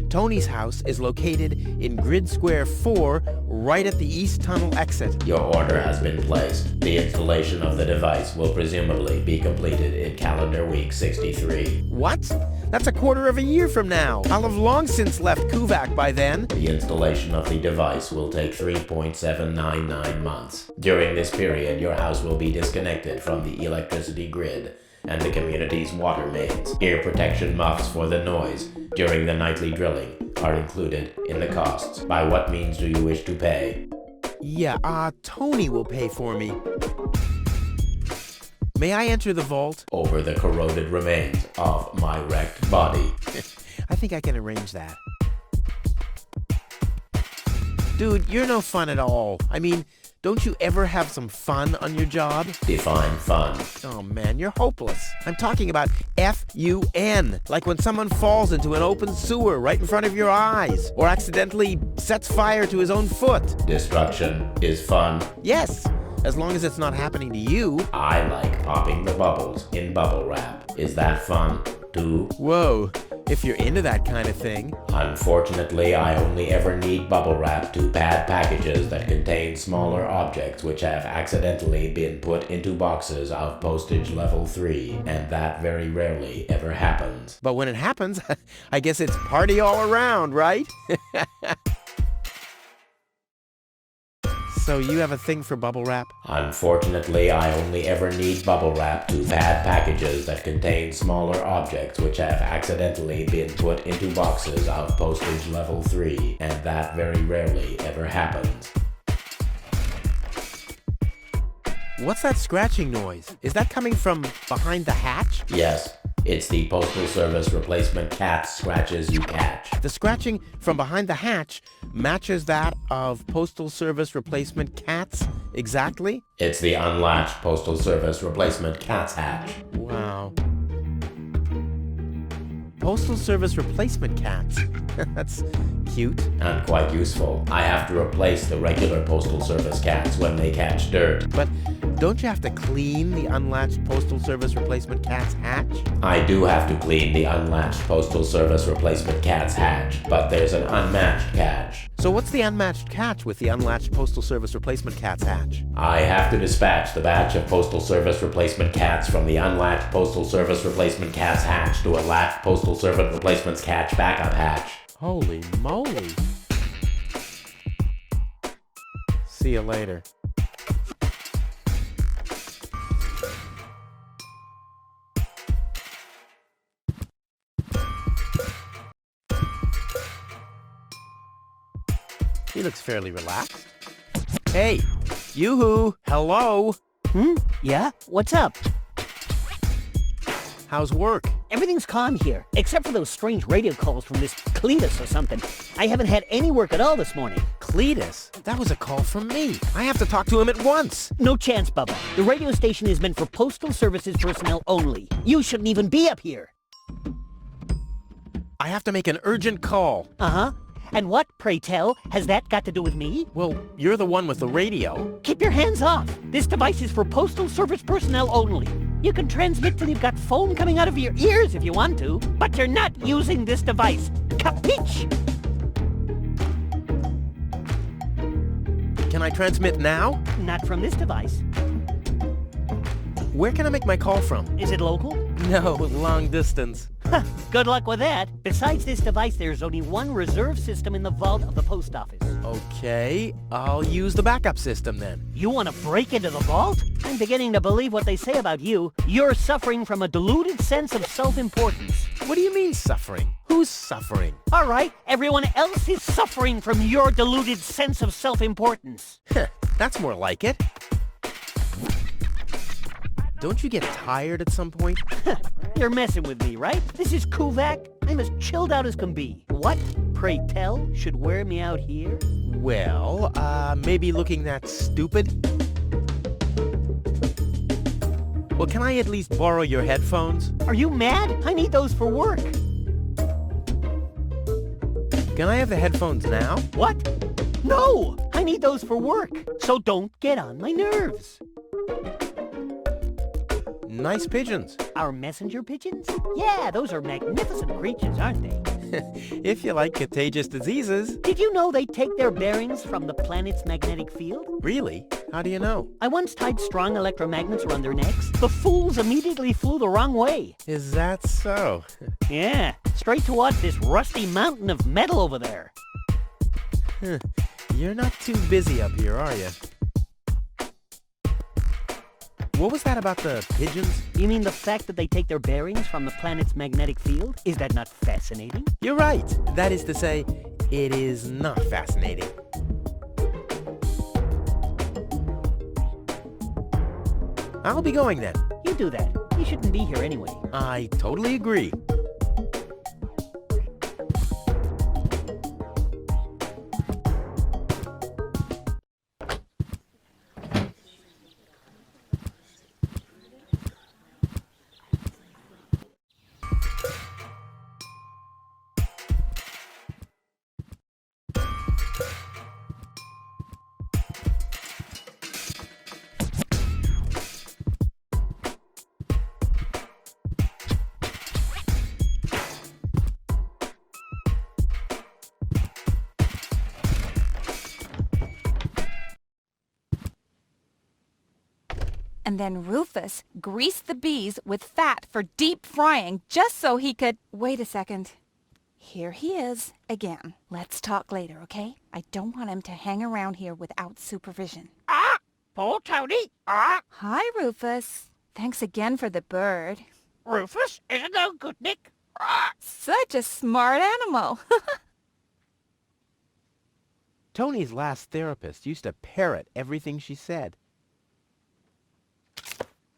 Tony's house is located in Grid Square 4, right at the East Tunnel exit. Your order has been placed. The installation of the device will presumably be completed in calendar week 63. What? That's a quarter of a year from now. I'll have long since left Kuvak by then. The installation of the device will take 3.799 months. During this period, your house will be disconnected from the electricity grid and the community's water mains. Ear protection muffs for the noise during the nightly drilling are included in the costs. By what means do you wish to pay? Yeah, Tony will pay for me. May I enter the vault? Over the corroded remains of my wrecked body. I think I can arrange that. Dude, you're no fun at all. I mean, don't you ever have some fun on your job? Define fun. Oh man, you're hopeless. I'm talking about F-U-N. Like when someone falls into an open sewer right in front of your eyes, or accidentally sets fire to his own foot. Destruction is fun. Yes, as long as it's not happening to you. I like popping the bubbles in bubble wrap. Is that fun too? Whoa, if you're into that kind of thing. Unfortunately, I only ever need bubble wrap to pad packages that contain smaller objects which have accidentally been put into boxes of postage level 3, and that very rarely ever happens. But when it happens, I guess it's party all around, right? So you have a thing for bubble wrap? Unfortunately, I only ever need bubble wrap to pad packages that contain smaller objects which have accidentally been put into boxes of postage level 3, and that very rarely ever happens. What's that scratching noise? Is that coming from behind the hatch? Yes. It's the Postal Service replacement cat scratches you catch. The scratching from behind the hatch matches that of Postal Service replacement cats exactly? It's the unlatched Postal Service replacement cat's hatch. Wow. Postal Service replacement cats. That's cute. And quite useful. I have to replace the regular Postal Service cats when they catch dirt. But don't you have to clean the unlatched Postal Service replacement cat's hatch? I do have to clean the unlatched Postal Service replacement cat's hatch, but there's an unmatched catch. So what's the unmatched catch with the unlatched Postal Service replacement cat's hatch? I have to dispatch the batch of Postal Service replacement cats from the unlatched Postal Service replacement cat's hatch to a latched Postal Service replacement cat's backup hatch. Holy moly. See you later. He looks fairly relaxed. Hey, yoo-hoo, hello. Yeah? What's up? How's work? Everything's calm here, except for those strange radio calls from this Cletus or something. I haven't had any work at all this morning. Cletus? That was a call from me. I have to talk to him at once. No chance, Bubba. The radio station is meant for Postal Services personnel only. You shouldn't even be up here. I have to make an urgent call. Uh-huh. And what, pray tell, has that got to do with me? Well, you're the one with the radio. Keep your hands off. This device is for Postal Service personnel only. You can transmit till you've got foam coming out of your ears if you want to, but you're not using this device. Capiche? Can I transmit now? Not from this device. Where can I make my call from? Is it local? No, long distance. Good luck with that. Besides this device, there's only one reserve system in the vault of the post office. Okay, I'll use the backup system then. You want to break into the vault? I'm beginning to believe what they say about you. You're suffering from a diluted sense of self-importance. What do you mean, suffering? Who Who's suffering? All right, everyone else is suffering from your deluded sense of self-importance. That's more like it. Don't you get tired at some point? You're messing with me, right? This is Kuvak. I'm as chilled out as can be. What, pray tell, should wear me out here? Well, maybe looking that stupid? Well, can I at least borrow your headphones? Are you mad? I need those for work. Can I have the headphones now? What? No! I need those for work, so don't get on my nerves. Nice pigeons. Our messenger pigeons? Yeah, those are magnificent creatures, aren't they? If you like contagious diseases. Did you know they take their bearings from the planet's magnetic field? Really? How do you know? I once tied strong electromagnets around their necks. The fools immediately flew the wrong way. Is that so? Yeah, straight towards this rusty mountain of metal over there. You're not too busy up here, are you? What was that about the pigeons? You mean the fact that they take their bearings from the planet's magnetic field? Is that not fascinating? You're right. That is to say, it is not fascinating. I'll be going then. You do that. You shouldn't be here anyway. I totally agree. And then Rufus greased the bees with fat for deep frying just so he could... Wait a second. Here he is again. Let's talk later, okay? I don't want him to hang around here without supervision. Poor Tony. Hi, Rufus. Thanks again for the bird. Rufus isn't no good, Nick. Such a smart animal. Tony's last therapist used to parrot everything she said.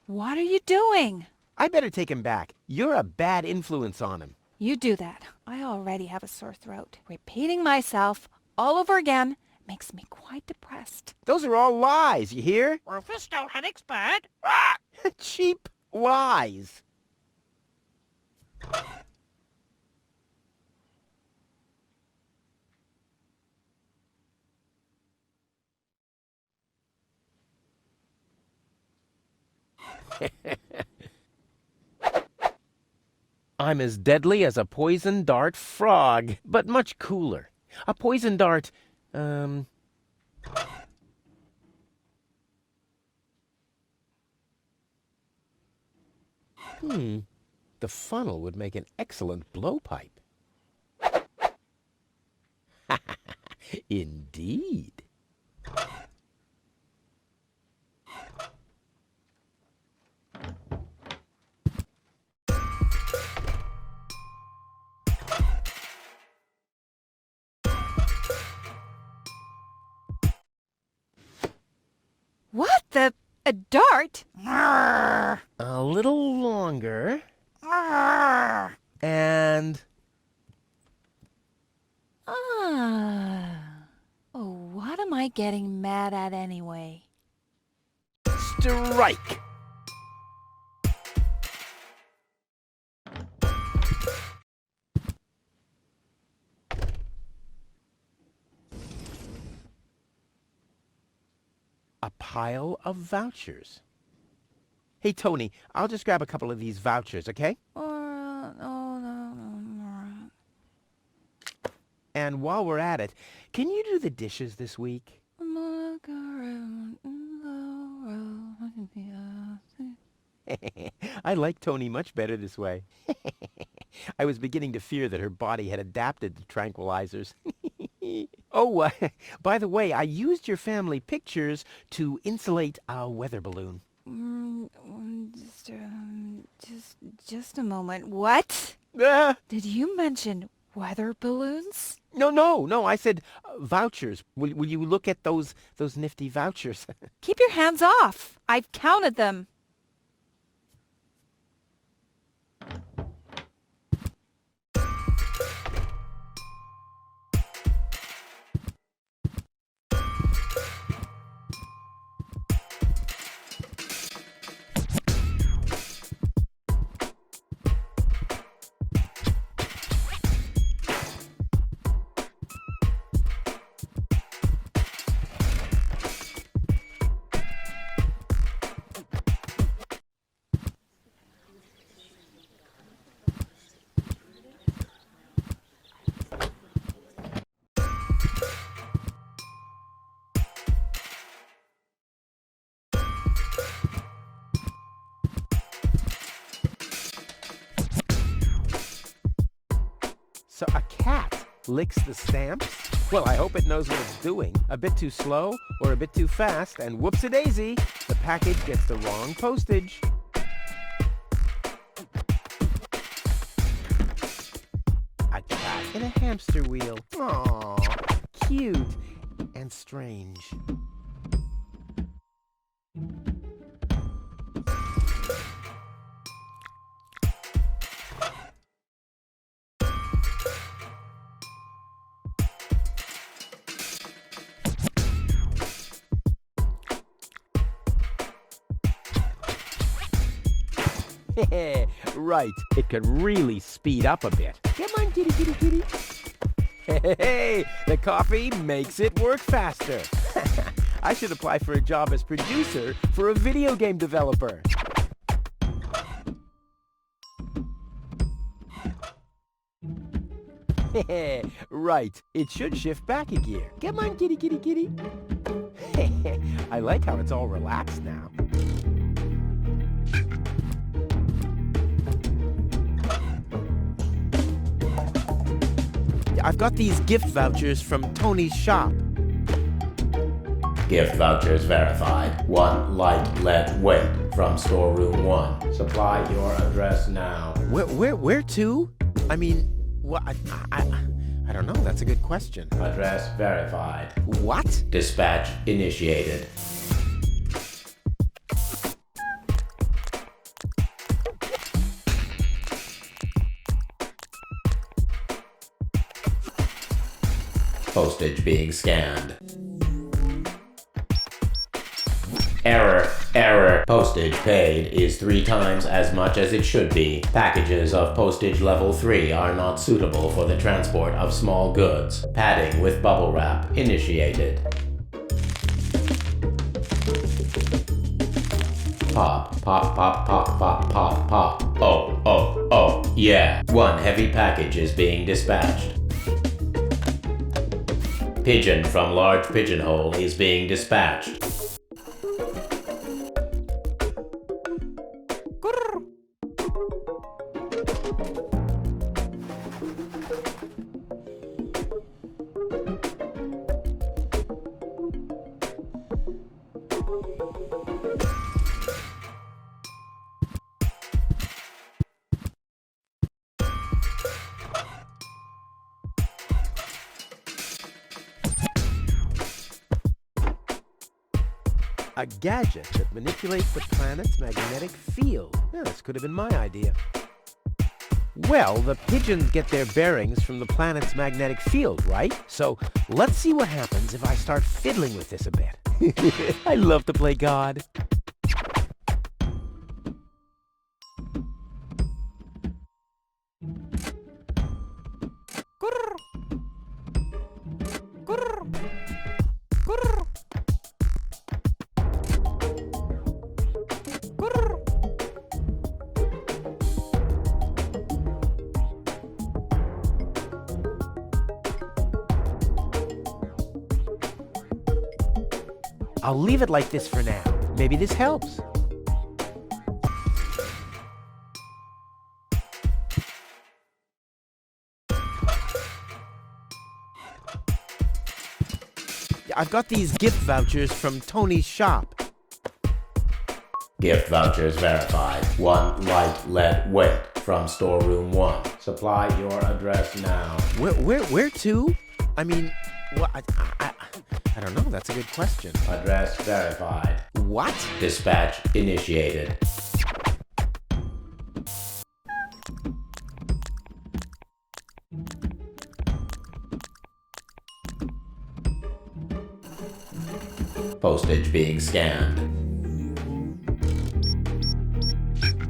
What are you doing? I better take him back. You're a bad influence on him. You do that. I already have a sore throat. Repeating myself all over again makes me quite depressed. Those are all lies, you hear? Rufus don't have expert. Cheap lies. I'm as deadly as a poison dart frog, but much cooler. A poison dart, The funnel would make an excellent blowpipe. Indeed. What the... a dart? A little longer. And... Oh, what am I getting mad at anyway? Strike! A pile of vouchers. Hey, Tony, I'll just grab a couple of these vouchers, okay? And while we're at it, can you do the dishes this week? I like Tony much better this way. I was beginning to fear that her body had adapted to tranquilizers. Oh, by the way, I used your family pictures to insulate a weather balloon. Just a moment. What? Did you mention weather balloons? No, I said vouchers. Will you look at those nifty vouchers? Keep your hands off. I've counted them. So a cat licks the stamps? Well, I hope it knows what it's doing. A bit too slow or a bit too fast, and whoops-a-daisy, the package gets the wrong postage. A cat in a hamster wheel. Aww, cute and strange. Right, it could really speed up a bit. Come on, kitty, kitty, kitty. Hey, the coffee makes it work faster. I should apply for a job as producer for a video game developer. Right, it should shift back a gear. Come on, kitty, kitty, kitty. I like how it's all relaxed now. I've got these gift vouchers from Tony's shop. Gift vouchers verified. 1 light lead weight from storeroom 1. Supply your address now. Where to? I mean, what? I don't know. That's a good question. Address verified. What? Dispatch initiated. Postage being scanned. Error. Postage paid is 3 times as much as it should be. Packages of postage level 3 are not suitable for the transport of small goods. Padding with bubble wrap initiated. Pop. Oh, yeah. 1 heavy package is being dispatched. Pigeon from large pigeonhole is being dispatched. A gadget that manipulates the planet's magnetic field. Yeah, this could have been my idea. Well, the pigeons get their bearings from the planet's magnetic field, right? So let's see what happens if I start fiddling with this a bit. I love to play God. I'll leave it like this for now. Maybe this helps. I've got these gift vouchers from Tony's shop. Gift vouchers verified. 1 light lead weight from storeroom 1. Supply your address now. Where to? I mean, what? I don't know. That's a good question. Address verified. What? Dispatch initiated. Postage being scanned.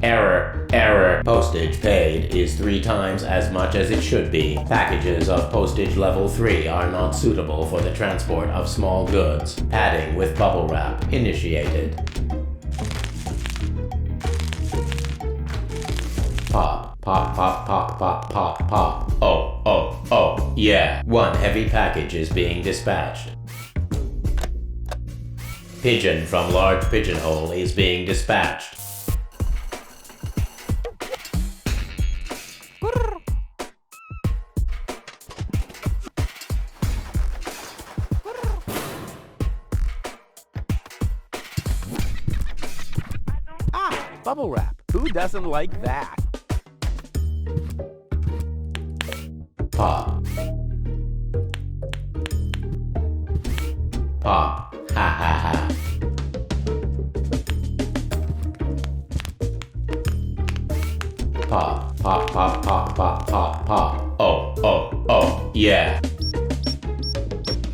Error, error. Postage paid is 3 times as much as it should be. Packages of postage level 3 are not suitable for the transport of small goods. Padding with bubble wrap initiated. Pop, pop, pop, pop, pop, pop, pop. Oh, yeah. 1 heavy package is being dispatched. Pigeon from large pigeonhole is being dispatched. Bubble wrap. Who doesn't like that? Pop. Pop. Ha ha ha. Pop, pop, pop, pop, pop, pop, pop. Oh, yeah.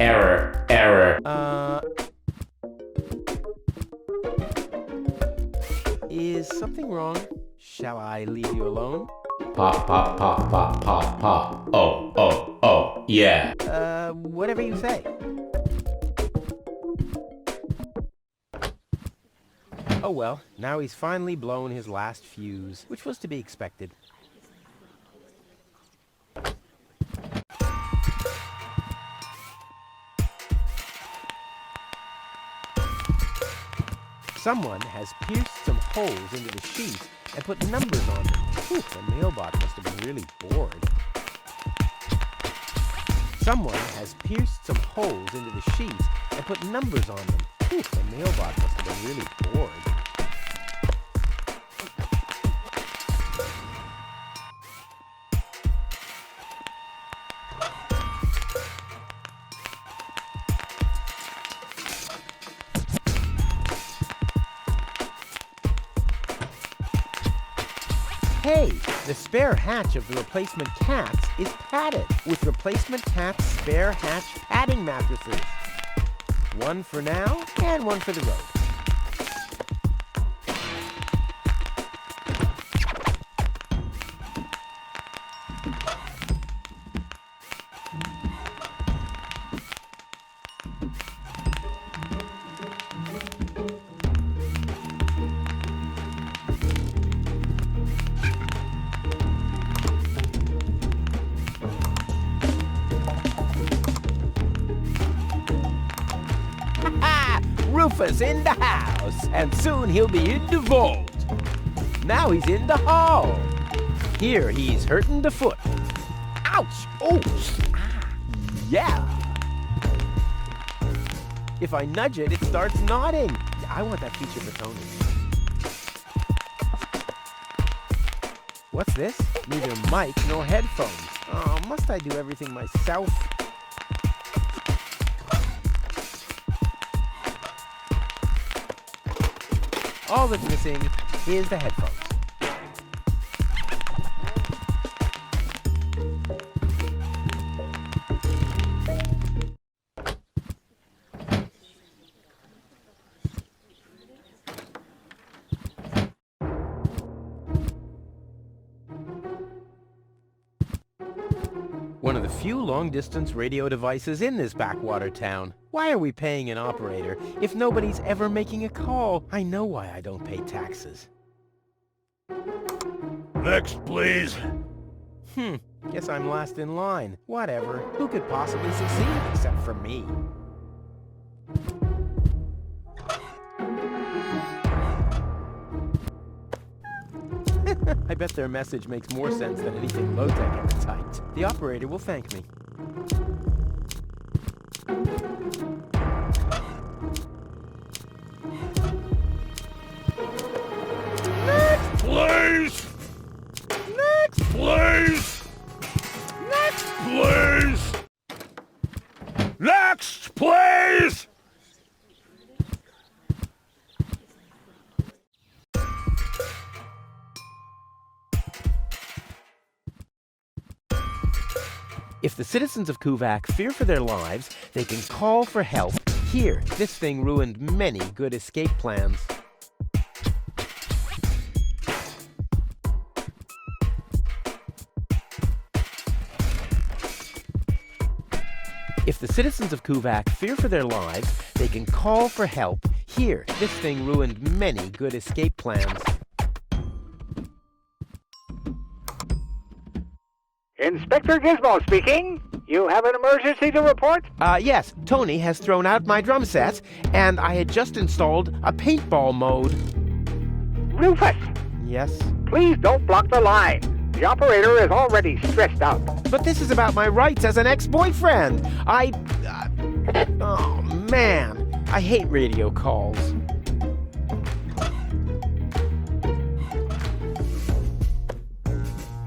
Error, error. Is something wrong? Shall I leave you alone? Pop, pop, pop, pop, pop, pop. Oh, yeah. Whatever you say. Oh well, now he's finally blown his last fuse, which was to be expected. Someone has pierced some holes into the sheet and put numbers on them. Whew, the mailbot must have been really bored. Someone has pierced some holes into the sheet and put numbers on them. Whew, the mailbot must have been really bored. Hey, the spare hatch of the replacement cats is padded with replacement cat's spare hatch padding mattresses. 1 for now and 1 for the road. Rufus in the house, and soon he'll be in the vault. Now he's in the hall. Here he's hurting the foot. Ouch! Oh! Yeah! If I nudge it, it starts nodding. I want that feature for Tony. What's this? Neither mic nor headphones. Oh, must I do everything myself? All that's missing is the headphones. One of the few long-distance radio devices in this backwater town. Why are we paying an operator if nobody's ever making a call? I know why I don't pay taxes. Next, please. Guess I'm last in line. Whatever. Who could possibly succeed except for me? I bet their message makes more sense than anything low-tech ever typed. The operator will thank me. Next, please! If the citizens of Kuvak fear for their lives, they can call for help here. This thing ruined many good escape plans. If the citizens of Kuvak fear for their lives, they can call for help here. This thing ruined many good escape plans. Inspector Gizmo speaking. You have an emergency to report? Yes. Tony has thrown out my drum set, and I had just installed a paintball mode. Rufus! Yes? Please don't block the line. The operator is already stressed out. But this is about my rights as an ex-boyfriend. Oh, man. I hate radio calls.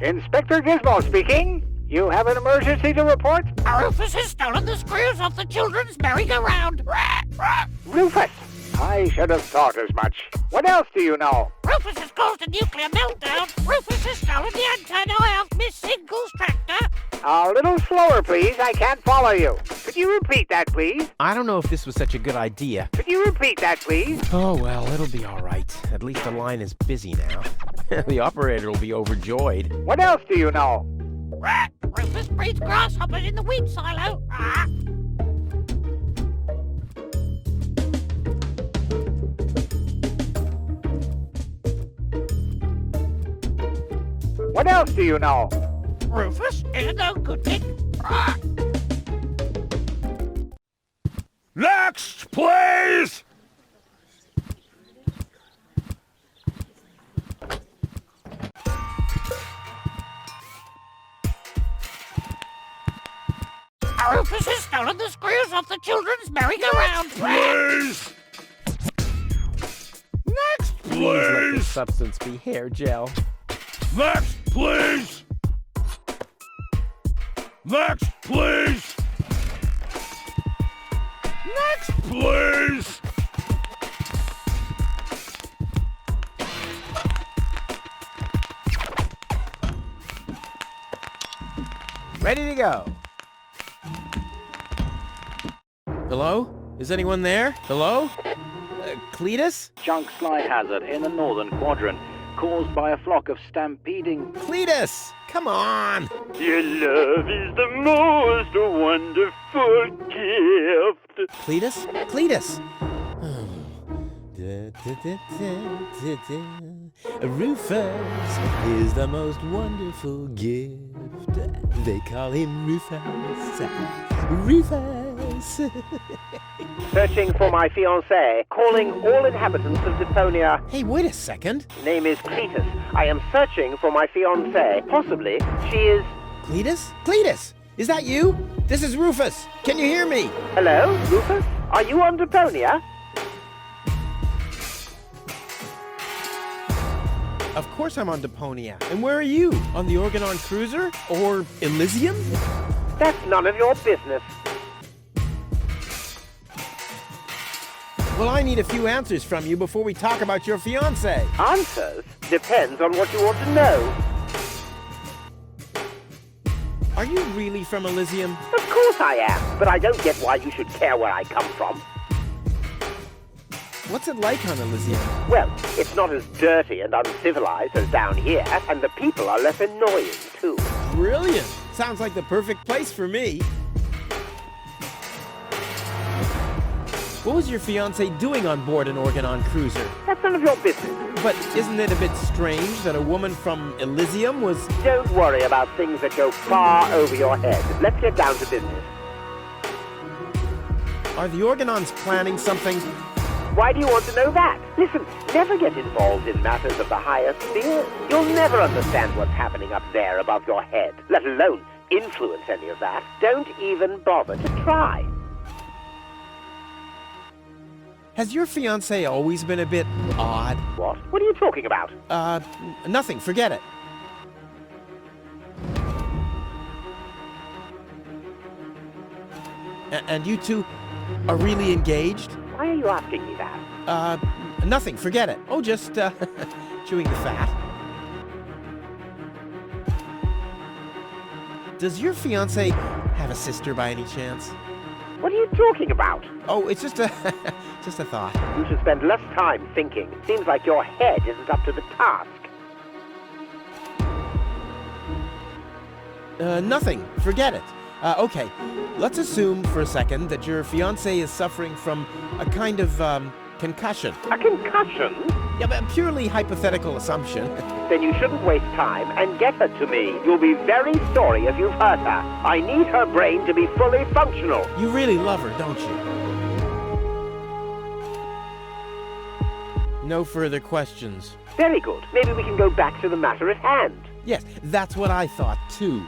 Inspector Gizmo speaking. You have an emergency to report? Rufus has stolen the screws off the children's merry-go-round. Rufus! I should have thought as much. What else do you know? Rufus has caused a nuclear meltdown. Rufus has stolen the antenna of Miss Single's tractor. A little slower, please. I can't follow you. Could you repeat that, please? I don't know if this was such a good idea. Could you repeat that, please? Oh, well, it'll be all right. At least the line is busy now. The operator will be overjoyed. What else do you know? Rufus breeds grasshoppers in the wheat silo. What else do you know? Rufus is a no good thing. Next, please! Rufus has stolen the screws off the children's merry-go-round. Please! Next, Please let this please! substance be hair gel. Next, please! Next, please! Next, please! Ready to go. Hello? Is anyone there? Hello? Cletus? Junk slide hazard in the northern quadrant, caused by a flock of stampeding... Cletus! Come on! Your love is the most wonderful gift. Cletus? Cletus! Rufus is the most wonderful gift. They call him Rufus. Rufus! Searching for my fiancée. Calling all inhabitants of Deponia. Hey, wait a second. Name is Cletus. I am searching for my fiancée. Possibly, she is... Cletus? Cletus! Is that you? This is Rufus. Can you hear me? Hello, Rufus? Are you on Deponia? Of course I'm on Deponia. And where are you? On the Organon cruiser? Or Elysium? That's none of your business. Well, I need a few answers from you before we talk about your fiancé. Answers? Depends on what you want to know. Are you really from Elysium? Of course I am, but I don't get why you should care where I come from. What's it like on Elysium? Well, it's not as dirty and uncivilized as down here, and the people are less annoying, too. Brilliant! Sounds like the perfect place for me. What was your fiancé doing on board an Organon cruiser? That's none of your business. But isn't it a bit strange that a woman from Elysium was... Don't worry about things that go far over your head. Let's get down to business. Are the Organons planning something? Why do you want to know that? Listen, never get involved in matters of the higher sphere. You'll never understand what's happening up there above your head, let alone influence any of that. Don't even bother to try. Has your fiancé always been a bit odd? What? What are you talking about? Nothing. Forget it. And you two are really engaged? Why are you asking me that? Nothing. Forget it. Oh, just, chewing the fat. does your fiancé have a sister by any chance? What are you talking about? Oh, it's just a thought. You should spend less time thinking. Seems like your head isn't up to the task. Nothing. Forget it. Okay, let's assume for a second that your fiancé is suffering from a kind of, concussion. A concussion? Yeah, but a purely hypothetical assumption. Then you shouldn't waste time and get her to me. You'll be very sorry if you've hurt her. I need her brain to be fully functional. You really love her, don't you? No further questions. Very good. Maybe we can go back to the matter at hand. Yes, that's what I thought, too.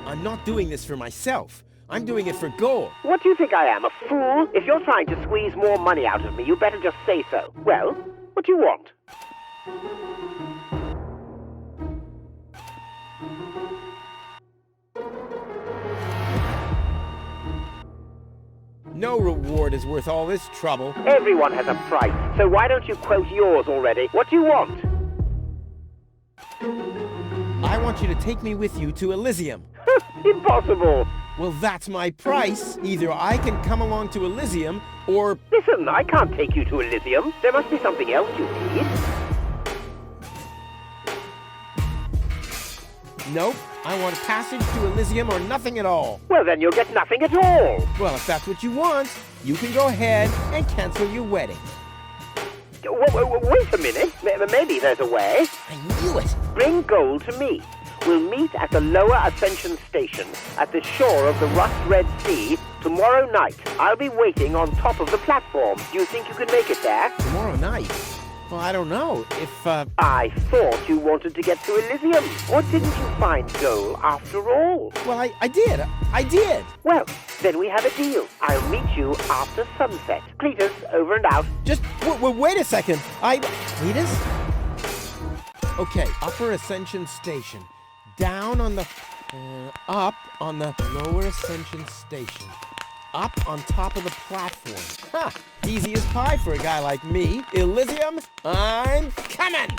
I'm not doing this for myself. I'm doing it for Goal. What do you think I am, a fool? If you're trying to squeeze more money out of me, you better just say so. Well, what do you want? No reward is worth all this trouble. Everyone has a price, so why don't you quote yours already? What do you want? I want you to take me with you to Elysium. Impossible. Well, that's my price. Either I can come along to Elysium, or... Listen, I can't take you to Elysium. There must be something else you need. Nope. I want passage to Elysium or nothing at all. Well, then you'll get nothing at all. Well, if that's what you want, you can go ahead and cancel your wedding. Wait a minute. Maybe there's a way. I knew it. Bring Goal to me. We'll meet at the lower Ascension Station at the shore of the Rust-Red Sea tomorrow night. I'll be waiting on top of the platform. Do you think you can make it there? Tomorrow night? Well, I don't know. If, I thought you wanted to get to Elysium. Or didn't you find Goal after all? Well, I did. I did. Well, then we have a deal. I'll meet you after sunset. Cletus, over and out. Just, wait a second. Cletus? Okay, Upper Ascension Station. Down on the... up on the Lower Ascension Station. Up on top of the platform. Ha! Easy as pie for a guy like me. Elysium, I'm coming!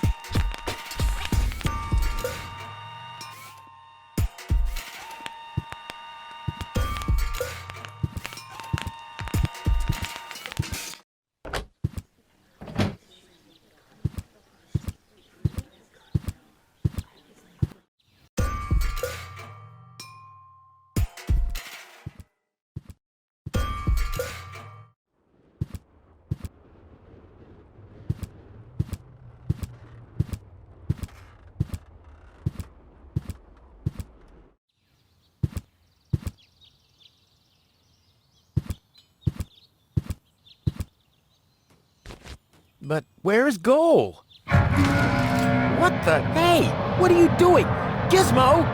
But where's Goal? What the... Hey! What are you doing? Gizmo!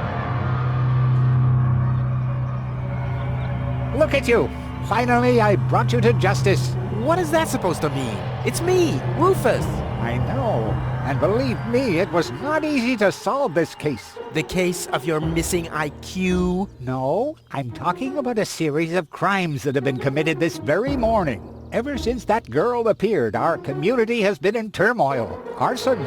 Look at you! Finally, I brought you to justice. What is that supposed to mean? It's me, Rufus. I know. And believe me, it was not easy to solve this case. The case of your missing IQ? No, I'm talking about a series of crimes that have been committed this very morning. Ever since that girl appeared, our community has been in turmoil. Arson,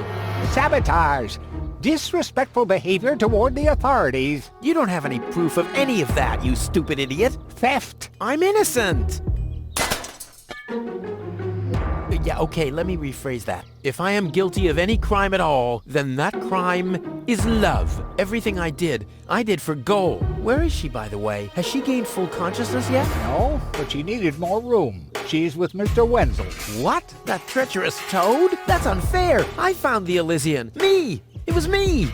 sabotage, disrespectful behavior toward the authorities. You don't have any proof of any of that, you stupid idiot. Theft. I'm innocent. Yeah, okay, let me rephrase that. If I am guilty of any crime at all, then that crime is love. Everything I did for Goal. Where is she, by the way? Has she gained full consciousness yet? No, but she needed more room. She's with Mr. Wenzel. What? That treacherous toad? That's unfair. I found the Elysian. Me! It was me!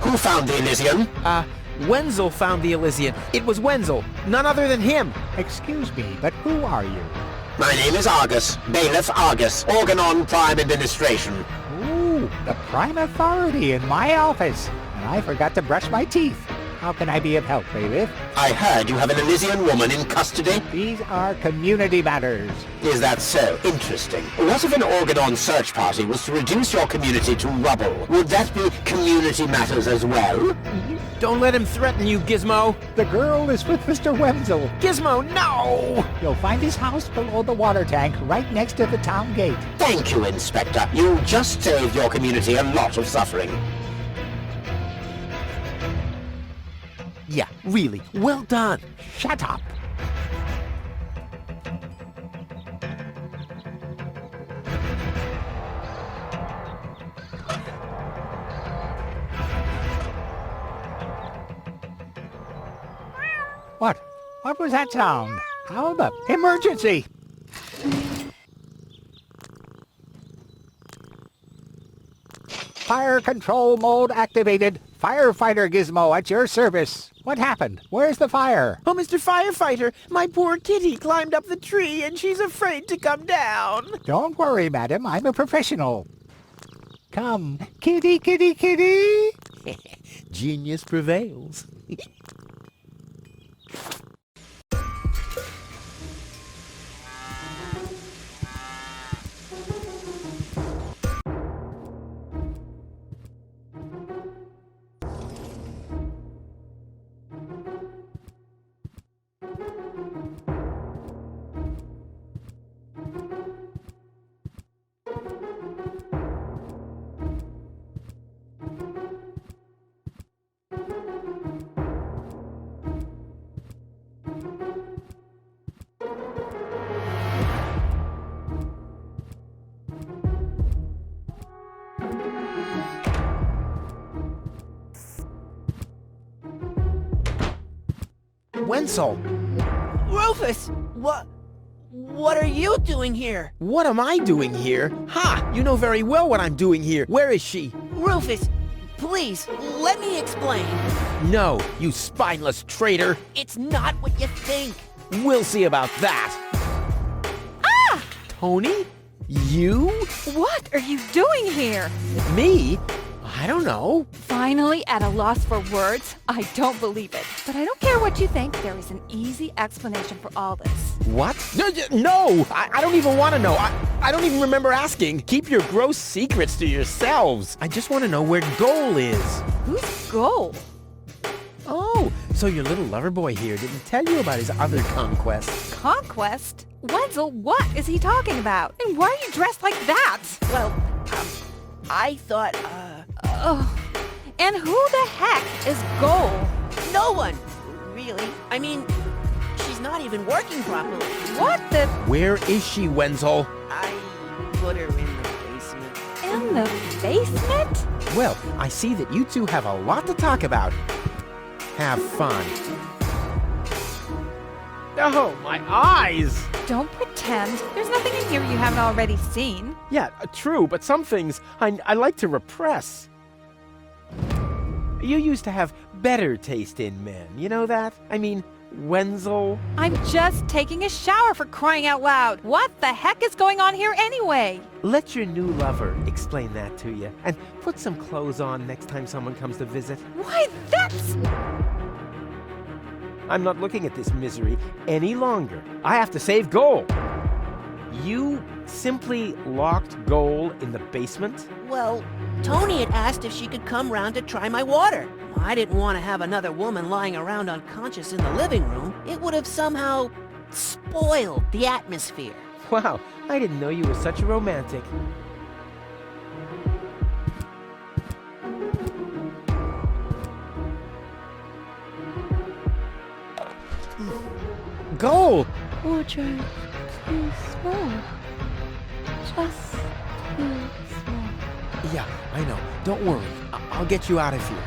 Who found the Elysian? Wenzel found the Elysian. It was Wenzel. None other than him. Excuse me, but who are you? My name is Argus. Bailiff Argus. Organon Prime Administration. Ooh, the prime authority in my office. And I forgot to brush my teeth. How can I be of help, Bailiff? I heard you have an Elysian woman in custody. These are community matters. Is that so? Interesting. What if an Organon search party was to reduce your community to rubble? Would that be community matters as well? Don't let him threaten you, Gizmo. The girl is with Mr. Wenzel. Gizmo, no! You'll find his house below the water tank, right next to the town gate. Thank you, Inspector. You just saved your community a lot of suffering. Yeah, really, well done. Shut up. What? What was that sound? How the... Emergency! Fire control mode activated. Firefighter Gizmo at your service. What happened? Where's the fire? Oh, Mr. Firefighter, my poor kitty climbed up the tree and she's afraid to come down. Don't worry, madam. I'm a professional. Come, kitty, kitty, kitty. Genius prevails. Wenzel! Rufus! What are you doing here? What am I doing here? Ha! You know very well what I'm doing here. Where is she? Rufus, please, let me explain. No, you spineless traitor. It's not what you think. We'll see about that. Ah! Tony? You? What are you doing here? Me? I don't know. Finally at a loss for words? I don't believe it. But I don't care what you think. There is an easy explanation for all this. What? No! I don't even want to know. I don't even remember asking. Keep your gross secrets to yourselves. I just want to know where Goal is. Who's Goal? Oh, so your little lover boy here didn't tell you about his other conquest. Conquest? Wenzel, what is he talking about? And why are you dressed like that? Well, I thought, Oh, and who the heck is Goal? No one, really. I mean, she's not even working properly. What the? Where is she, Wenzel? I put her in the basement. In the basement? Well, I see that you two have a lot to talk about. Have fun. Oh, my eyes! Don't pretend. There's nothing in here you haven't already seen. Yeah, true, but some things I like to repress. You used to have better taste in men, you know that? I mean, Wenzel. I'm just taking a shower, for crying out loud. What the heck is going on here anyway? Let your new lover explain that to you, and put some clothes on next time someone comes to visit. Why, that's... I'm not looking at this misery any longer. I have to save Goal. You simply locked Goal in the basement? Well, Tony had asked if she could come round to try my water. I didn't want to have another woman lying around unconscious in the living room. It would have somehow spoiled the atmosphere. Wow, I didn't know you were such a romantic. Goal! Would you too small? Just too small. Yeah, I know. Don't worry. I'll get you out of here.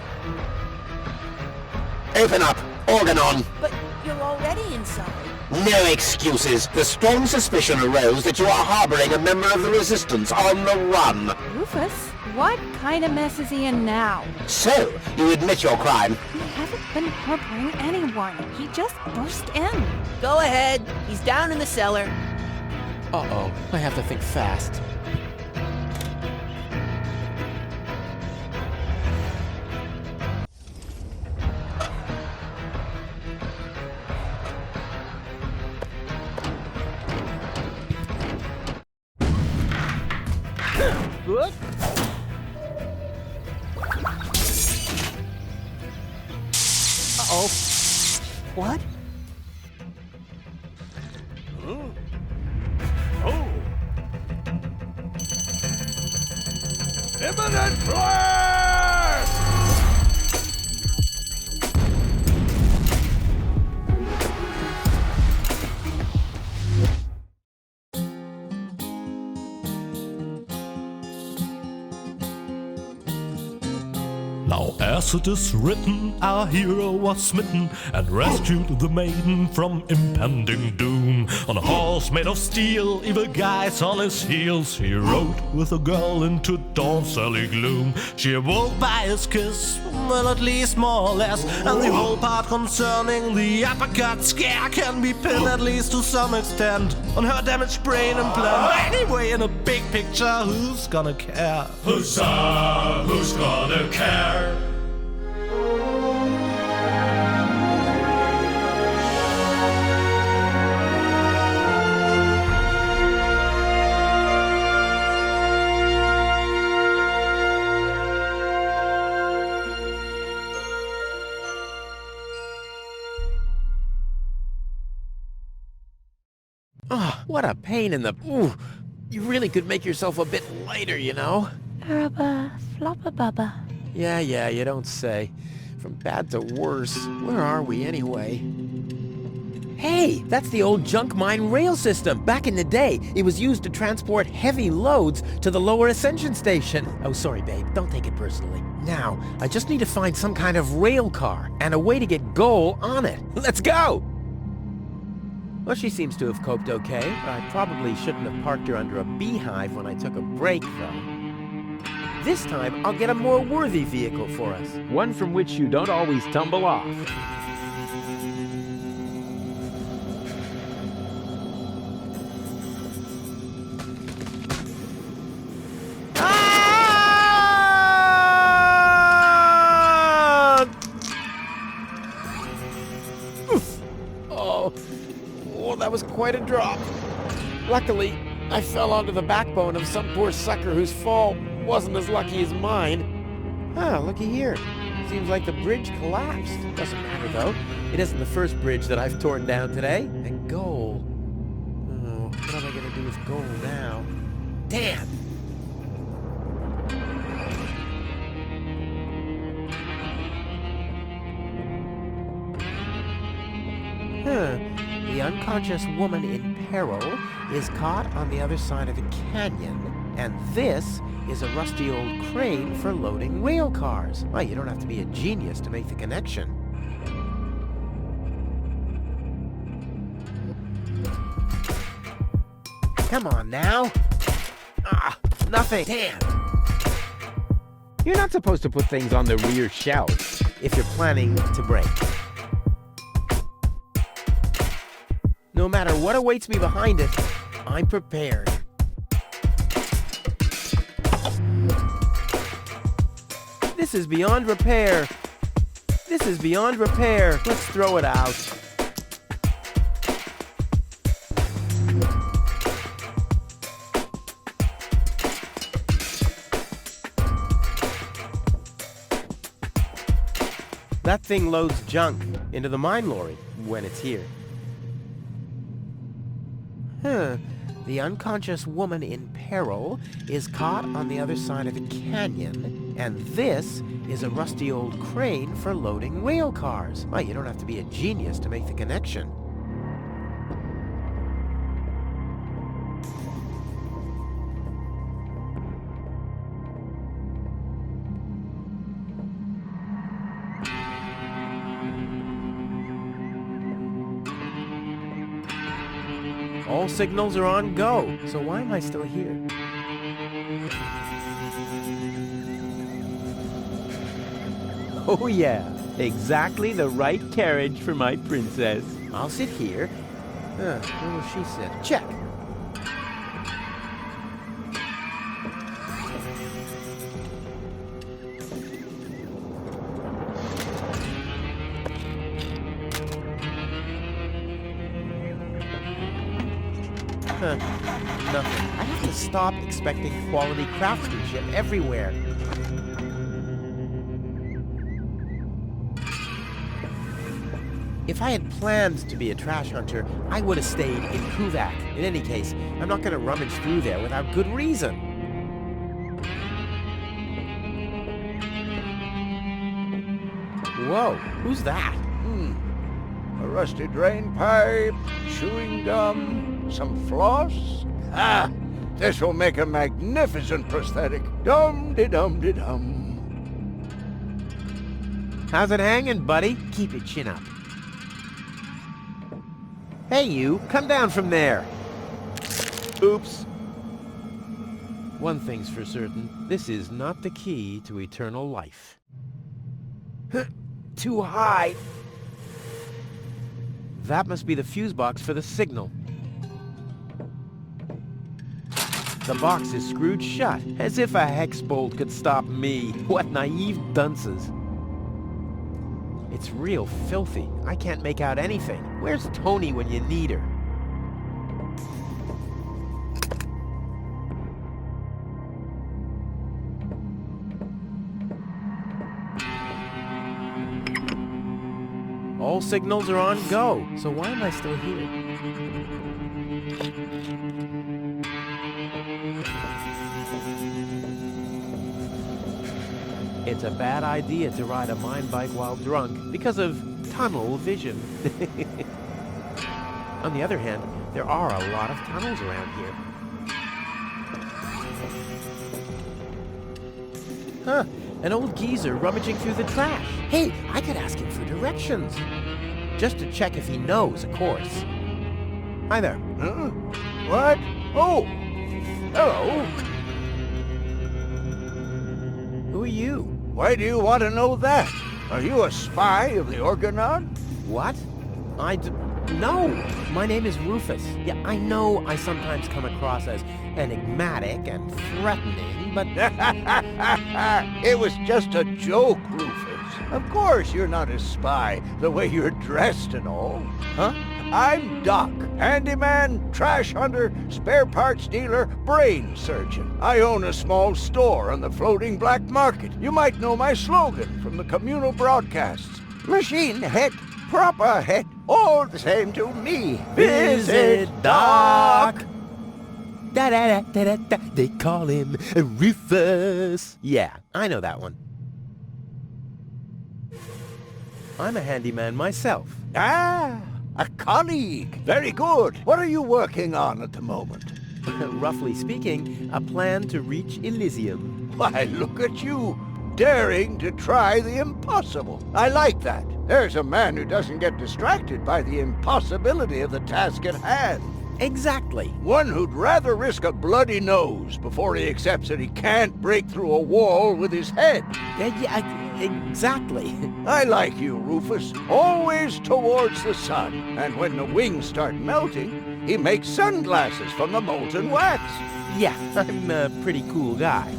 Open up! Organon! But you're already inside. No excuses. The strong suspicion arose that you are harboring a member of the Resistance on the run. Rufus, what kind of mess is he in now? So, you admit your crime? We haven't been harboring anyone. He just burst in. Go ahead. He's down in the cellar. Uh-oh. I have to think fast. Oh! Imminent blast! Now as it is written, our hero was smitten and rescued the maiden from impending doom. On a horse made of steel, evil guys on his heels, he rode with a girl into dawn's early gloom. She awoke by his kiss, well at least more or less, and the whole part concerning the uppercut scare can be pinned at least to some extent on her damaged brain implant. Anyway, in a big picture, who's gonna care? Huzzah, who's gonna care? Oh, what a pain in the... Ooh, you really could make yourself a bit lighter, you know? Rubber, flopper bubba. Yeah, you don't say. From bad to worse. Where are we anyway? Hey, that's the old junk mine rail system. Back in the day, it was used to transport heavy loads to the lower ascension station. Oh, sorry, babe. Don't take it personally. Now, I just need to find some kind of rail car and a way to get Goal on it. Let's go! Well, she seems to have coped okay. I probably shouldn't have parked her under a beehive when I took a break, though. This time, I'll get a more worthy vehicle for us. One from which you don't always tumble off. Oh, that was quite a drop. Luckily, I fell onto the backbone of some poor sucker whose fall wasn't as lucky as mine. Ah, looky here. Seems like the bridge collapsed. Doesn't matter, though. It isn't the first bridge that I've torn down today. And Goal. Oh, what am I going to do with Goal now? Damn! The unconscious woman in peril is caught on the other side of a canyon, and this is a rusty old crane for loading rail cars. Well, you don't have to be a genius to make the connection. Come on now. Ah, nothing. Damn. You're not supposed to put things on the rear shelf if you're planning to break. No matter what awaits me behind it, I'm prepared. This is beyond repair. This is beyond repair. Let's throw it out. That thing loads junk into the mine lorry when it's here. The unconscious woman in peril is caught on the other side of a canyon, and this is a rusty old crane for loading rail cars. Well, you don't have to be a genius to make the connection. All signals are on go, so why am I still here? Oh yeah, exactly the right carriage for my princess. I'll sit here. Where will she sit? Check. Nothing. I have to stop expecting quality craftsmanship everywhere. If I had planned to be a trash hunter, I would have stayed in Kuvak. In any case, I'm not going to rummage through there without good reason. Whoa, who's that? A rusty drain pipe, chewing gum, some floss. Ah, this will make a magnificent prosthetic. Dum-de-dum-de-dum. How's it hanging, buddy? Keep your chin up. Hey, you, come down from there. Oops. One thing's for certain, this is not the key to eternal life. Too high. That must be the fuse box for the signal. The box is screwed shut, as if a hex bolt could stop me. What naive dunces. It's real filthy. I can't make out anything. Where's Tony when you need her? All signals are on go, so why am I still here? It's a bad idea to ride a mine bike while drunk because of tunnel vision. On the other hand, there are a lot of tunnels around here. Huh, an old geezer rummaging through the trash. Hey, I could ask him for directions. Just to check if he knows, of course. Hi there. Huh? What? Oh! Hello. Who are you? Why do you want to know that? Are you a spy of the Organon? What? No. My name is Rufus. Yeah, I know I sometimes come across as enigmatic and threatening, but... It was just a joke, Rufus. Of course you're not a spy, the way you're dressed and all. Huh? I'm Doc, handyman, trash hunter, spare parts dealer, brain surgeon. I own a small store on the floating black market. You might know my slogan from the communal broadcasts. Machine head, proper head, all the same to me. Visit Doc! Da-da-da-da-da-da, they call him Rufus. Yeah, I know that one. I'm a handyman myself. Ah, a colleague. Very good. What are you working on at the moment? Roughly speaking, a plan to reach Elysium. Why, look at you, daring to try the impossible. I like that. There's a man who doesn't get distracted by the impossibility of the task at hand. Exactly. One who'd rather risk a bloody nose before he accepts that he can't break through a wall with his head. Yeah, exactly. I like you, Rufus. Always towards the sun. And when the wings start melting, he makes sunglasses from the molten wax. Yeah, I'm a pretty cool guy.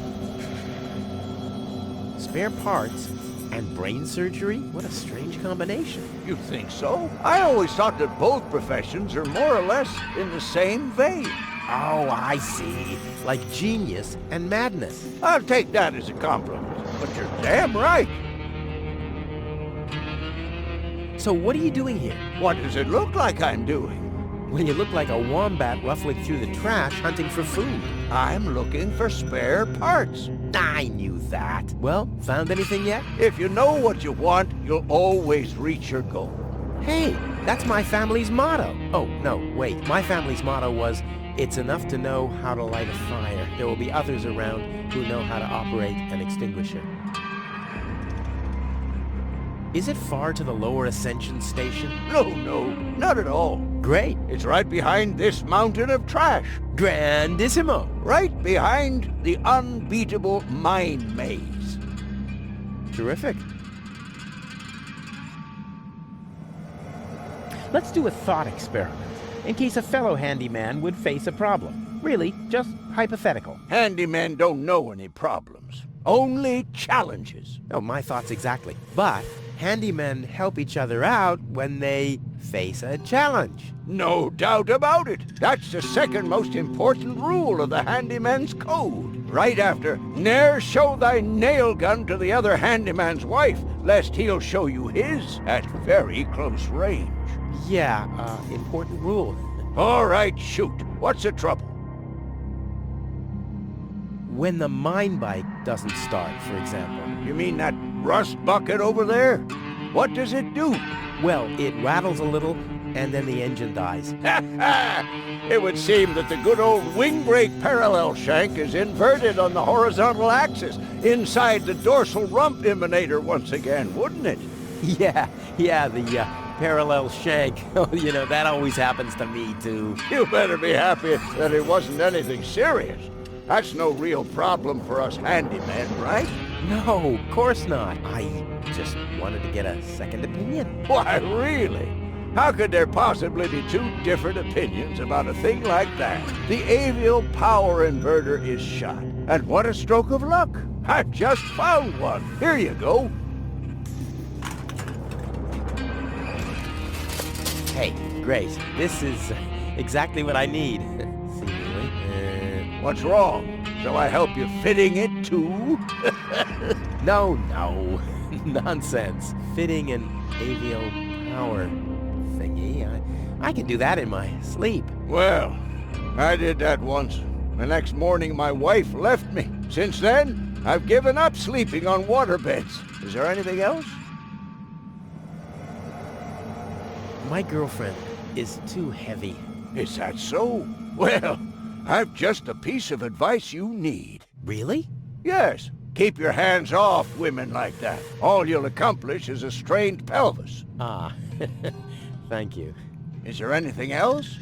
Spare parts and brain surgery? What a strange combination. You think so? I always thought that both professions are more or less in the same vein. Oh, I see. Like genius and madness. I'll take that as a compliment, but you're damn right. So what are you doing here? What does it look like I'm doing? Well, you look like a wombat ruffling through the trash hunting for food. I'm looking for spare parts. I knew that. Well, found anything yet? If you know what you want, you'll always reach your goal. Hey, that's my family's motto. Oh, no, wait. My family's motto was, it's enough to know how to light a fire. There will be others around who know how to operate an extinguisher. Is it far to the lower ascension station? No, not at all. Great. It's right behind this mountain of trash. Grandissimo. Right behind the unbeatable mine maze. Terrific. Let's do a thought experiment, in case a fellow handyman would face a problem. Really, just hypothetical. Handymen don't know any problems. Only challenges. Oh, my thoughts exactly. But handymen help each other out when they face a challenge. No doubt about it. That's the second most important rule of the handyman's code. right after, ne'er show thy nail gun to the other handyman's wife, lest he'll show you his at very close range. Yeah, important rule. All right, shoot. What's the trouble? When the mine bike doesn't start, for example. You mean that rust bucket over there? What does it do? Well, it rattles a little, and then the engine dies. It would seem that the good old wing brake parallel shank is inverted on the horizontal axis, inside the dorsal rump emanator once again, wouldn't it? Yeah, the parallel shank. You know, that always happens to me, too. You better be happy that it wasn't anything serious. That's no real problem for us handymen, right? No, of course not. I just wanted to get a second opinion. Why, really? How could there possibly be two different opinions about a thing like that? The avial power inverter is shot. And what a stroke of luck! I've just found one. Here you go. Hey, Grace, this is exactly what I need. Seemingly. What's wrong? Shall I help you fitting it too? No. Nonsense. Fitting an avial power thingy. I can do that in my sleep. Well, I did that once. The next morning my wife left me. Since then, I've given up sleeping on waterbeds. Is there anything else? My girlfriend is too heavy. Is that so? Well, I've just a piece of advice you need. Really? Yes. Keep your hands off women like that. All you'll accomplish is a strained pelvis. Ah, thank you. Is there anything else?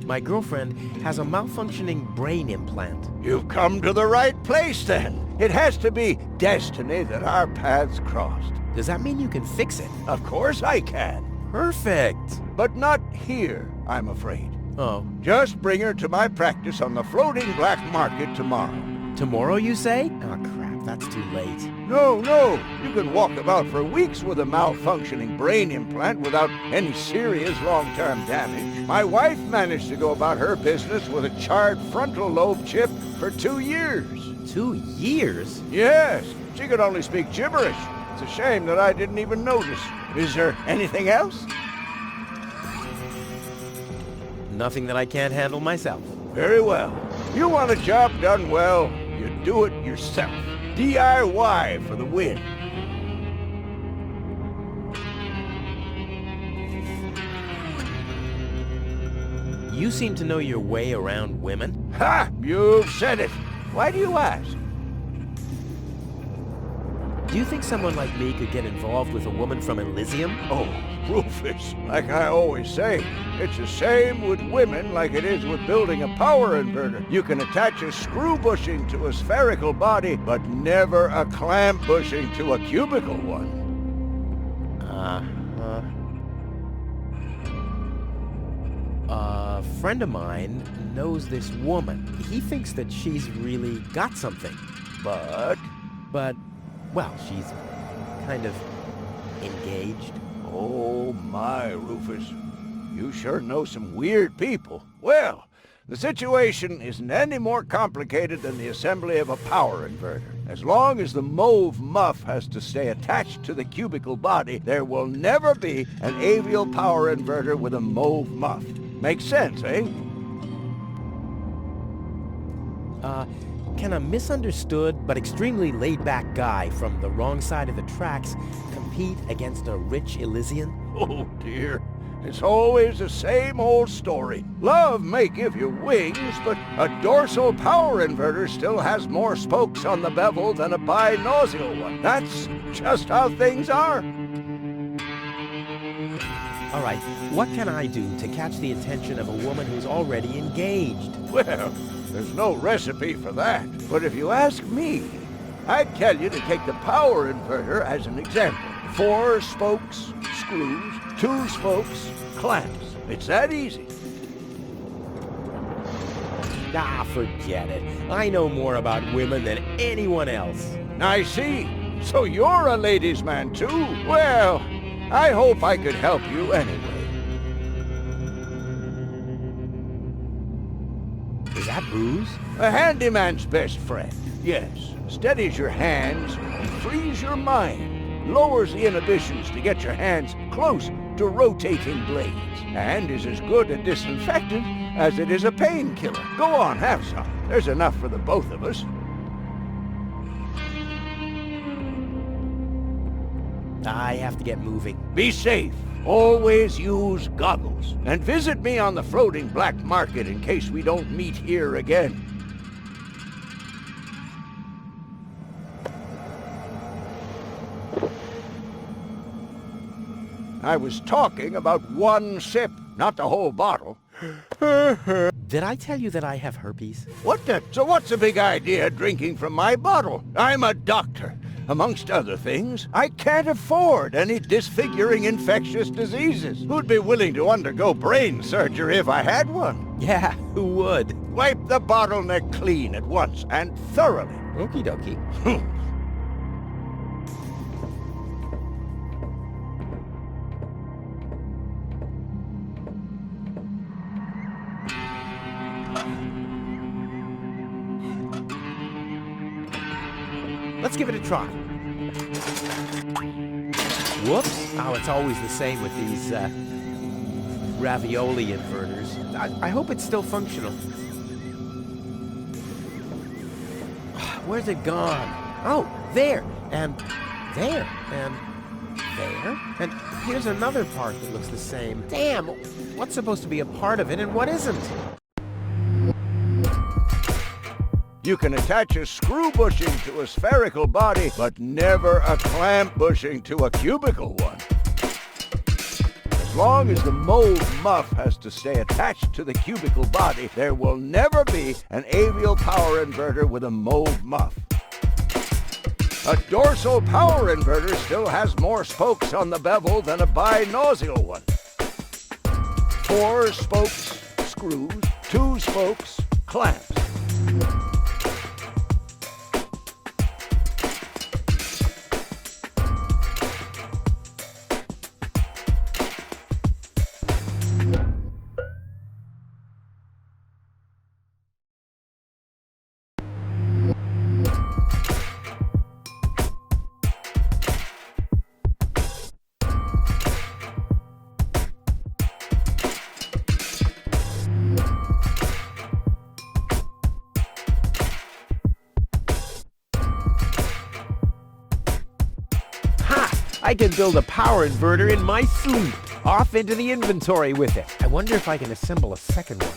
My girlfriend has a malfunctioning brain implant. You've come to the right place then. It has to be destiny that our paths crossed. Does that mean you can fix it? Of course I can. Perfect. But not here, I'm afraid. Oh. Just bring her to my practice on the floating black market tomorrow. Tomorrow, you say? Oh, crap, that's too late. No. You can walk about for weeks with a malfunctioning brain implant without any serious long-term damage. My wife managed to go about her business with a charred frontal lobe chip for 2 years. 2 years? Yes. She could only speak gibberish. It's a shame that I didn't even notice. Is there anything else? Nothing that I can't handle myself. Very well. You want a job done well, you do it yourself. DIY for the win. You seem to know your way around women. Ha! You've said it. Why do you ask? Do you think someone like me could get involved with a woman from Elysium? Oh, Rufus, like I always say, it's the same with women like it is with building a power inverter. You can attach a screw bushing to a spherical body, but never a clamp bushing to a cubical one. A friend of mine knows this woman. He thinks that she's really got something. But, well, she's kind of engaged. Oh my, Rufus. You sure know some weird people. Well, the situation isn't any more complicated than the assembly of a power inverter. As long as the mauve muff has to stay attached to the cubical body, there will never be an avial power inverter with a mauve muff. Makes sense, eh? Can a misunderstood but extremely laid-back guy from the wrong side of the tracks compete against a rich Elysian? Oh dear, it's always the same old story. Love may give you wings, but a dorsal power inverter still has more spokes on the bevel than a binocular one. That's just how things are. All right, what can I do to catch the attention of a woman who's already engaged? Well, there's no recipe for that. But if you ask me, I'd tell you to take the power inverter as an example. 4 spokes, screws, 2 spokes, clamps. It's that easy. Ah, forget it. I know more about women than anyone else. I see. So you're a ladies' man too? Well, I hope I could help you anyway. Is that booze? A handyman's best friend, yes. Steadies your hands and frees your mind. Lowers the inhibitions to get your hands close to rotating blades. And is as good a disinfectant as it is a painkiller. Go on, have some. There's enough for the both of us. I have to get moving. Be safe. Always use goggles. And visit me on the floating black market in case we don't meet here again. I was talking about one sip, not the whole bottle. Did I tell you that I have herpes? What the? So what's the big idea drinking from my bottle? I'm a doctor. Amongst other things, I can't afford any disfiguring infectious diseases. Who'd be willing to undergo brain surgery if I had one? Yeah, who would? Wipe the bottleneck clean at once, and thoroughly. Okie dokie. Let's give it a try. Whoops. Oh, it's always the same with these ravioli inverters. I hope it's still functional. Where's it gone? Oh, there, and there, and there, and here's another part that looks the same. Damn, what's supposed to be a part of it and what isn't? You can attach a screw bushing to a spherical body, but never a clamp bushing to a cubical one. As long as the mold muff has to stay attached to the cubical body, there will never be an avial power inverter with a mold muff. A dorsal power inverter still has more spokes on the bevel than a binossial one. 4 spokes, screws, 2 spokes, clamps. I can build a power inverter in my sleep. Off into the inventory with it. I wonder if I can assemble a second one.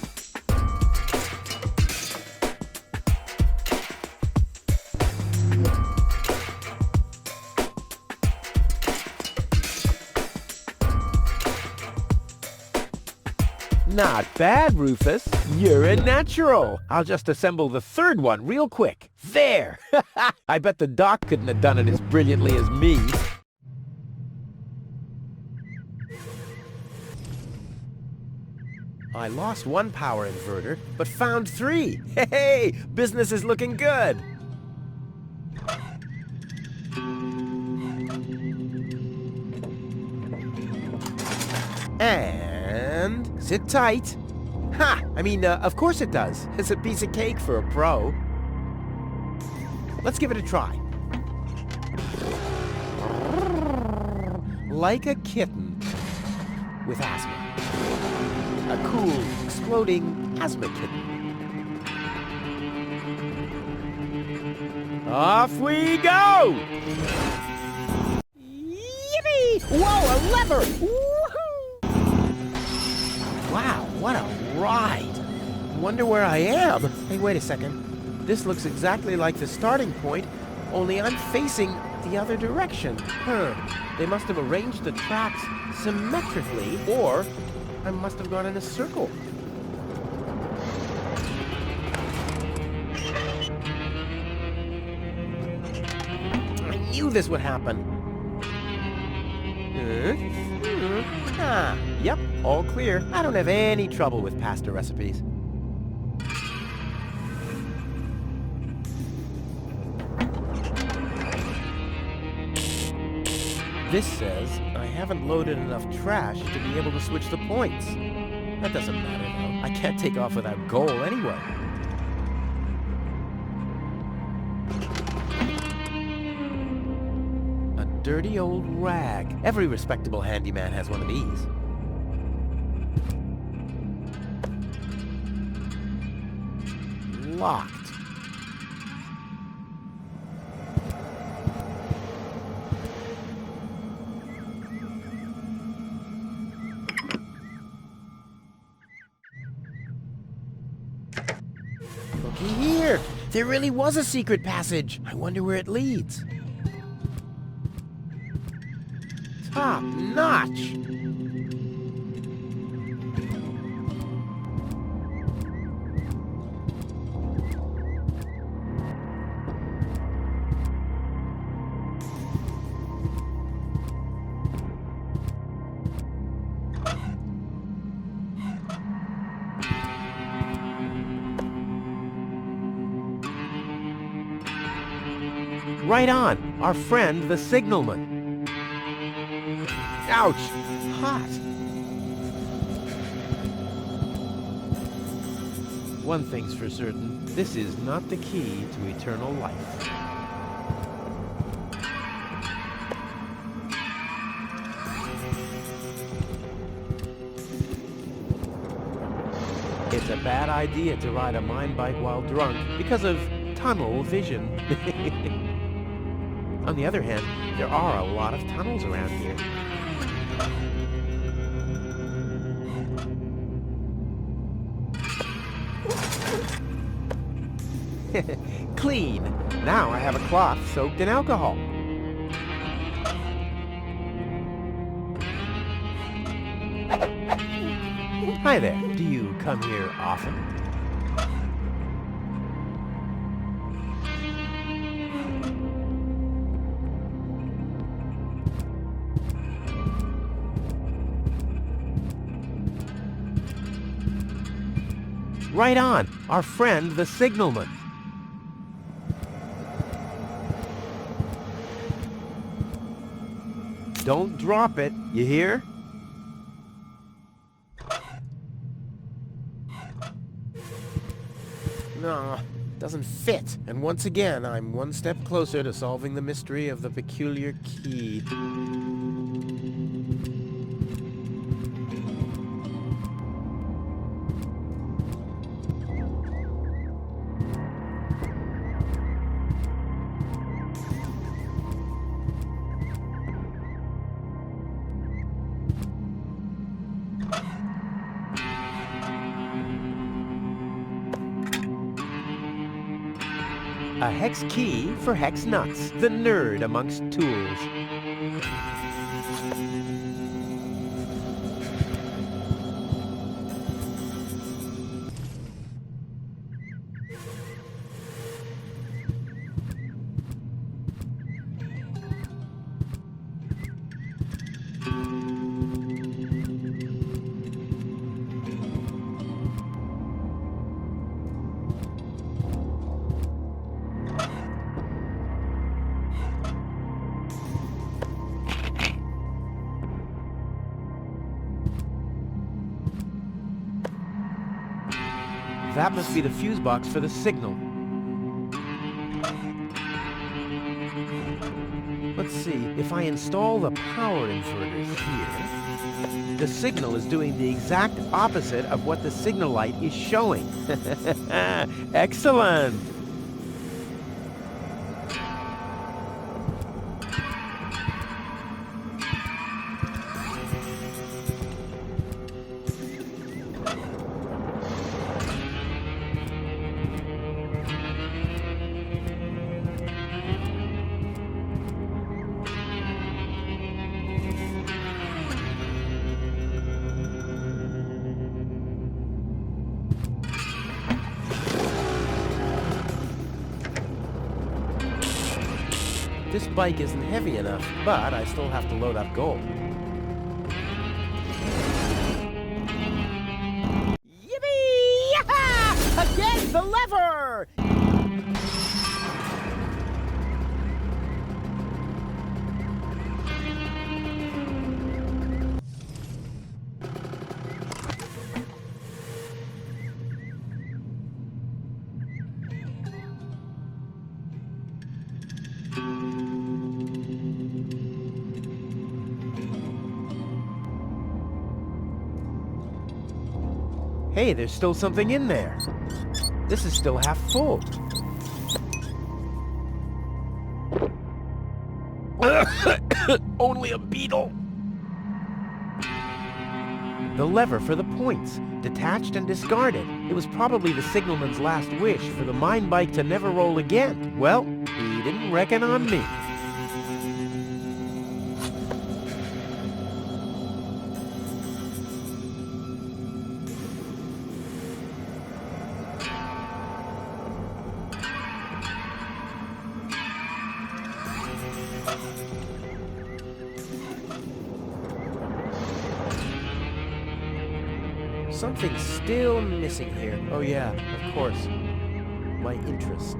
Not bad, Rufus. You're a natural. I'll just assemble the third one real quick. There! I bet the doc couldn't have done it as brilliantly as me. I lost 1 power inverter, but found 3. Hey, business is looking good. And sit tight. Ha! I mean, of course it does. It's a piece of cake for a pro. Let's give it a try. Like a kitten with asthma. A cool, exploding asthma kitten. Off we go! Yippee! Whoa, a lever! Woohoo! Wow, what a ride! Wonder where I am. Hey, wait a second. This looks exactly like the starting point, only I'm facing the other direction. They must have arranged the tracks symmetrically, or I must have gone in a circle. I knew this would happen. Yep, all clear. I don't have any trouble with pasta recipes. This says I haven't loaded enough trash to be able to switch the points. That doesn't matter, though. I can't take off without Goal anyway. dirty old rag. Every respectable handyman has one of these. Locked. Looky here! There really was a secret passage. I wonder where it leads. Top notch! Right on! Our friend, the signalman. Ouch! Hot! One thing's for certain, this is not the key to eternal life. It's a bad idea to ride a mine bike while drunk because of tunnel vision. On the other hand, there are a lot of tunnels around here. Clean! Now I have a cloth soaked in alcohol. Hi there. Do you come here often? Right on! Our friend, the signalman. Don't drop it, you hear? No, doesn't fit. And once again, I'm one step closer to solving the mystery of the peculiar key. A hex key for hex nuts, the nerd amongst tools. That must be the fuse box for the signal. Let's see, if I install the power inverter here, the signal is doing the exact opposite of what the signal light is showing. Excellent! This bike isn't heavy enough, but I still have to load up gold. Yippee! Yaha! Again, the lever! Hey, there's still something in there. This is still half full. Only a beetle. The lever for the points, detached and discarded. It was probably the signalman's last wish for the mine bike to never roll again. Well, he didn't reckon on me. Something's still missing here. Oh yeah, of course. My interest.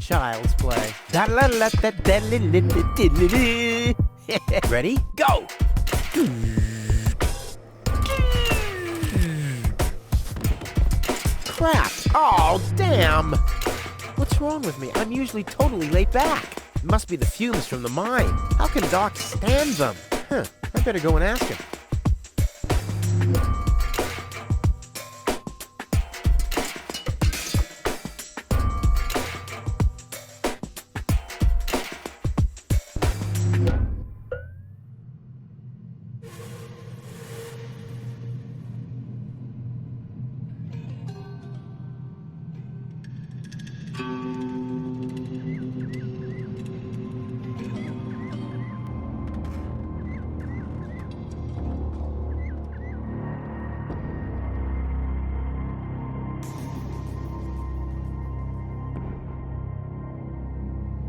Child's play. Ready? Go! Crap! Oh, damn! What's wrong with me? I'm usually totally laid back. It must be the fumes from the mine. How can Doc stand them? Huh, I better go and ask him.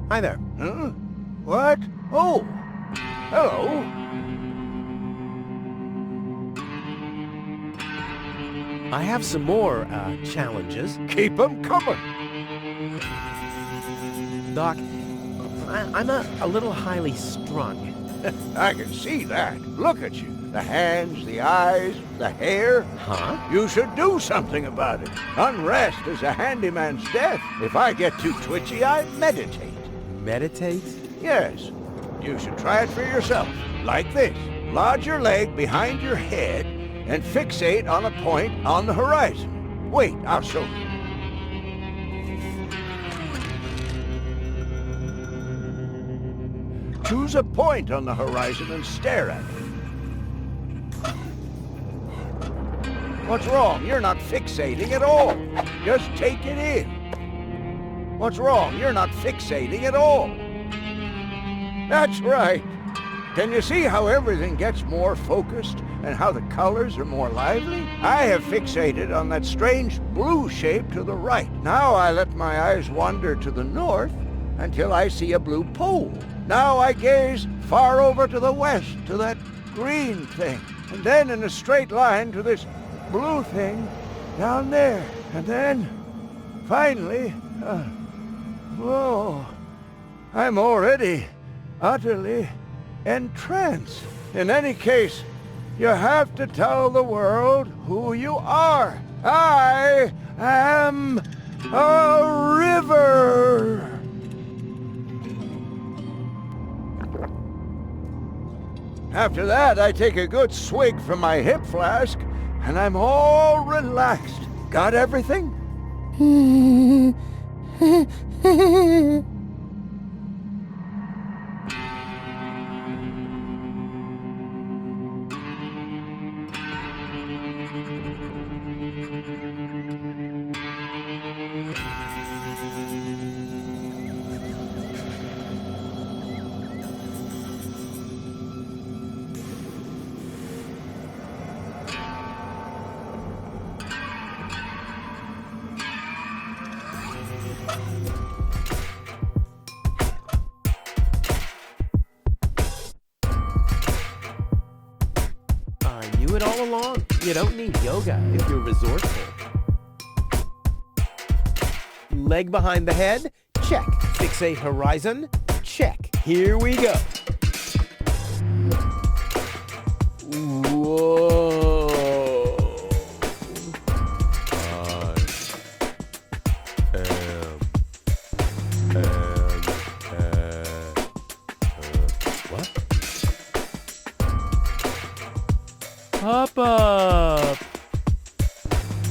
Hi there. Huh? What? Oh! Hello. I have some more, challenges. Keep 'em coming. Doc, I'm a little highly strung. I can see that. Look at you. The hands, the eyes, the hair. Huh? You should do something about it. Unrest is a handyman's death. If I get too twitchy, I meditate. Meditate? Yes. You should try it for yourself. Like this. Lodge your leg behind your head and fixate on a point on the horizon. Wait, I'll show you. Choose a point on the horizon and stare at it. What's wrong? You're not fixating at all. Just take it in. What's wrong? You're not fixating at all. That's right. Can you see how everything gets more focused and how the colors are more lively? I have fixated on that strange blue shape to the right. Now I let my eyes wander to the north until I see a blue pole. Now I gaze far over to the west to that green thing. And then in a straight line to this blue thing down there. And then, finally, whoa, I'm already utterly entranced. In any case, you have to tell the world who you are. I am a river. After that, I take a good swig from my hip flask, and I'm all relaxed. Got everything? it all along. You don't need yoga if you're resourceful. Leg behind the head? Check. Fixate horizon? Check. Here we go. Whoa. What? Hop up.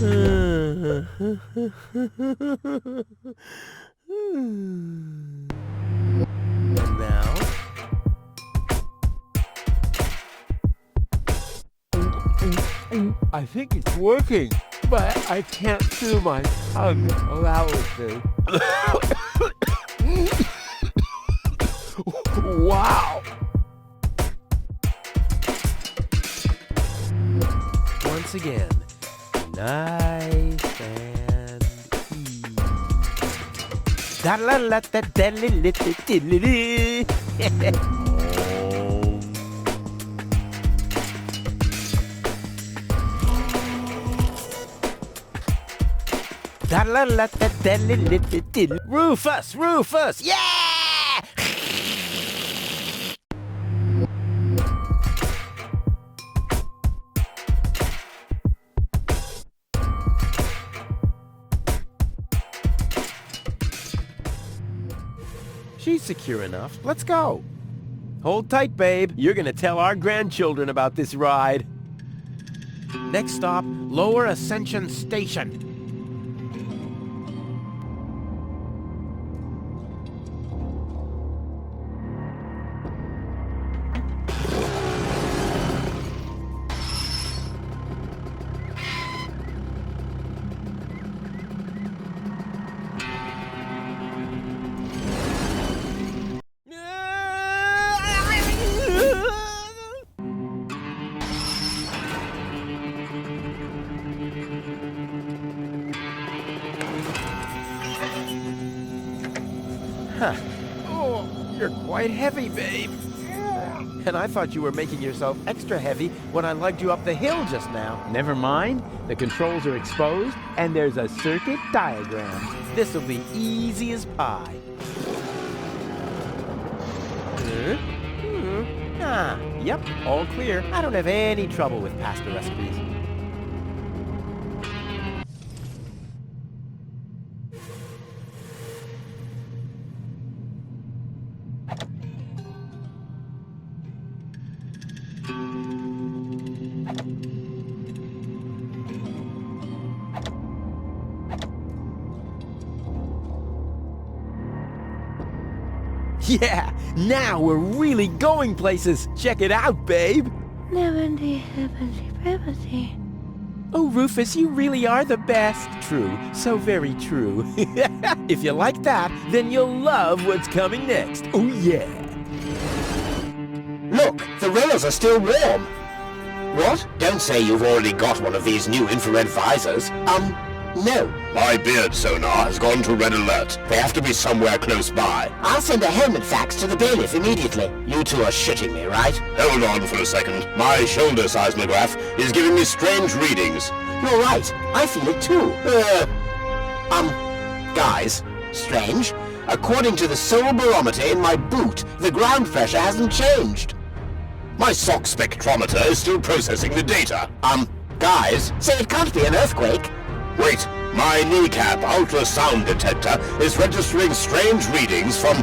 And now? I think it's working, but I can't feel my tongue allow it to. Wow! Once again, nice and easy. Rufus! Rufus! Yeah! She's secure enough. Let's go. Hold tight, babe. You're gonna tell our grandchildren about this ride. Next stop, Lower Ascension Station. Huh. Oh, you're quite heavy, babe. And I thought you were making yourself extra heavy when I lugged you up the hill just now. Never mind. The controls are exposed, and there's a circuit diagram. This'll be easy as pie. Yep, all clear. I don't have any trouble with pasta recipes. Yeah, now we're really going places. Check it out, babe. Oh, Rufus, you really are the best. True, so very true. If you like that, then you'll love what's coming next. Oh, yeah. Look, the rails are still warm. What? Don't say you've already got one of these new infrared visors. No. My beard sonar has gone to red alert. They have to be somewhere close by. I'll send a helmet fax to the bailiff immediately. You two are shitting me, right? Hold on for a second. My shoulder seismograph is giving me strange readings. You're right. I feel it too. Guys, strange. According to the soul barometer in my boot, the ground pressure hasn't changed. My sock spectrometer is still processing the data. Guys, so it can't be an earthquake. Wait, my kneecap ultrasound detector is registering strange readings from...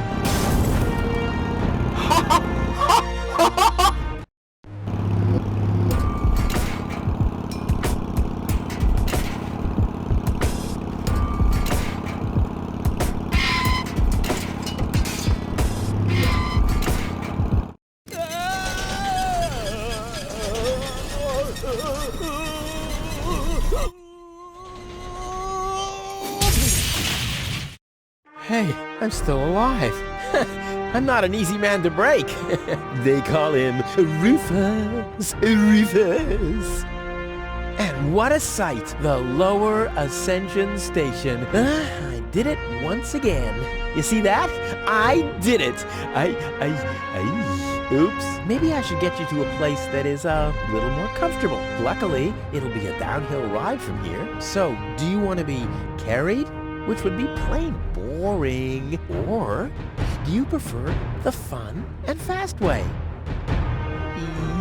Hey, I'm still alive. I'm not an easy man to break. They call him Rufus. Rufus. And what a sight! The Lower Ascension Station. I did it once again. You see that? I did it! Oops. Maybe I should get you to a place that is a little more comfortable. Luckily, it'll be a downhill ride from here. So, do you want to be carried? Which would be plain boring. Or do you prefer the fun and fast way?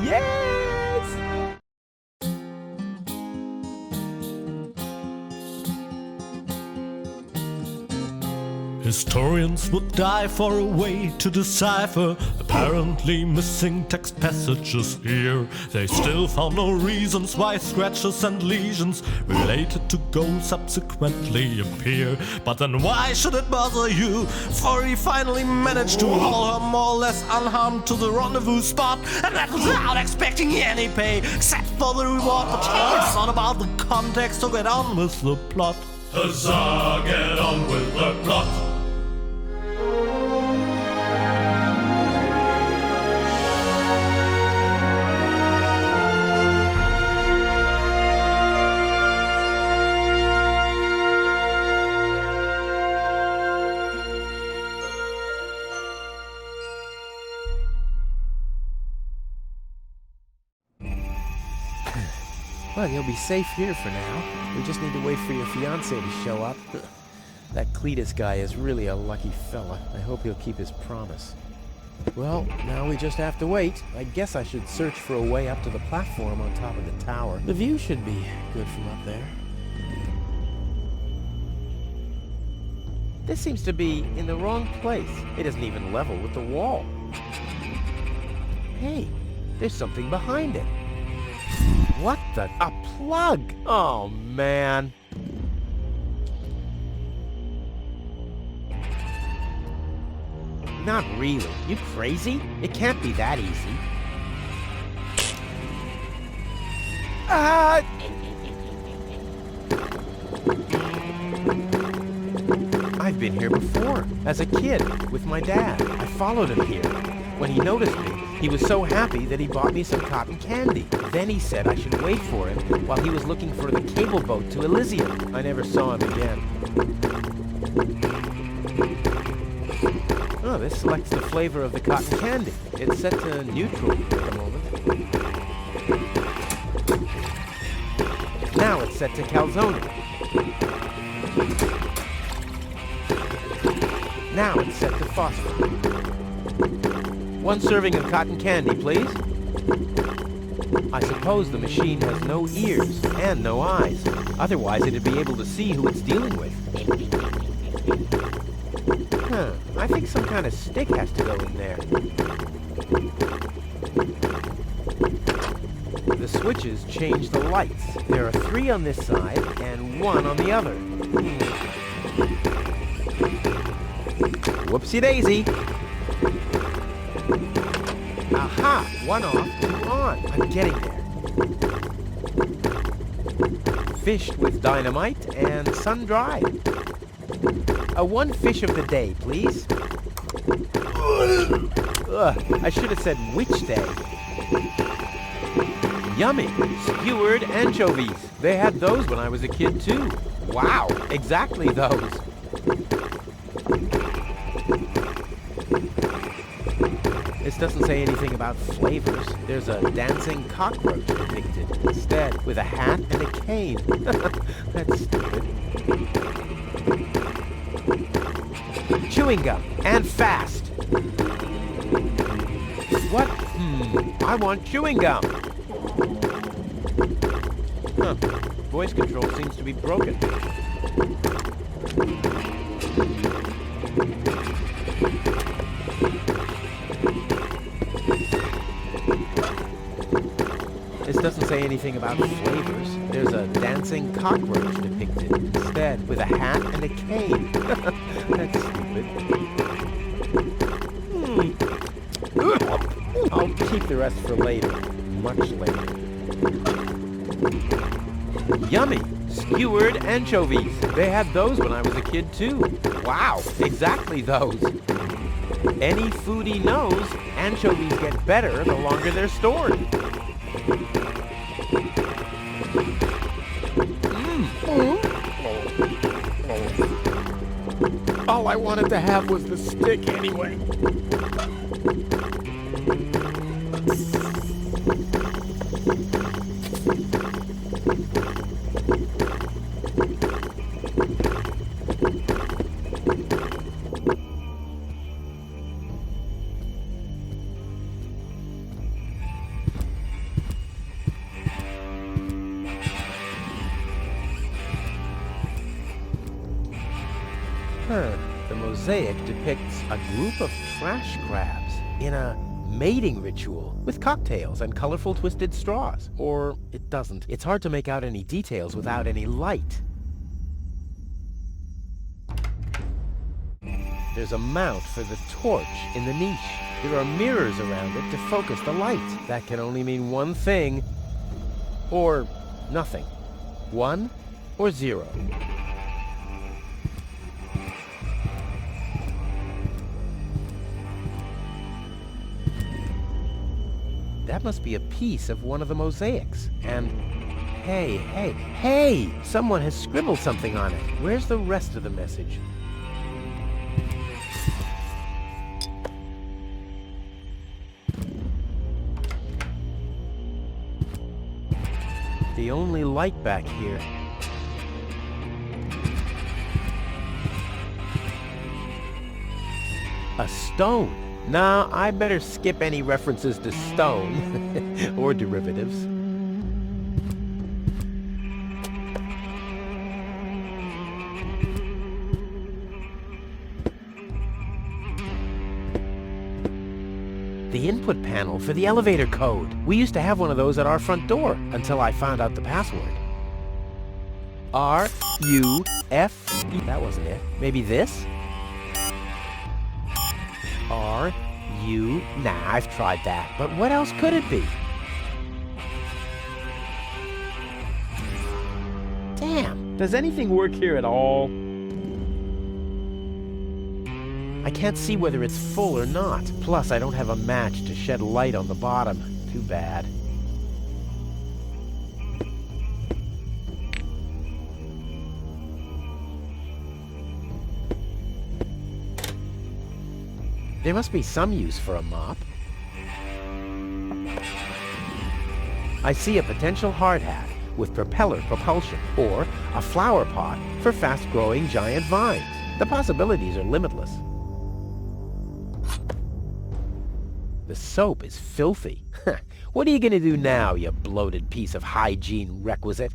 Yes! Historians would die for a way to decipher apparently missing text passages here. They still found no reasons why scratches and lesions related to ghosts subsequently appear. But then why should it bother you? For he finally managed to haul her more or less unharmed to the rendezvous spot, and that without expecting any pay except for the reward. But it's not about the context, so get on with the plot. Huzzah, get on with the plot. Well, you'll be safe here for now. We just need to wait for your fiancé to show up. That Cletus guy is really a lucky fella. I hope he'll keep his promise. Well, now we just have to wait. I guess I should search for a way up to the platform on top of the tower. The view should be good from up there. This seems to be in the wrong place. It isn't even level with the wall. Hey, there's something behind it. What the? A plug! Oh, man. Not really. You crazy? It can't be that easy. I've been here before. As a kid, with my dad. I followed him here. When he noticed me, he was so happy that he bought me some cotton candy. Then he said I should wait for him while he was looking for the cable boat to Elysium. I never saw him again. Oh, this selects the flavor of the cotton candy. It's set to neutral at the moment. Now it's set to calzone. Now it's set to phosphor. 1 serving of cotton candy, please. I suppose the machine has no ears and no eyes. Otherwise, it'd be able to see who it's dealing with. I think some kind of stick has to go in there. The switches change the lights. There are 3 on this side and 1 on the other. Whoopsie daisy. Aha! 1 off, 2 on. I'm getting there. Fished with dynamite and sun-dried. 1 fish of the day, please. Ugh, I should have said which day. Yummy! Skewered anchovies. They had those when I was a kid, too. Wow! Exactly those. This doesn't say anything about flavors. There's a dancing cockroach depicted instead, with a hat and a cane. That's stupid. Chewing gum, and fast. What? I want chewing gum. Voice control seems to be broken. This doesn't say anything about flavors. There's a dancing cockroach depicted instead, with a hat and a cane. That's stupid. I'll keep the rest for later. Much later. Yummy! Skewered anchovies. They had those when I was a kid, too. Wow! Exactly those. Any foodie knows anchovies get better the longer they're stored. All I wanted to have was the stick anyway. The mosaic depicts a group of trash crabs in a mating ritual with cocktails and colorful twisted straws. Or it doesn't. It's hard to make out any details without any light. There's a mount for the torch in the niche. There are mirrors around it to focus the light. That can only mean one thing, or nothing. 1 or 0. That must be a piece of one of the mosaics. And hey! Someone has scribbled something on it. Where's the rest of the message? The only light back here. A stone. Nah, I better skip any references to stone or derivatives. The input panel for the elevator code. We used to have one of those at our front door until I found out the password. R-U-F-E. That wasn't it. Maybe this? R-U... Nah, I've tried that. But what else could it be? Damn! Does anything work here at all? I can't see whether it's full or not. Plus, I don't have a match to shed light on the bottom. Too bad. There must be some use for a mop. I see a potential hard hat with propeller propulsion, or a flower pot for fast-growing giant vines. The possibilities are limitless. The soap is filthy. What are you gonna do now, you bloated piece of hygiene requisite?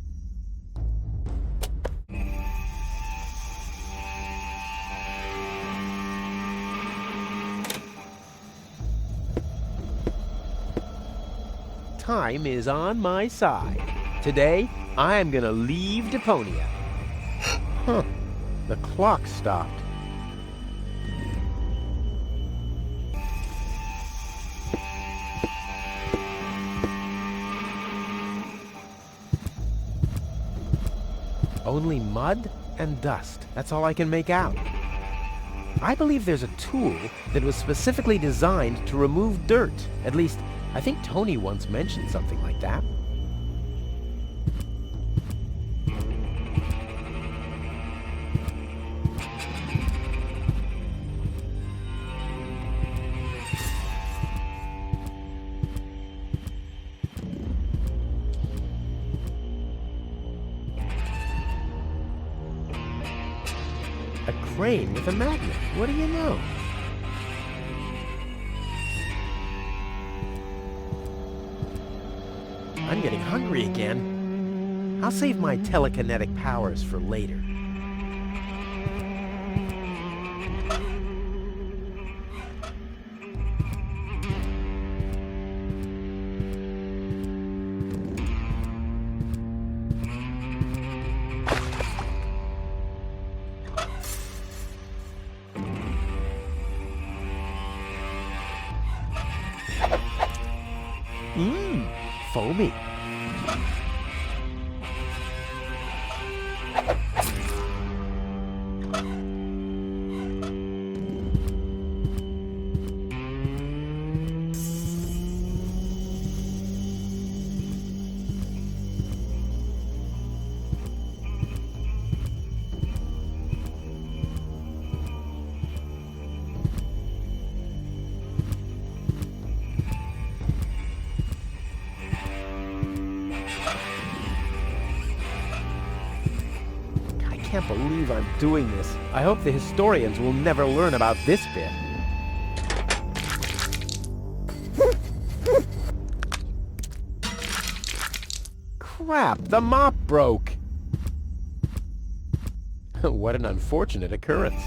Time is on my side. Today, I am gonna leave Deponia. Huh. The clock stopped. Only mud and dust. That's all I can make out. I believe there's a tool that was specifically designed to remove dirt. At least, I think Tony once mentioned something like that. A crane with a magnet. What do you know? I'm getting hungry again. I'll save my telekinetic powers for later. Foamy. can't believe I'm doing this. I hope the historians will never learn about this bit. Crap, the mop broke. What an unfortunate occurrence.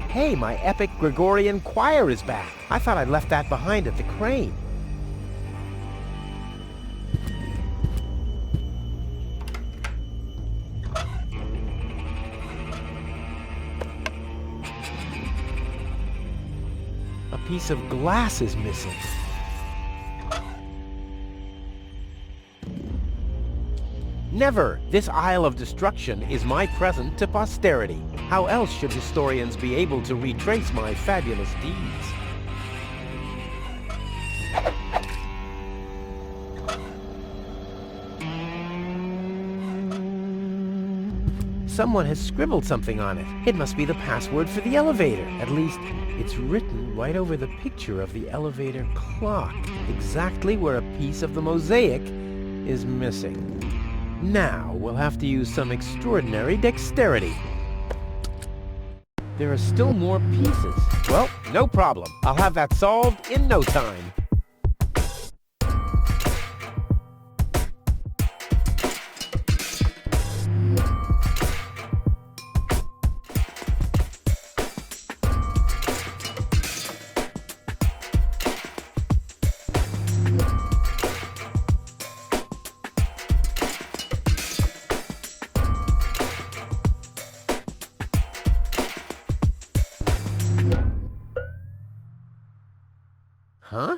Hey, my epic Gregorian choir is back. I thought I'd left that behind at the crane. A piece of glass is missing. Never! This Isle of Destruction is my present to posterity. How else should historians be able to retrace my fabulous deeds? Someone has scribbled something on it. It must be the password for the elevator. At least, it's written right over the picture of the elevator clock, exactly where a piece of the mosaic is missing. Now, we'll have to use some extraordinary dexterity. There are still more pieces. Well, no problem. I'll have that solved in no time. Huh?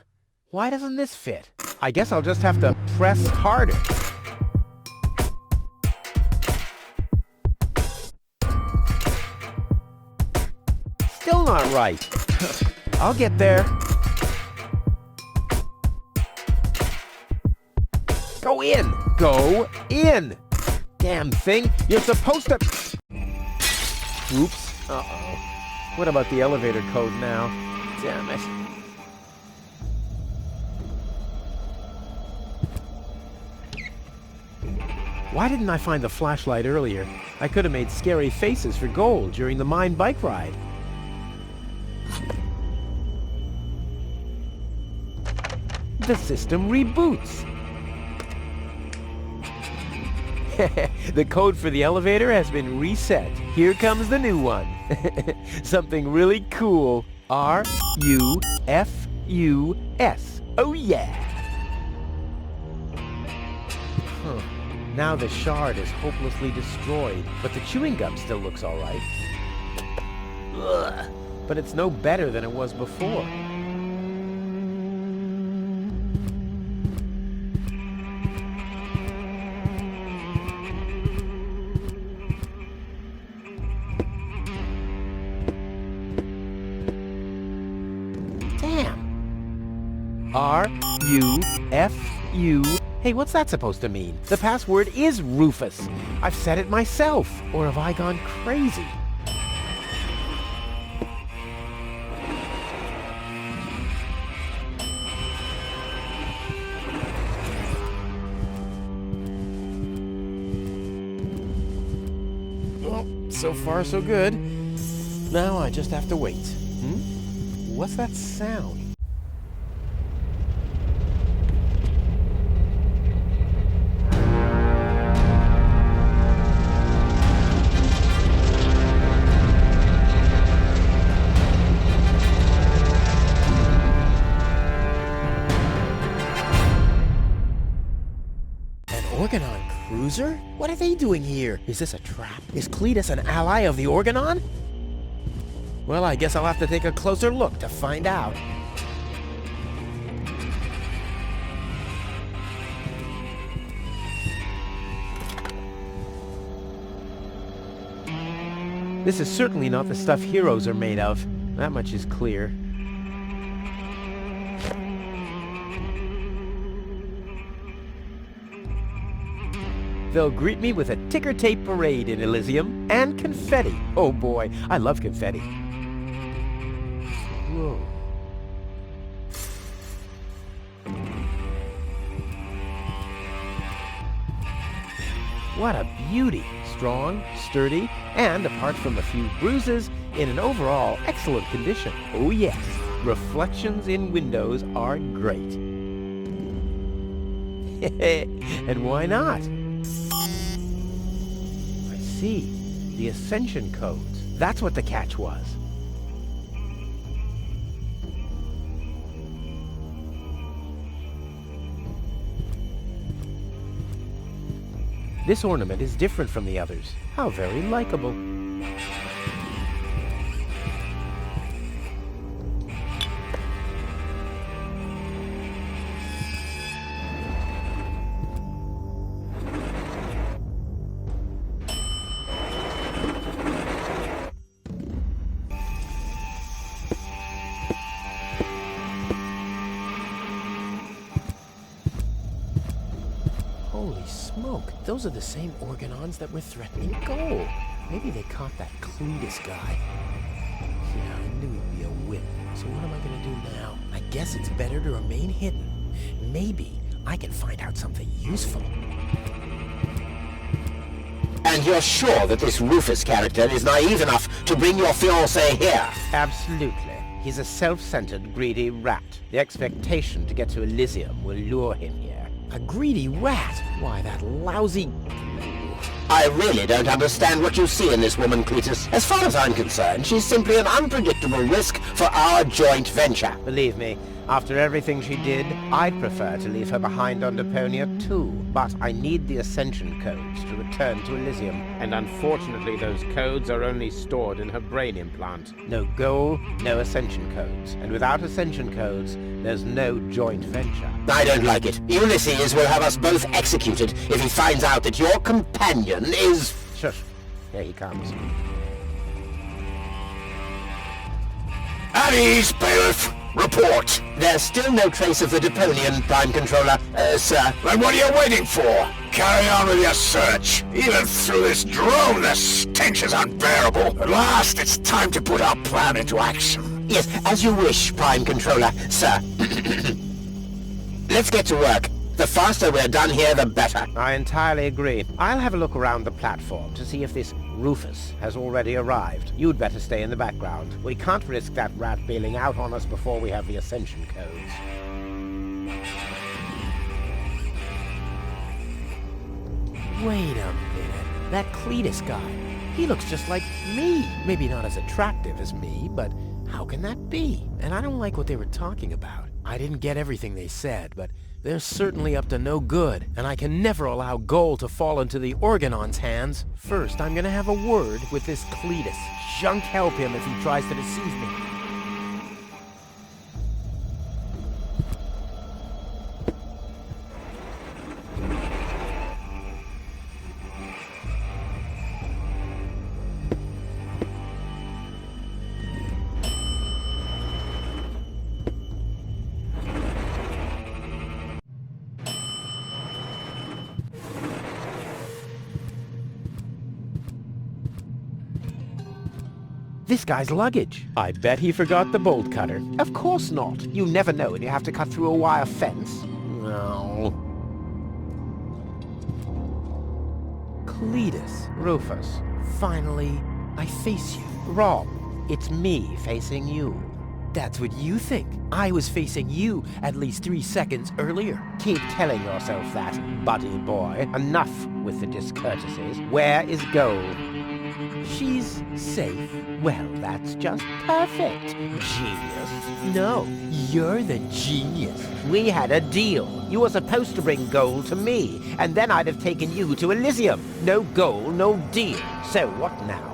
Why doesn't this fit? I guess I'll just have to press harder. Still not right. I'll get there. Go in! Go in! Damn thing, you're supposed to... Oops. Uh-oh. What about the elevator code now? Damn it. Why didn't I find the flashlight earlier? I could have made scary faces for Goal during the mine bike ride. The system reboots. The code for the elevator has been reset. Here comes the new one. Something really cool. R-U-F-U-S. Oh yeah! Huh. Now the shard is hopelessly destroyed, but the chewing gum still looks all right. Ugh. But it's no better than it was before. Damn. R-U-F-U. Hey, what's that supposed to mean? The password is Rufus. I've said it myself. Or have I gone crazy? Well, so far so good. Now I just have to wait. What's that sound? Organon cruiser? What are they doing here? Is this a trap? Is Cletus an ally of the Organon? Well, I guess I'll have to take a closer look to find out. This is certainly not the stuff heroes are made of. That much is clear. They'll greet me with a ticker tape parade in Elysium and confetti. Oh boy, I love confetti. What a beauty! Strong, sturdy, and apart from a few bruises, in an overall excellent condition. Oh yes, reflections in windows are great. And why not? I see. The ascension codes. That's what the catch was. This ornament is different from the others. How very likable. Holy smoke, those are the same organons that were threatening Goal. Maybe they caught that Cletus guy. Yeah, I knew he'd be a whip. So what am I gonna do now? I guess it's better to remain hidden. Maybe I can find out something useful. And you're sure that this Rufus character is naive enough to bring your fiancé here? Absolutely. He's a self-centered, greedy rat. The expectation to get to Elysium will lure him here. A greedy rat? Why, that lousy... I really don't understand what you see in this woman, Cletus. As far as I'm concerned, she's simply an unpredictable risk for our joint venture. Believe me, after everything she did, I'd prefer to leave her behind on Deponia too. But I need the Ascension codes to return to Elysium, and unfortunately those codes are only stored in her brain implant. No goal, no Ascension codes. And without Ascension codes, there's no joint venture. I don't like it. Ulysses will have us both executed if he finds out that your companion is... Shush. Here he comes. At ease, bailiff. Report. There's still no trace of the Deponian Prime Controller, sir. Then what are you waiting for? Carry on with your search. Even through this drone, the stench is unbearable. At last, it's time to put our plan into action. Yes, as you wish, Prime Controller, sir. Let's get to work. The faster we're done here, the better. I entirely agree. I'll have a look around the platform to see if this Rufus has already arrived. You'd better stay in the background. We can't risk that rat bailing out on us before we have the Ascension codes. Wait a minute. That Cletus guy. He looks just like me. Maybe not as attractive as me, but how can that be? And I don't like what they were talking about. I didn't get everything they said, but they're certainly up to no good, and I can never allow Goal to fall into the Organon's hands. First, I'm gonna have a word with this Cletus. Junk help him if he tries to deceive me. This guy's luggage. I bet he forgot the bolt cutter. Of course not. You never know when you have to cut through a wire fence. No. Cletus, Rufus, finally, I face you. Wrong. It's me facing you. That's what you think. I was facing you at least 3 seconds earlier. Keep telling yourself that, buddy boy. Enough with the discourtesies. Where is Goal? She's safe. Well, that's just perfect. Genius. No, you're the genius. We had a deal. You were supposed to bring Goal to me, and then I'd have taken you to Elysium. No Goal, no deal. So what now?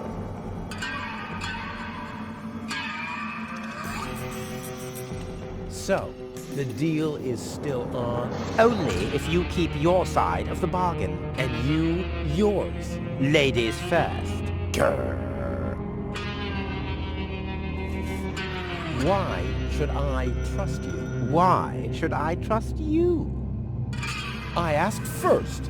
So, the deal is still on? Only if you keep your side of the bargain, and you yours. Ladies first. Grr. Why should I trust you? Why should I trust you? I asked first.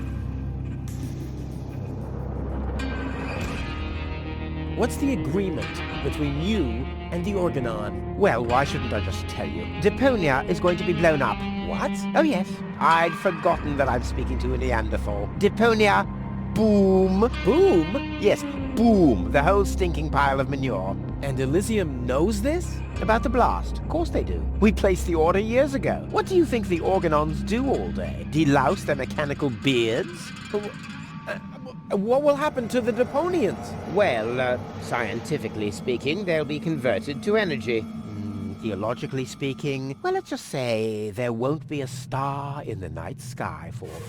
What's the agreement between you and the Organon? Well, why shouldn't I just tell you? Deponia is going to be blown up. What? Oh yes, I'd forgotten that I'm speaking to a Neanderthal. Deponia Boom. Boom? Yes, boom. The whole stinking pile of manure. And Elysium knows this? About the blast? Of course they do. We placed the order years ago. What do you think the organons do all day? Delouse their mechanical beards? What will happen to the Deponians? Well, scientifically speaking, they'll be converted to energy. Theologically speaking, well, let's just say there won't be a star in the night sky for them.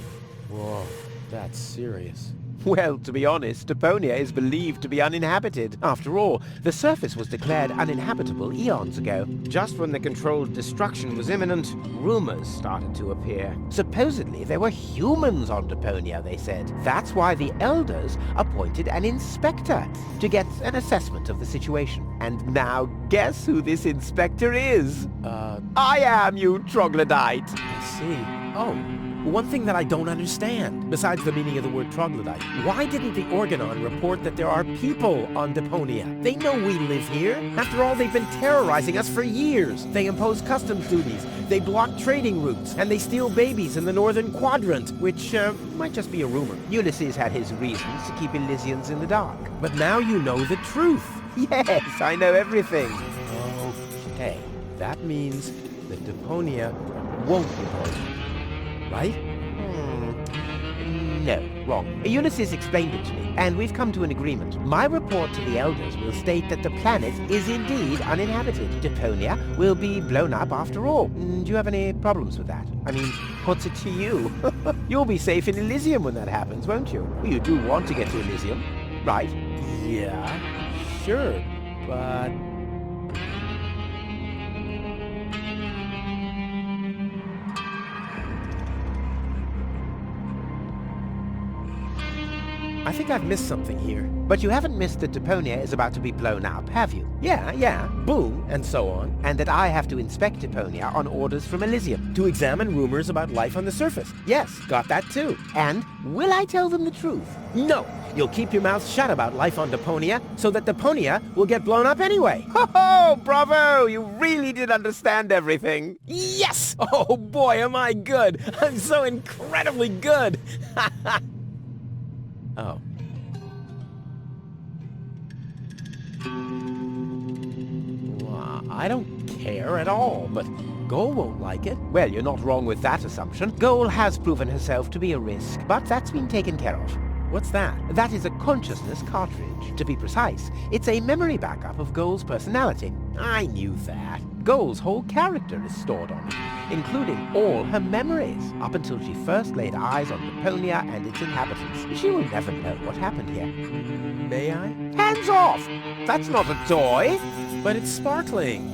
Whoa, that's serious. Well, to be honest, Deponia is believed to be uninhabited. After all, the surface was declared uninhabitable eons ago. Just when the controlled destruction was imminent, rumors started to appear. Supposedly, there were humans on Deponia, they said. That's why the elders appointed an inspector to get an assessment of the situation. And now, guess who this inspector is? I am, you troglodyte! I see. Oh. One thing that I don't understand, besides the meaning of the word troglodyte, why didn't the Organon report that there are people on Deponia? They know we live here. After all, they've been terrorizing us for years. They impose customs duties, they block trading routes, and they steal babies in the northern quadrant, which might just be a rumor. Ulysses had his reasons to keep Elysians in the dark. But now you know the truth. Yes, I know everything. Okay, that means that Deponia won't be poisoned. Right? No, wrong. Ulysses explained it to me, and we've come to an agreement. My report to the elders will state that the planet is indeed uninhabited. Deponia will be blown up after all. Do you have any problems with that? I mean, what's it to you? You'll be safe in Elysium when that happens, won't you? Well, you do want to get to Elysium, right? Yeah, sure, but... I think I've missed something here. But you haven't missed that Deponia is about to be blown up, have you? Yeah, boom, and so on. And that I have to inspect Deponia on orders from Elysium. To examine rumors about life on the surface. Yes, got that too. And will I tell them the truth? No, you'll keep your mouth shut about life on Deponia, so that Deponia will get blown up anyway. Ho-ho! Bravo! You really did understand everything. Yes! Oh boy, am I good! I'm so incredibly good! Oh. Well, I don't care at all, but Goal won't like it. Well, you're not wrong with that assumption. Goal has proven herself to be a risk, but that's been taken care of. What's that? That is a consciousness cartridge. To be precise, it's a memory backup of Goal's personality. I knew that. Goal's whole character is stored on it, including all her memories, up until she first laid eyes on Deponia and its inhabitants. She will never know what happened here. May I? Hands off! That's not a toy! But it's sparkling.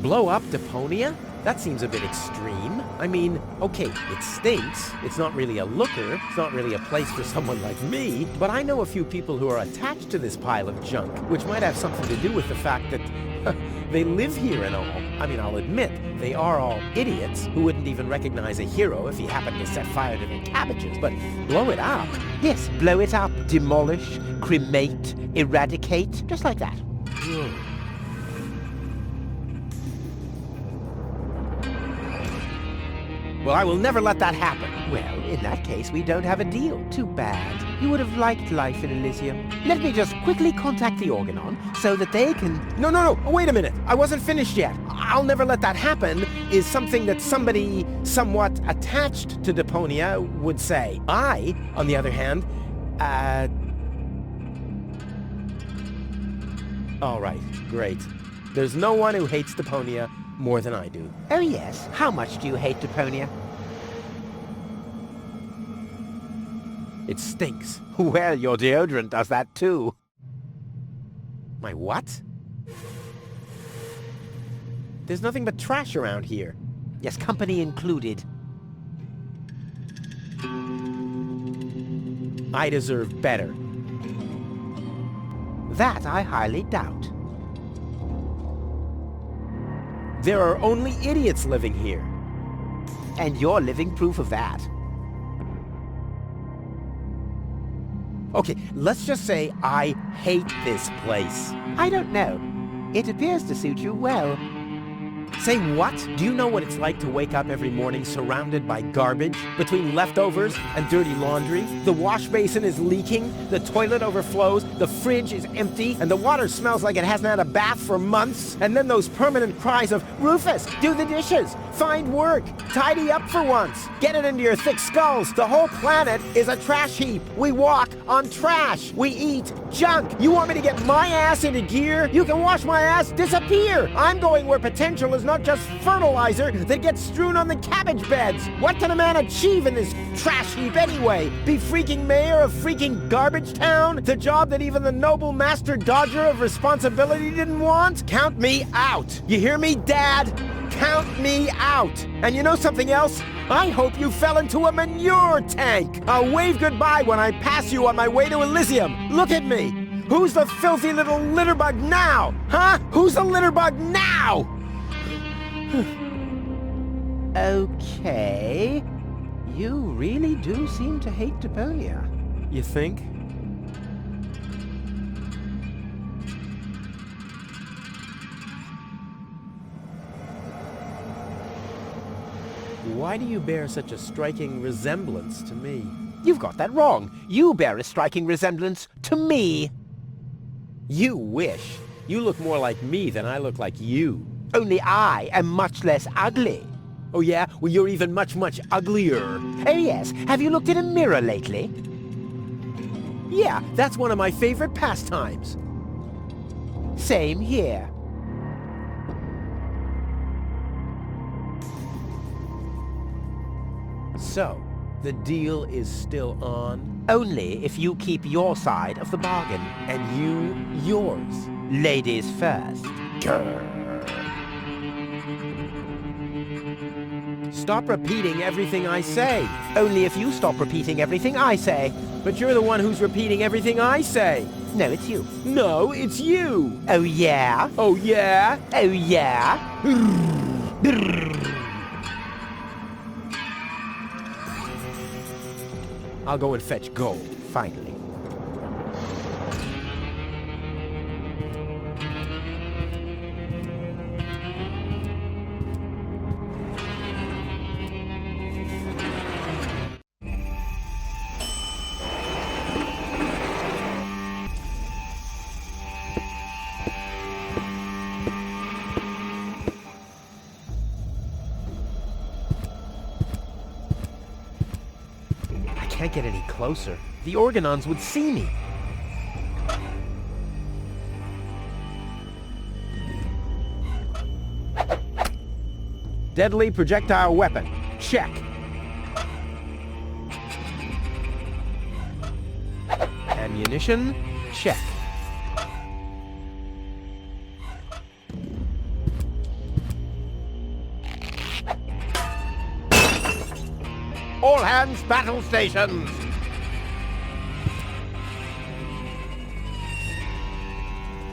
Blow up Deponia? That seems a bit extreme. I mean, okay, it stinks. It's not really a looker. It's not really a place for someone like me. But I know a few people who are attached to this pile of junk, which might have something to do with the fact that they live here and all. I mean, I'll admit, they are all idiots who wouldn't even recognize a hero if he happened to set fire to their cabbages. But blow it up? Yes, blow it up, demolish, cremate, eradicate, just like that. Well, I will never let that happen. Well, in that case, we don't have a deal. Too bad. You would have liked life in Elysium. Let me just quickly contact the Organon so that they can... No, wait a minute. I wasn't finished yet. I'll never let that happen is something that somebody somewhat attached to Deponia would say. I, on the other hand, all right, great. There's no one who hates Deponia more than I do. Oh yes, how much do you hate Deponia? It stinks. Well, your deodorant does that too. My what? There's nothing but trash around here. Yes, company included. I deserve better. That I highly doubt. There are only idiots living here. And you're living proof of that. Okay, let's just say I hate this place. I don't know. It appears to suit you well. Say what? Do you know what it's like to wake up every morning surrounded by garbage? Between leftovers and dirty laundry? The wash basin is leaking, the toilet overflows, the fridge is empty, and the water smells like it hasn't had a bath for months. And then those permanent cries of, Rufus, do the dishes, find work, tidy up for once, get it into your thick skulls. The whole planet is a trash heap. We walk on trash. We eat junk. You want me to get my ass into gear? You can watch my ass disappear. I'm going where potential is not just fertilizer that gets strewn on the cabbage beds. What can a man achieve in this trash heap anyway? Be freaking mayor of freaking garbage town? The job that even the noble master dodger of responsibility didn't want? Count me out. You hear me, Dad? Count me out. And you know something else? I hope you fell into a manure tank. I'll wave goodbye when I pass you on my way to Elysium. Look at me. Who's the filthy little litterbug now? Huh? Who's the litterbug now? Okay. You really do seem to hate Deponia. You think? Why do you bear such a striking resemblance to me? You've got that wrong. You bear a striking resemblance to me. You wish. You look more like me than I look like you. Only I am much less ugly. Oh yeah? Well, you're even much, much uglier. Oh yes. Have you looked in a mirror lately? Yeah, that's one of my favorite pastimes. Same here. So, the deal is still on? Only if you keep your side of the bargain. And you, yours. Ladies first. Grr. Stop repeating everything I say. Only if you stop repeating everything I say. But you're the one who's repeating everything I say. No, it's you. No, it's you. Oh yeah? Oh yeah? Oh yeah? I'll go and fetch gold, finally. I can't get any closer. The organons would see me. Deadly projectile weapon. Check. Ammunition. Check. All hands, battle stations!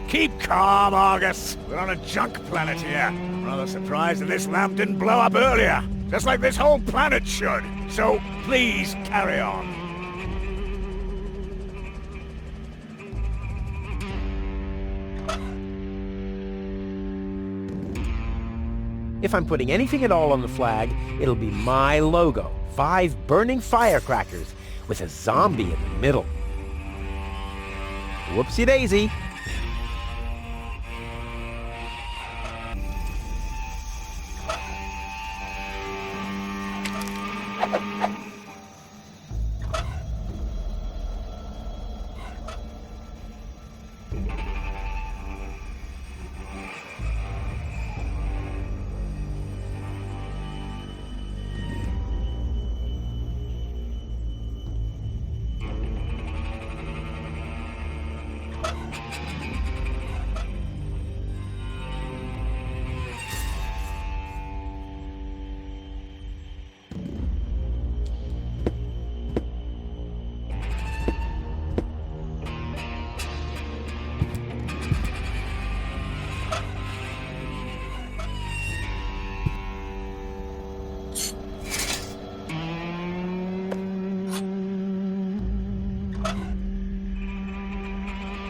Keep calm, Argus. We're on a junk planet here. Rather surprised that this lamp didn't blow up earlier. Just like this whole planet should. So, please, carry on. If I'm putting anything at all on the flag, it'll be my logo. 5 burning firecrackers with a zombie in the middle. Whoopsie daisy.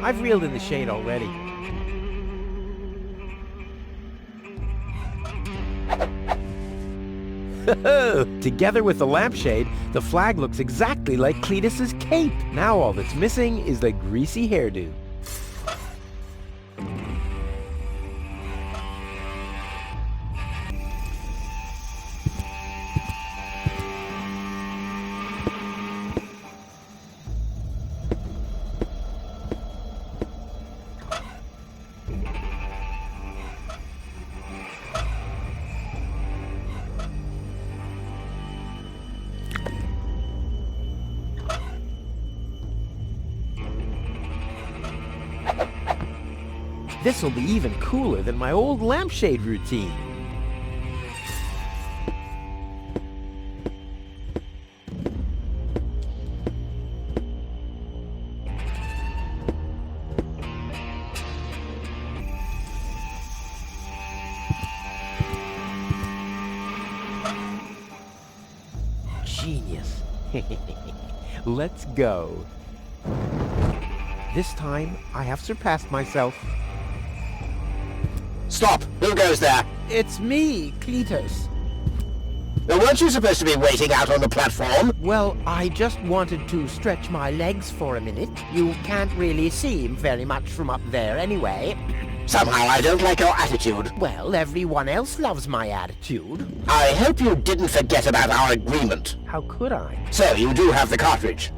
I've reeled in the shade already. Together with the lampshade, the flag looks exactly like Cletus's cape. Now all that's missing is the greasy hairdo. This'll be even cooler than my old lampshade routine. Genius. Let's go. This time, I have surpassed myself. Stop! Who goes there? It's me, Cletus. Now, weren't you supposed to be waiting out on the platform? Well, I just wanted to stretch my legs for a minute. You can't really see very much from up there anyway. Somehow I don't like your attitude. Well, everyone else loves my attitude. I hope you didn't forget about our agreement. How could I? So, you do have the cartridge?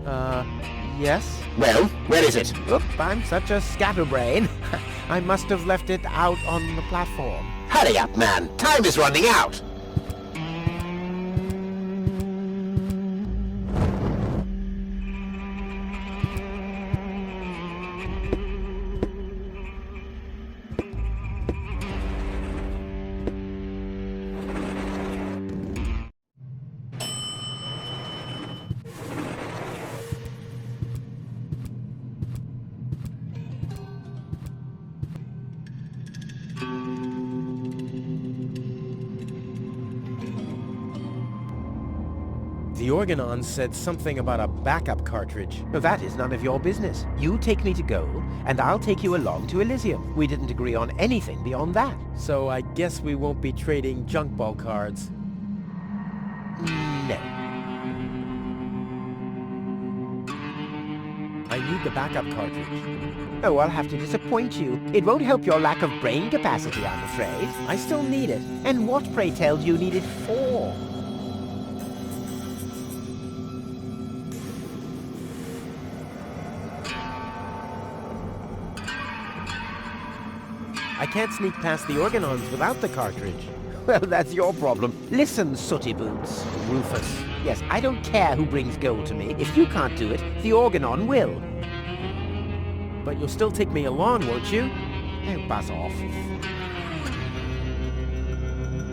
Yes. Well, where is it? Oop, I'm such a scatterbrain. I must have left it out on the platform. Hurry up, man. Time is running out. The Organon said something about a backup cartridge. Now, that is none of your business. You take me to Goal, and I'll take you along to Elysium. We didn't agree on anything beyond that. So I guess we won't be trading junk ball cards. No. I need the backup cartridge. Oh, I'll have to disappoint you. It won't help your lack of brain capacity, I'm afraid. I still need it. And what, pray tell, do you need it for? I can't sneak past the Organons without the cartridge. Well, that's your problem. Listen, sooty boots. Rufus. Yes, I don't care who brings gold to me. If you can't do it, the Organon will. But you'll still take me along, won't you? Oh, buzz off.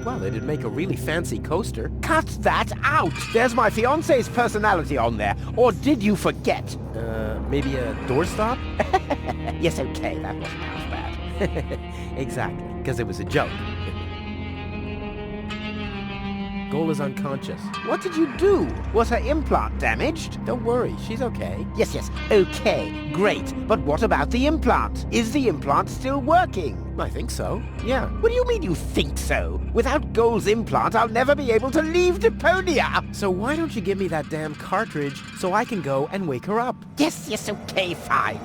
Well, it'd make a really fancy coaster. Cut that out! There's my fiancé's personality on there. Or did you forget? Maybe a doorstop? Yes, okay, that wasn't half bad. Exactly, because it was a joke. Goal is unconscious. What did you do? Was her implant damaged? Don't worry, she's okay. Yes, okay, great. But what about the implant? Is the implant still working? I think so, yeah. What do you mean you think so? Without Goal's implant, I'll never be able to leave Deponia! So why don't you give me that damn cartridge so I can go and wake her up? Yes, okay, fine.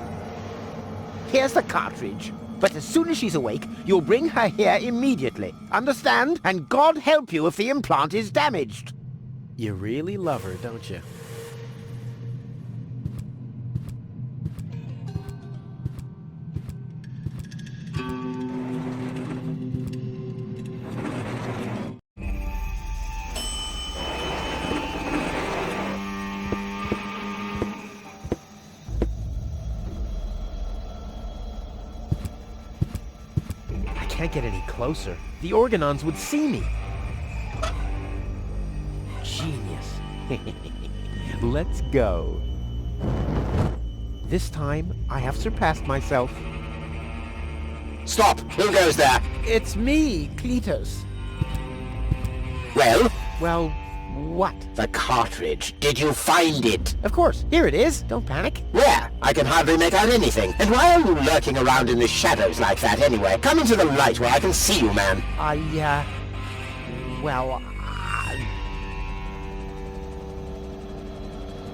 Here's the cartridge. But as soon as she's awake, you'll bring her here immediately. Understand? And God help you if the implant is damaged. You really love her, don't you? I can't get any closer. The Organons would see me. Genius. Let's go. This time, I have surpassed myself. Stop! Who goes there? It's me, Cletus. Well? Well, what? The cartridge. Did you find it? Of course. Here it is. Don't panic. Where? I can hardly make out anything. And why are you lurking around in the shadows like that anyway? Come into the light where I can see you, man.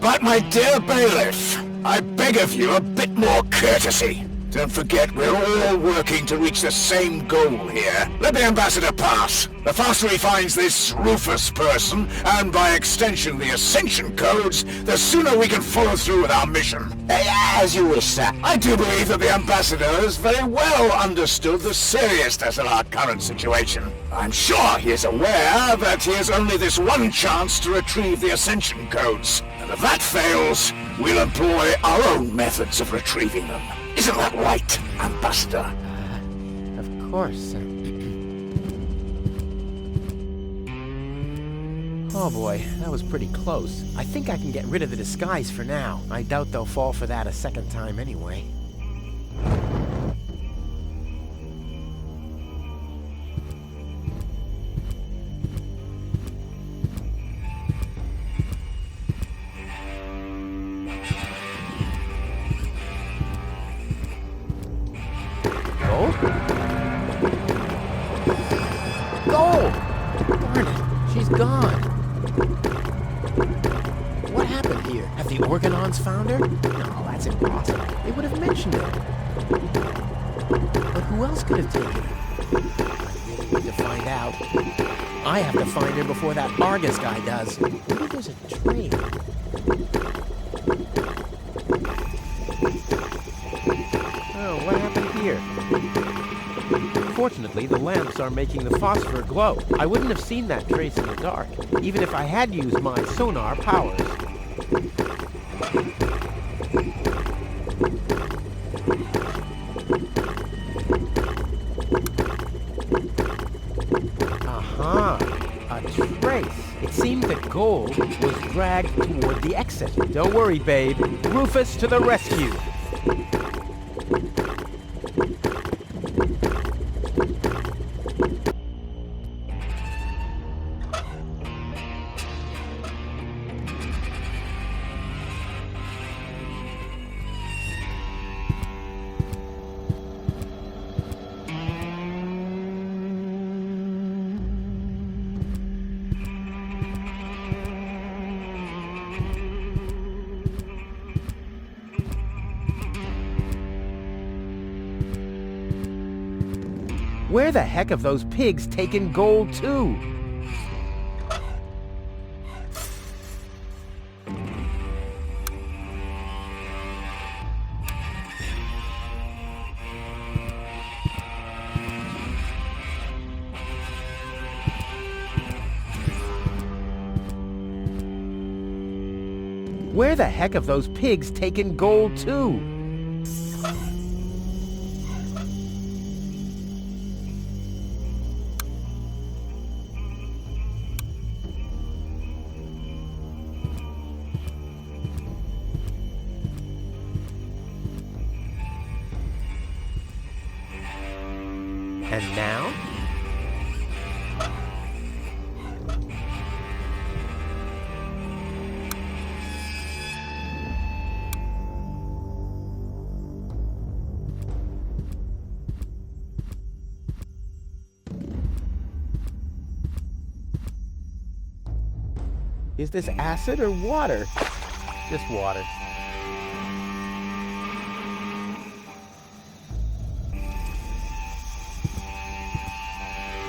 But my dear bailiff, I beg of you a bit more courtesy. Don't forget, we're all working to reach the same goal here. Let the ambassador pass. The faster he finds this Rufus person, and by extension the Ascension codes, the sooner we can follow through with our mission. As you wish, sir. I do believe that the ambassador has very well understood the seriousness of our current situation. I'm sure he is aware that he has only this one chance to retrieve the Ascension codes. And if that fails, we'll employ our own methods of retrieving them. Isn't that right, Ambassador? Of course. Oh boy, that was pretty close. I think I can get rid of the disguise for now. I doubt they'll fall for that a second time anyway. Goal! Darn it, she's gone. What happened here? Have the Organons found her? No, that's impossible. They would have mentioned it. But who else could have taken her? I really need to find out. I have to find her before that Argus guy does. Maybe there's a train. Oh, what happened here? Fortunately, the lamps are making the phosphor glow. I wouldn't have seen that trace in the dark, even if I had used my sonar powers. Aha! A trace. It seemed that Goal was dragged toward the exit. Don't worry, babe. Rufus to the rescue! Where the heck have those pigs taken Gold to? Where the heck have those pigs taken Gold to? And now? Is this acid or water? Just water.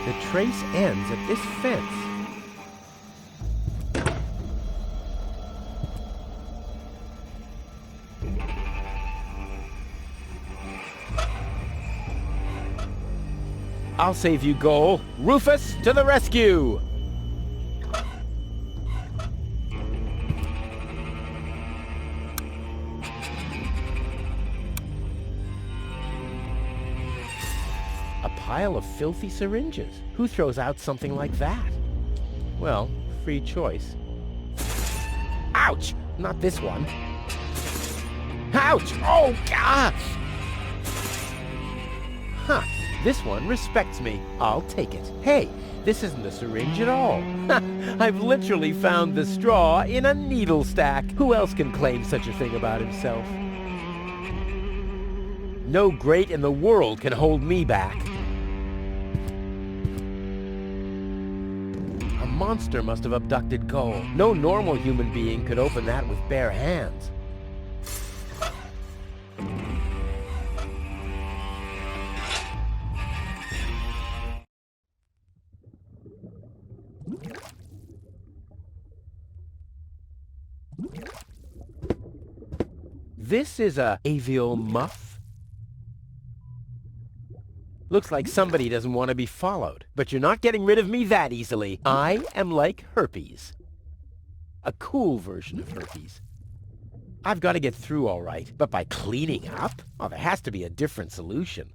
The trace ends at this fence. I'll save you, Goal. Rufus to the rescue! Pile of filthy syringes. Who throws out something like that? Well, free choice. Ouch! Not this one. Ouch! Oh, gosh! Huh. This one respects me. I'll take it. Hey, this isn't a syringe at all. I've literally found the straw in a needle stack. Who else can claim such a thing about himself? No great in the world can hold me back. monster must have abducted Goal. No normal human being could open that with bare hands. This is a avial muff. Looks like somebody doesn't want to be followed. But you're not getting rid of me that easily. I am like herpes. A cool version of herpes. I've got to get through all right, but by cleaning up? Oh, there has to be a different solution.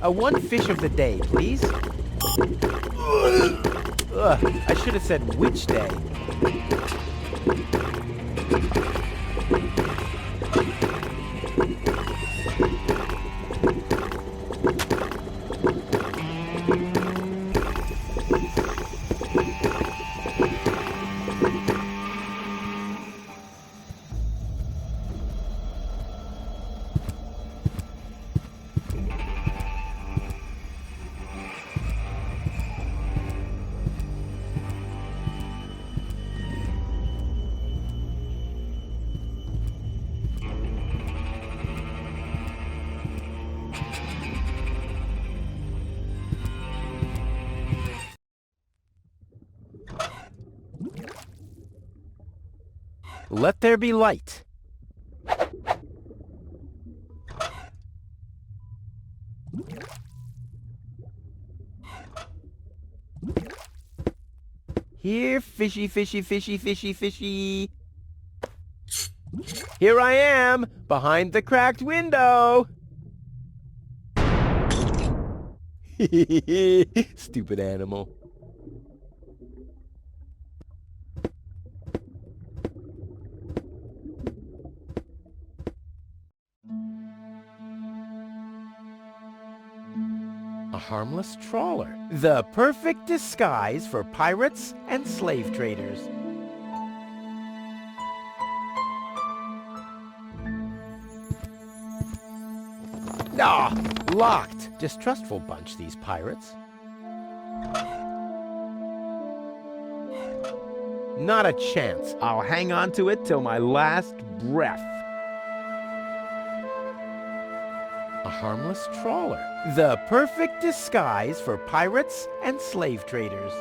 One fish of the day, please. Ugh, I should have said which day. Let there be light. Here, fishy, fishy, fishy, fishy, fishy. Here I am, behind the cracked window. Stupid animal. A harmless trawler. The perfect disguise for pirates and slave traders. Ah, locked. Distrustful bunch, these pirates. Not a chance. I'll hang on to it till my last breath. A harmless trawler. The perfect disguise for pirates and slave traders.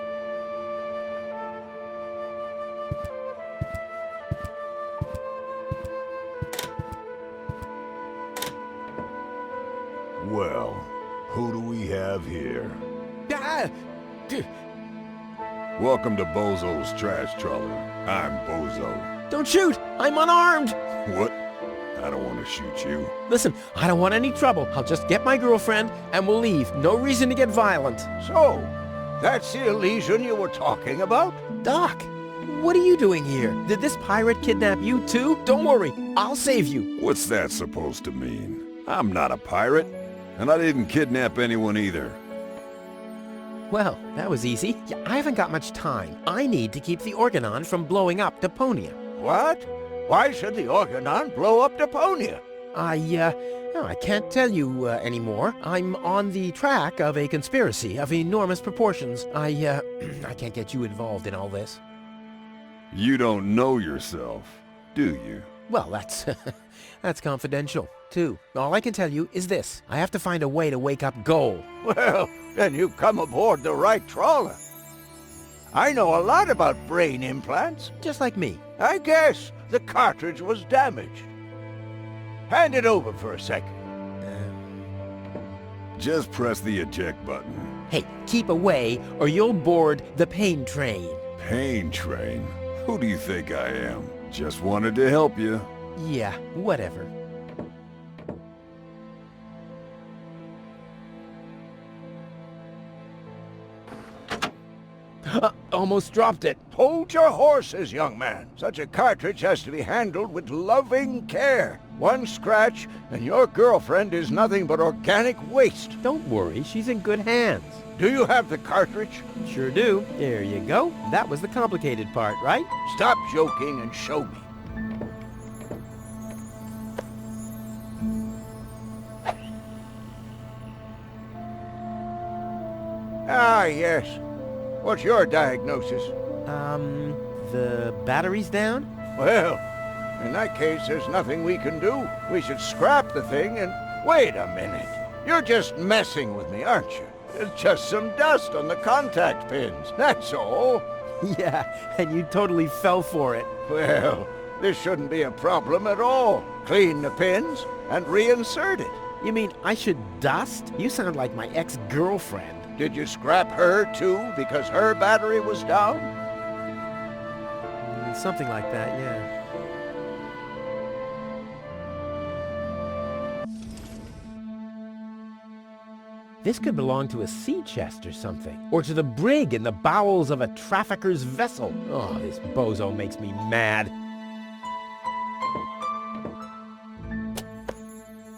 Well, who do we have here? Welcome to Bozo's Trash Trawler. I'm Bozo. Don't shoot! I'm unarmed! What? I don't want to shoot you. Listen, I don't want any trouble. I'll just get my girlfriend and we'll leave. No reason to get violent. So, that's the Elysian you were talking about? Doc, what are you doing here? Did this pirate kidnap you too? Don't worry, I'll save you. What's that supposed to mean? I'm not a pirate, and I didn't kidnap anyone either. Well, that was easy. Yeah, I haven't got much time. I need to keep the Organon from blowing up Deponia. What? Why should the Organon blow up Deponia? I can't tell you anymore. I'm on the track of a conspiracy of enormous proportions. I can't get you involved in all this. You don't know yourself, do you? Well, that's confidential, too. All I can tell you is this. I have to find a way to wake up Goal. Well, then you've come aboard the right trawler. I know a lot about brain implants. Just like me. I guess the cartridge was damaged. Hand it over for a second. Just press the eject button. Hey, keep away or you'll board the pain train. Pain train? Who do you think I am? Just wanted to help you. Yeah, whatever. Almost dropped it. Hold your horses, young man. Such a cartridge has to be handled with loving care. One scratch, and your girlfriend is nothing but organic waste. Don't worry, she's in good hands. Do you have the cartridge? Sure do. There you go. That was the complicated part, right? Stop joking and show me. Ah, yes. What's your diagnosis? The battery's down? Well, in that case, there's nothing we can do. We should scrap the thing and... Wait a minute. You're just messing with me, aren't you? It's just some dust on the contact pins, that's all. Yeah, and you totally fell for it. Well, this shouldn't be a problem at all. Clean the pins and reinsert it. You mean I should dust? You sound like my ex-girlfriend. Did you scrap her, too, because her battery was down? Something like that, yeah. This could belong to a sea chest or something. Or to the brig in the bowels of a trafficker's vessel. Oh, this bozo makes me mad.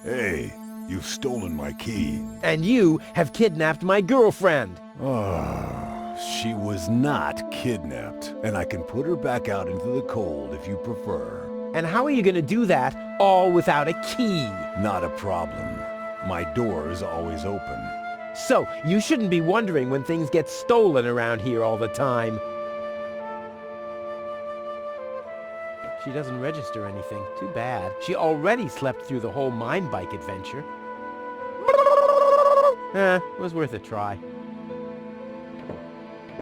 Hey, you've stolen my key. And you have kidnapped my girlfriend. Oh, she was not kidnapped. And I can put her back out into the cold if you prefer. And how are you going to do that all without a key? Not a problem. My door is always open. So, you shouldn't be wondering when things get stolen around here all the time. She doesn't register anything. Too bad. She already slept through the whole mine bike adventure. It was worth a try.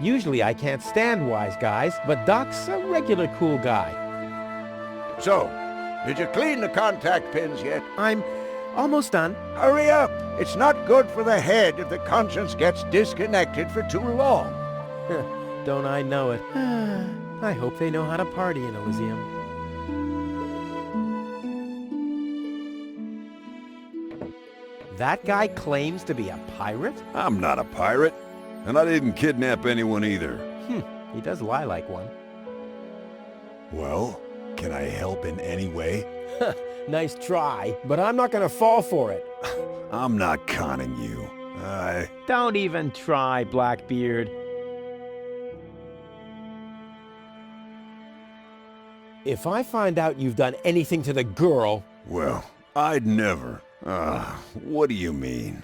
Usually I can't stand wise guys, but Doc's a regular cool guy. So, did you clean the contact pins yet? I'm almost done. Hurry up! It's not good for the head if the conscience gets disconnected for too long. Don't I know it? I hope they know how to party in Elysium. That guy claims to be a pirate? I'm not a pirate, and I didn't kidnap anyone either. He does lie like one. Well, can I help in any way? Nice try, but I'm not gonna fall for it. I'm not conning you. Don't even try, Blackbeard. If I find out you've done anything to the girl... Well, I'd never. What do you mean?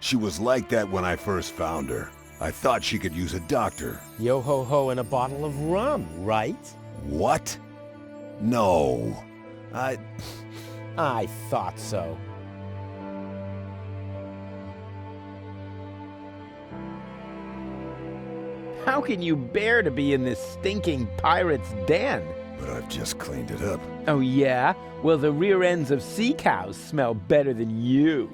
She was like that when I first found her. I thought she could use a doctor. Yo-ho-ho and a bottle of rum, right? What? No. I thought so. How can you bear to be in this stinking pirate's den? But I've just cleaned it up. Oh yeah? Well, the rear ends of sea cows smell better than you.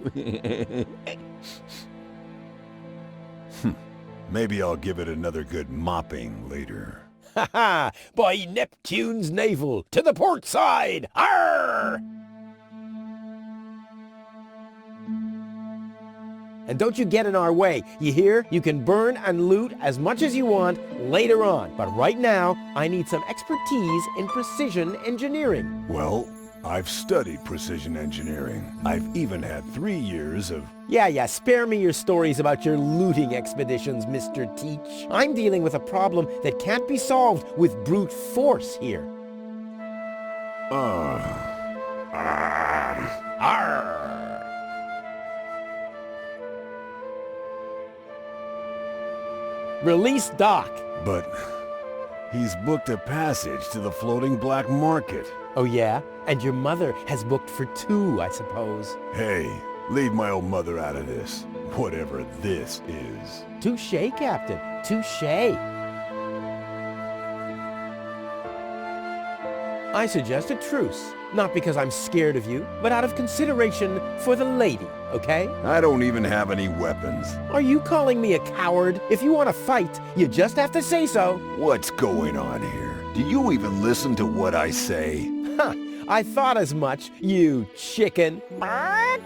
Maybe I'll give it another good mopping later. Ha ha! By Neptune's navel, to the port side! Arr! And don't you get in our way, you hear? You can burn and loot as much as you want later on. But right now, I need some expertise in precision engineering. Well, I've studied precision engineering. I've even had 3 years of... Yeah, spare me your stories about your looting expeditions, Mr. Teach. I'm dealing with a problem that can't be solved with brute force here. Release Doc. But he's booked a passage to the floating black market. Oh yeah? And your mother has booked for 2, I suppose. Hey, leave my old mother out of this. Whatever this is. Touché, Captain. Touché. I suggest a truce. Not because I'm scared of you, but out of consideration for the lady, okay? I don't even have any weapons. Are you calling me a coward? If you want to fight, you just have to say so. What's going on here? Do Do you even listen to what I say? Huh, I thought as much, you chicken. I'm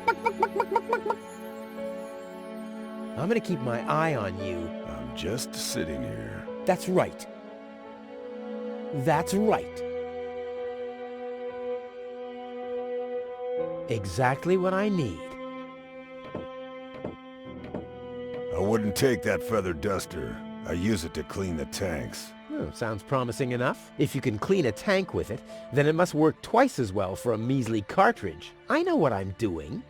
gonna keep my eye on you. I'm just sitting here. That's right. That's right. Exactly what I need. I wouldn't take that feather duster. I use it to clean the tanks. Oh, sounds promising enough. If you can clean a tank with it, then it must work twice as well for a measly cartridge. I know what I'm doing.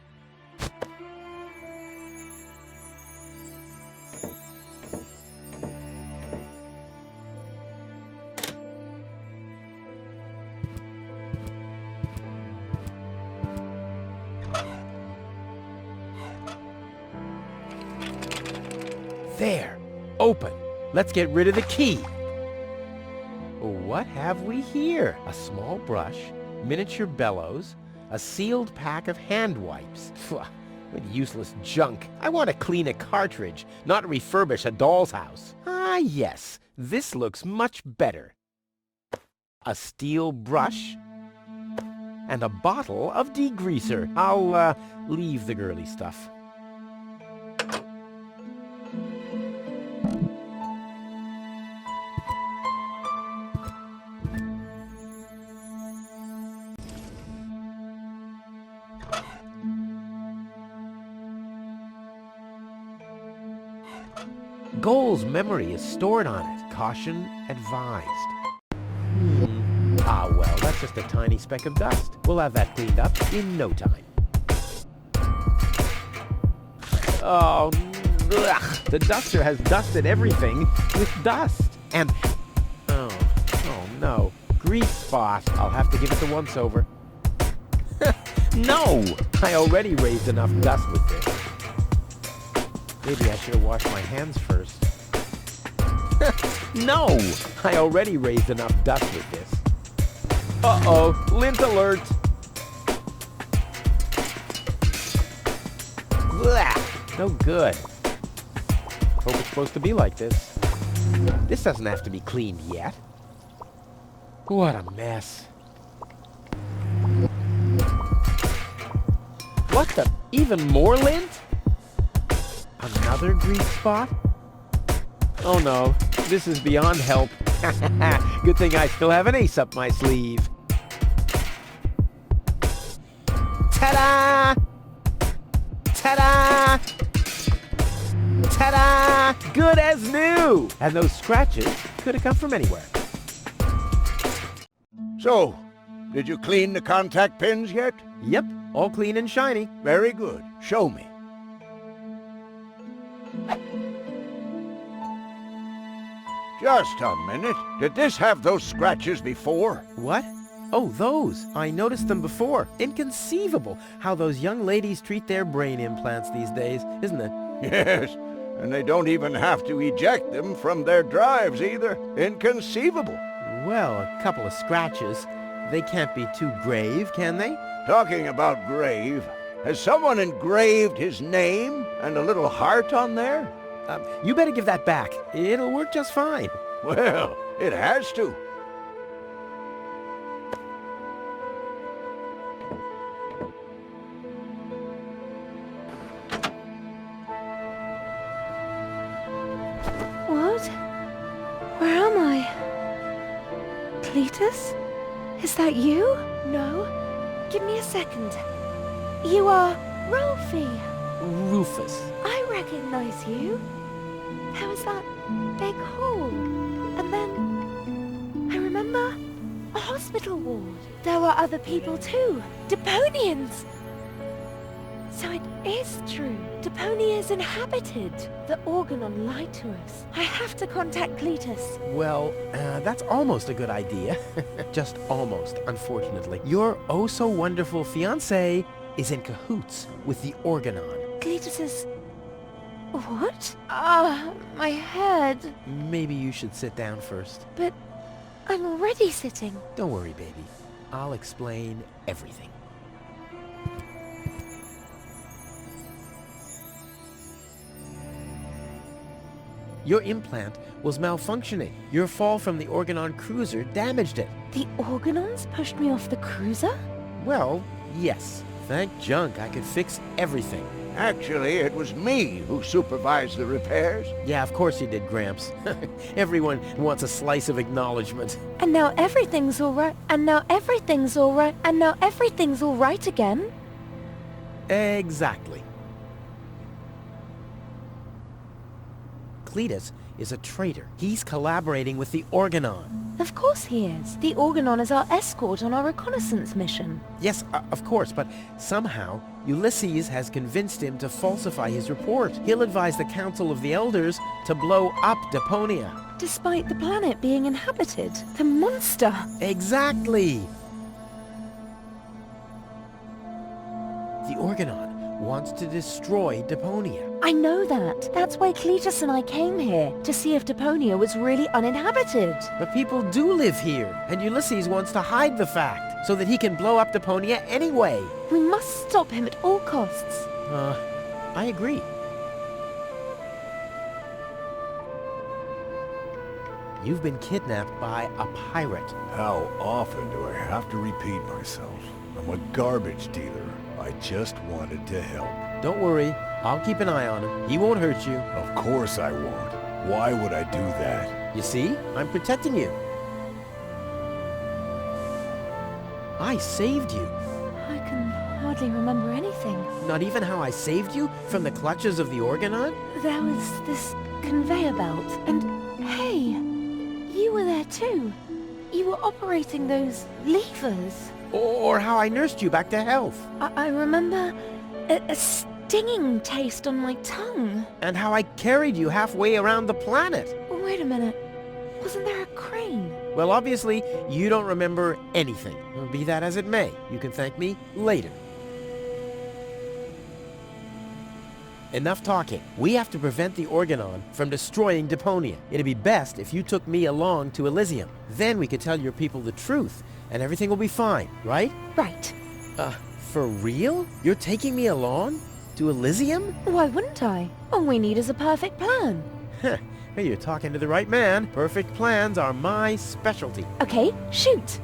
There! Open! Let's get rid of the key! What have we here? A small brush, miniature bellows, a sealed pack of hand wipes. Phew, what useless junk. I want to clean a cartridge, not refurbish a doll's house. Ah, yes. This looks much better. A steel brush and a bottle of degreaser. I'll, leave the girly stuff. Goal's memory is stored on it. Caution advised. Ah, well, that's just a tiny speck of dust. We'll have that cleaned up in no time. Oh, ugh. The duster has dusted everything with dust. And, oh no, grease spot. I'll have to give it the once-over. No! I already raised enough dust with this. Maybe I should have washed my hands first. No! I already raised enough dust with this. Uh-oh! Lint alert! Blah! No good. Hope it's supposed to be like this. This doesn't have to be cleaned yet. What a mess. What the? Even more lint? Another grease spot? Oh no, this is beyond help. Good thing I still have an ace up my sleeve. Ta-da! Ta-da! Ta-da! Good as new! And those scratches could have come from anywhere. So, did you clean the contact pins yet? Yep, all clean and shiny. Very good. Show me. Just a minute. Did this have those scratches before? What? Oh, those. I noticed them before. Inconceivable how those young ladies treat their brain implants these days, isn't it? Yes, and they don't even have to eject them from their drives either. Inconceivable. Well, a couple of scratches. They can't be too grave, can they? Talking about grave, has someone engraved his name and a little heart on there? You better give that back. It'll work just fine. Well, it has to. What? Where am I? Cletus? Is that you? No. Give me a second. You are Rolfie. Rufus. I recognize you. There was that big hole. And then I remember a hospital ward. There were other people too. Deponians. So it is true. Deponia is inhabited. The Organon lied to us. I have to contact Cletus. Well, that's almost a good idea. Just almost, unfortunately. Your oh-so-wonderful fiancé is in cahoots with the Organon. Cletus's... What? Ah, my head. Maybe you should sit down first. But I'm already sitting. Don't worry, baby. I'll explain everything. Your implant was malfunctioning. Your fall from the Organon cruiser damaged it. The Organons pushed me off the cruiser? Well, yes. Thank junk I could fix everything. Actually, it was me who supervised the repairs. Yeah, of course you did, Gramps. Everyone wants a slice of acknowledgement. And now everything's all right. And now everything's all right. And now everything's all right again. Exactly. Cletus is a traitor. He's collaborating with the Organon. Of course he is. The Organon is our escort on our reconnaissance mission. Yes, of course, but somehow Ulysses has convinced him to falsify his report. He'll advise the Council of the Elders to blow up Deponia. Despite the planet being inhabited. The monster. Exactly. The Organon wants to destroy Deponia. I know that. That's why Cletus and I came here, to see if Deponia was really uninhabited. But people do live here, and Ulysses wants to hide the fact, so that he can blow up Deponia anyway. We must stop him at all costs. I agree. You've been kidnapped by a pirate. How often do I have to repeat myself? I'm a garbage dealer. I just wanted to help. Don't worry, I'll keep an eye on him. He won't hurt you. Of course I won't. Why would I do that? You see, I'm protecting you. I saved you. I can hardly remember anything. Not even how I saved you from the clutches of the Organon? There was this conveyor belt, and hey, you were there too. You were operating those levers. Or how I nursed you back to health. I remember a stinging taste on my tongue. And how I carried you halfway around the planet. Wait a minute. Wasn't there a crane? Well, obviously, you don't remember anything. Be that as it may, you can thank me later. Enough talking. We have to prevent the Organon from destroying Deponia. It'd be best if you took me along to Elysium. Then we could tell your people the truth, and everything will be fine, right? Right. For real? You're taking me along? To Elysium? Why wouldn't I? All we need is a perfect plan. Well, you're talking to the right man. Perfect plans are my specialty. Okay, shoot.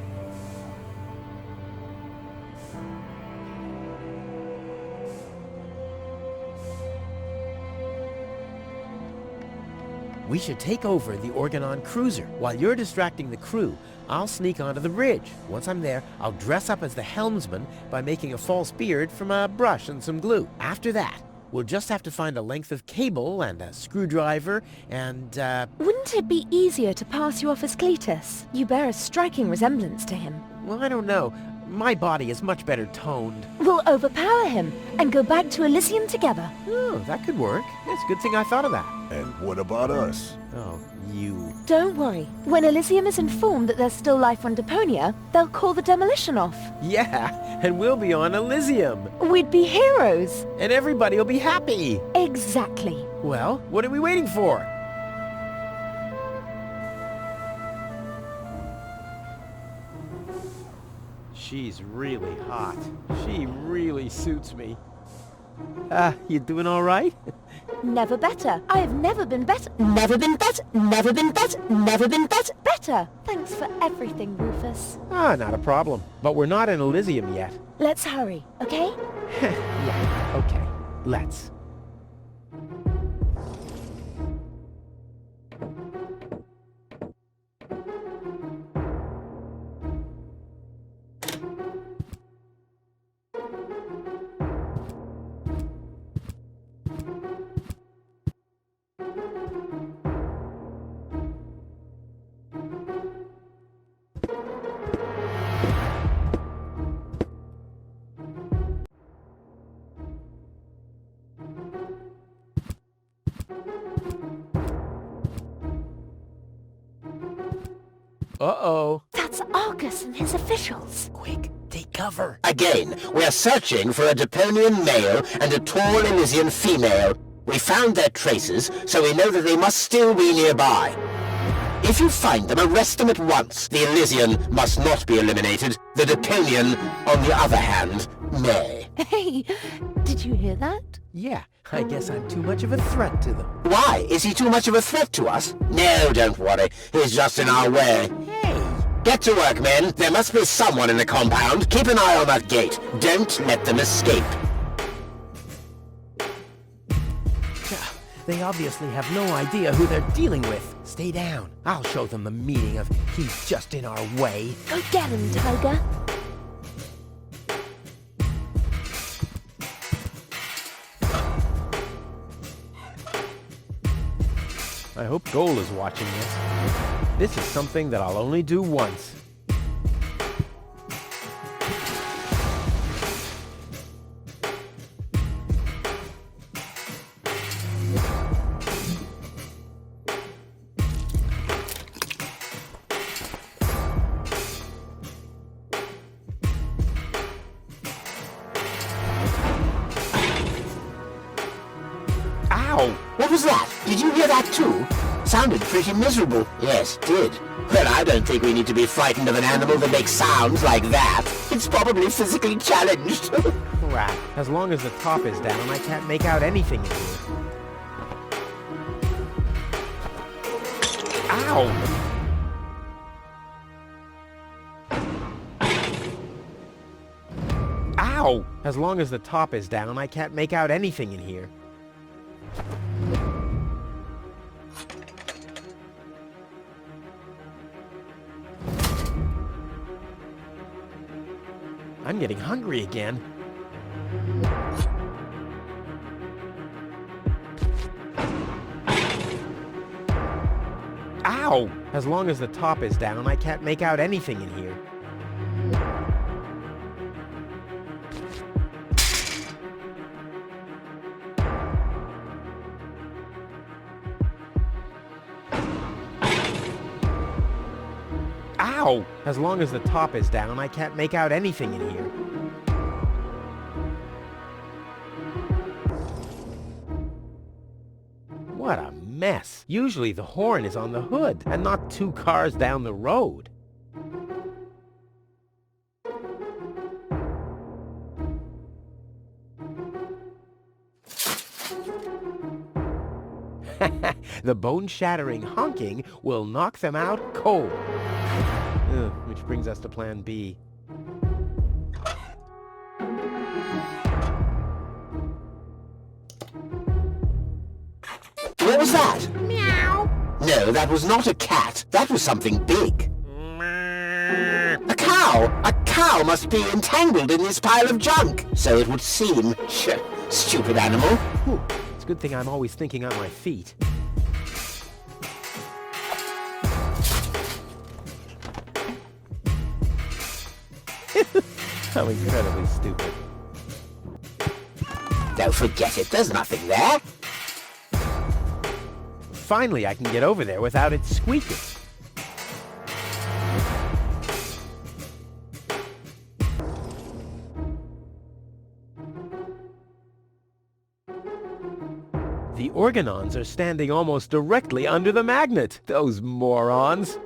We should take over the Organon cruiser. While you're distracting the crew, I'll sneak onto the bridge. Once I'm there, I'll dress up as the helmsman by making a false beard from a brush and some glue. After that, we'll just have to find a length of cable and a screwdriver and, Wouldn't it be easier to pass you off as Cletus? You bear a striking resemblance to him. Well, I don't know. My body is much better toned. We'll overpower him and go back to Elysium together. Oh, that could work. It's a good thing I thought of that. And what about us? Oh, you... Don't worry. When Elysium is informed that there's still life on Deponia, they'll call the demolition off. Yeah, and we'll be on Elysium. We'd be heroes. And everybody will be happy. Exactly. Well, what are we waiting for? She's really hot. She really suits me. You doing all right? Never better. I have never been better. Never been better. Never been better. Never been better. Better. Thanks for everything, Rufus. Not a problem. But we're not in Elysium yet. Let's hurry, okay? Yeah, okay. Let's. Uh-oh. That's Argus and his officials. Quick, take cover. Again, we are searching for a Deponian male and a tall Elysian female. We found their traces, so we know that they must still be nearby. If you find them, arrest them at once. The Elysian must not be eliminated. The Deponian, on the other hand, may. Hey, did you hear that? Yeah, I guess I'm too much of a threat to them. Why? Is he too much of a threat to us? No, don't worry. He's just in our way. Hey! Get to work, men. There must be someone in the compound. Keep an eye on that gate. Don't let them escape. They obviously have no idea who they're dealing with. Stay down. I'll show them the meaning of he's just in our way. Go get him, Tiger. I hope Goal is watching this. This is something that I'll only do once. Ow! What was that? Did you hear that too? Sounded pretty miserable. Yes, it did. Well, I don't think we need to be frightened of an animal that makes sounds like that. It's probably physically challenged. Crap. As long as the top is down, I can't make out anything in here. Ow! Ow! As long as the top is down, I can't make out anything in here. I'm getting hungry again. Ow! As long as the top is down, I can't make out anything in here. Ow! As long as the top is down, I can't make out anything in here. What a mess. Usually the horn is on the hood, and not 2 cars down the road. The bone-shattering honking will knock them out cold. Which brings us to plan B. What was that? Meow. No, that was not a cat. That was something big. A cow! A cow must be entangled in this pile of junk. So it would seem. Stupid animal. Whew. It's a good thing I'm always thinking on my feet. How incredibly stupid. Don't forget it, there's nothing there. Finally, I can get over there without it squeaking. The organons are standing almost directly under the magnet. Those morons.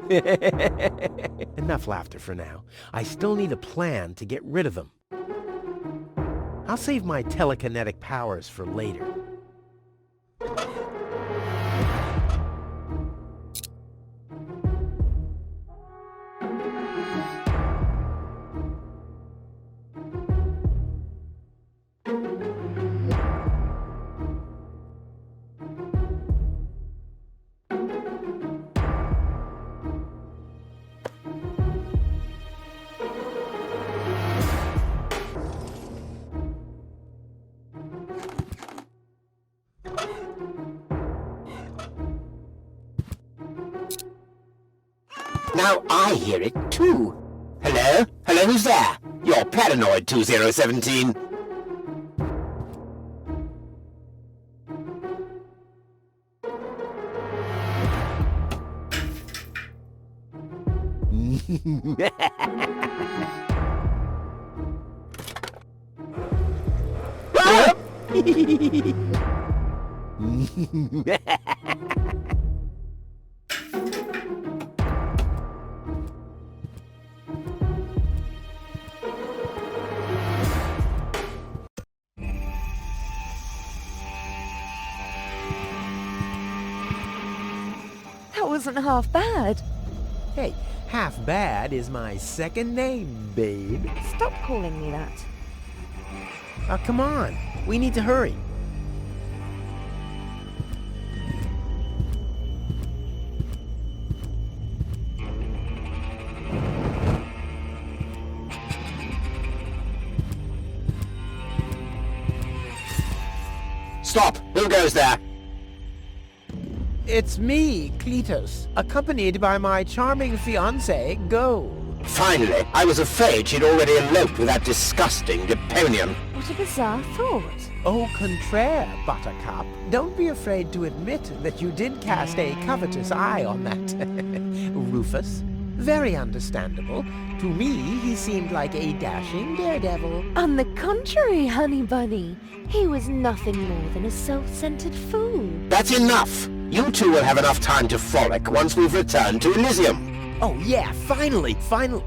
Enough laughter for now. I still need a plan to get rid of them. I'll save my telekinetic powers for later. Now I hear it too. Hello? Hello, who's there? You're Paranoid 2017. wasn't half bad. Hey, half bad is my second name, babe. Stop calling me that. Come on. We need to hurry. Stop! Who goes there? It's me, Cletus, accompanied by my charming fiancée, Goal. Finally, I was afraid she'd already eloped with that disgusting Deponian. What a bizarre thought. Au contraire, Buttercup. Don't be afraid to admit that you did cast a covetous eye on that Rufus. Very understandable. To me, he seemed like a dashing daredevil. On the contrary, honey bunny. He was nothing more than a self-centered fool. That's enough! You two will have enough time to frolic once we've returned to Elysium. Oh yeah, finally! Final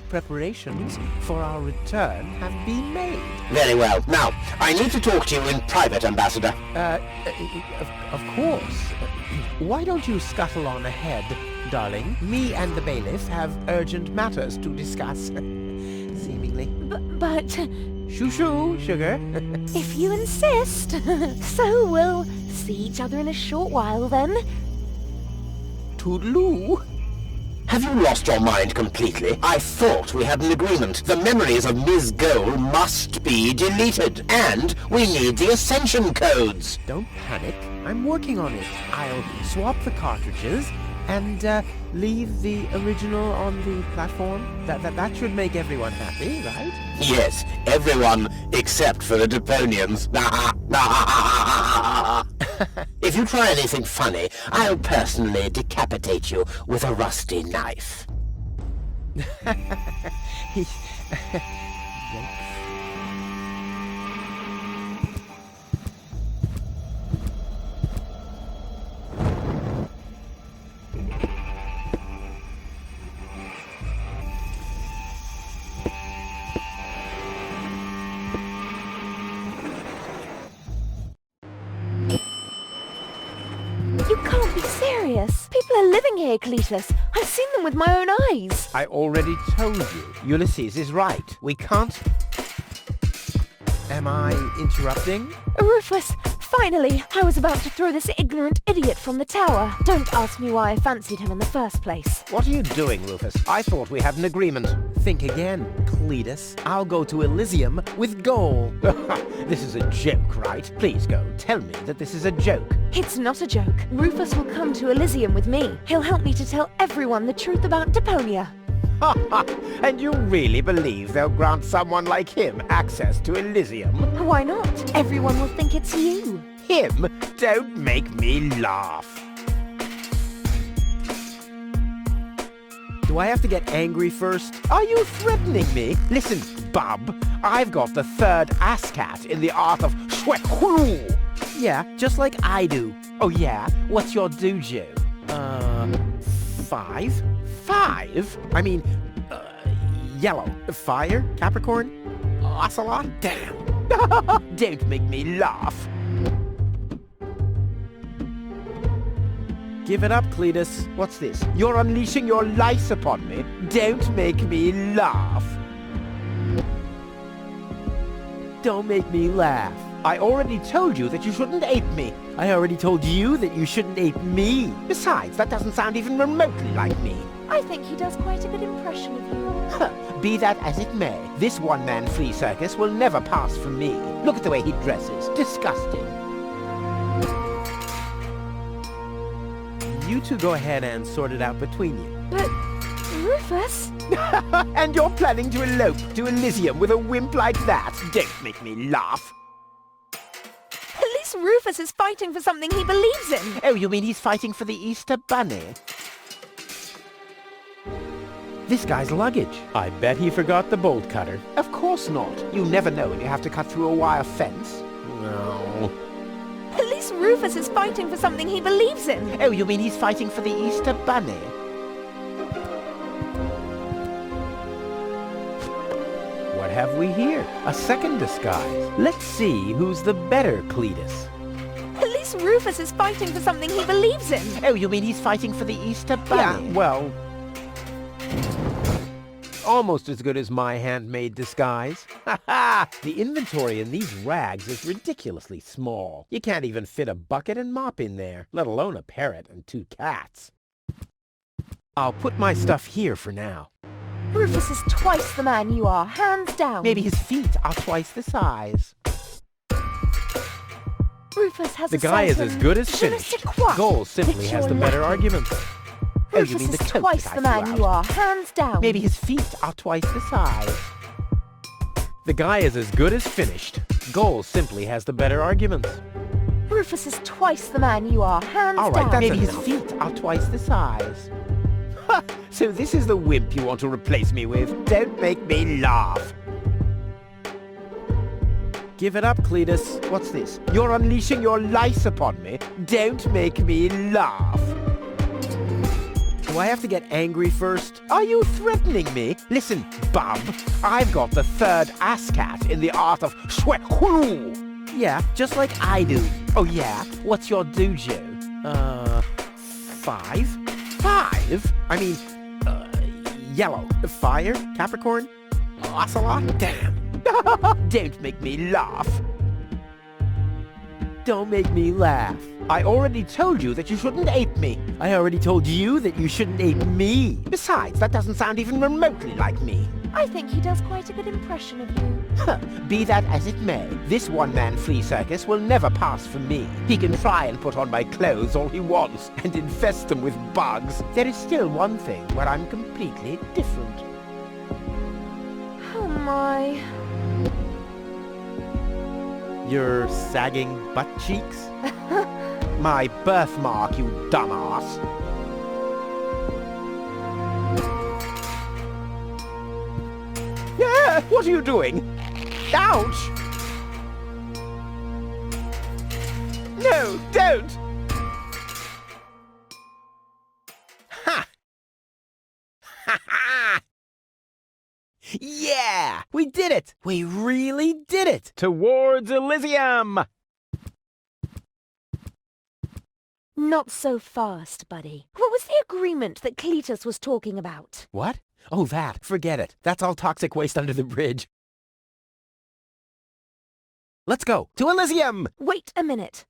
preparations for our return have been made. Very well. Now, I need to talk to you in private, Ambassador. Of course. Why don't you scuttle on ahead, darling? Me and the bailiff have urgent matters to discuss. Seemingly. But... Shoo-shoo, sugar. If you insist. So we'll see each other in a short while, then. Toodaloo. Have you lost your mind completely? I thought we had an agreement. The memories of Ms. Goal must be deleted. And we need the ascension codes. Don't panic. I'm working on it. I'll swap the cartridges and leave the original on the platform. That should make everyone happy, right? Yes, everyone except for the Deponians. If you try anything funny, I'll personally decapitate you with a rusty knife. You can't be serious. People are living here, Cletus. I've seen them with my own eyes. I already told you. Ulysses is right. We can't... Am I interrupting? Rufus, finally! I was about to throw this ignorant idiot from the tower. Don't ask me why I fancied him in the first place. What are you doing, Rufus? I thought we had an agreement. Think again, Cletus. I'll go to Elysium with Goal. This is a joke, right? Please go. Tell me that this is a joke. It's not a joke. Rufus will come to Elysium with me. He'll help me to tell everyone the truth about Deponia. And you really believe they'll grant someone like him access to Elysium? Why not? Everyone will think it's you. Him? Don't make me laugh. Do I have to get angry first? Are you threatening me? Listen, bub, I've got the third ASCAT in the art of swalku. Yeah, just like I do. Oh yeah? What's your dojo? 5? 5? I mean, yellow. Fire? Capricorn? Ocelot? Damn. Don't make me laugh. Give it up, Cletus. What's this? You're unleashing your lice upon me. Don't make me laugh. Don't make me laugh. I already told you that you shouldn't ape me. I already told you that you shouldn't ape me. Besides, that doesn't sound even remotely like me. I think he does quite a good impression of you. Be that as it may, this one-man flea circus will never pass for me. Look at the way he dresses. Disgusting. You two go ahead and sort it out between you. But, Rufus... And you're planning to elope to Elysium with a wimp like that? Don't make me laugh. At least Rufus is fighting for something he believes in. Oh, you mean he's fighting for the Easter Bunny? This guy's luggage. I bet he forgot the bolt cutter. Of course not. You never know when you have to cut through a wire fence. No. At least Rufus is fighting for something he believes in. Oh, you mean he's fighting for the Easter Bunny? What have we here? A second disguise. Let's see who's the better Cletus. At least this Rufus is fighting for something he believes in. Oh, you mean he's fighting for the Easter Bunny? Yeah, well... almost as good as my handmade disguise. Ha ha! The inventory in these rags is ridiculously small. You can't even fit a bucket and mop in there, let alone a parrot and 2 cats. I'll put my stuff here for now. Rufus is twice the man you are, hands down. Maybe his feet are twice the size. Rufus has The guy is as good as finished. Goal simply has the better argument. Oh, you mean Rufus the is coat twice that I the man threw you out? are, hands down. Maybe his feet are twice the size. The guy is as good as finished. Goal simply has the better argument. Rufus is twice the man you are, hands All right, down. that's maybe his feet are twice the size. Ha! So this is the wimp you want to replace me with? Don't make me laugh. Give it up, Cletus. What's this? You're unleashing your lice upon me? Don't make me laugh. Do I have to get angry first? Are you threatening me? Listen, bub, I've got the 3rd ASCAT in the art of swalku. Yeah, just like I do. Oh yeah? What's your dojo? 5? 5? I mean, yellow. Fire? Capricorn? Ocelot? Damn. Don't make me laugh. Don't make me laugh. I already told you that you shouldn't ape me. I already told you that you shouldn't ape me. Besides, that doesn't sound even remotely like me. I think he does quite a good impression of you. Be that as it may, this one-man flea circus will never pass for me. He can try and put on my clothes all he wants and infest them with bugs. There is still one thing where I'm completely different. Oh my. Your sagging butt cheeks? My birthmark, you dumbass. Yeah, what are you doing? Ouch! No, don't! Ha! Ha ha! Yeah! We did it! We really did it! Towards Elysium! Not so fast, buddy. What was the agreement that Cletus was talking about? What? Oh, that. Forget it. That's all toxic waste under the bridge. Let's go. To Elysium! Wait a minute.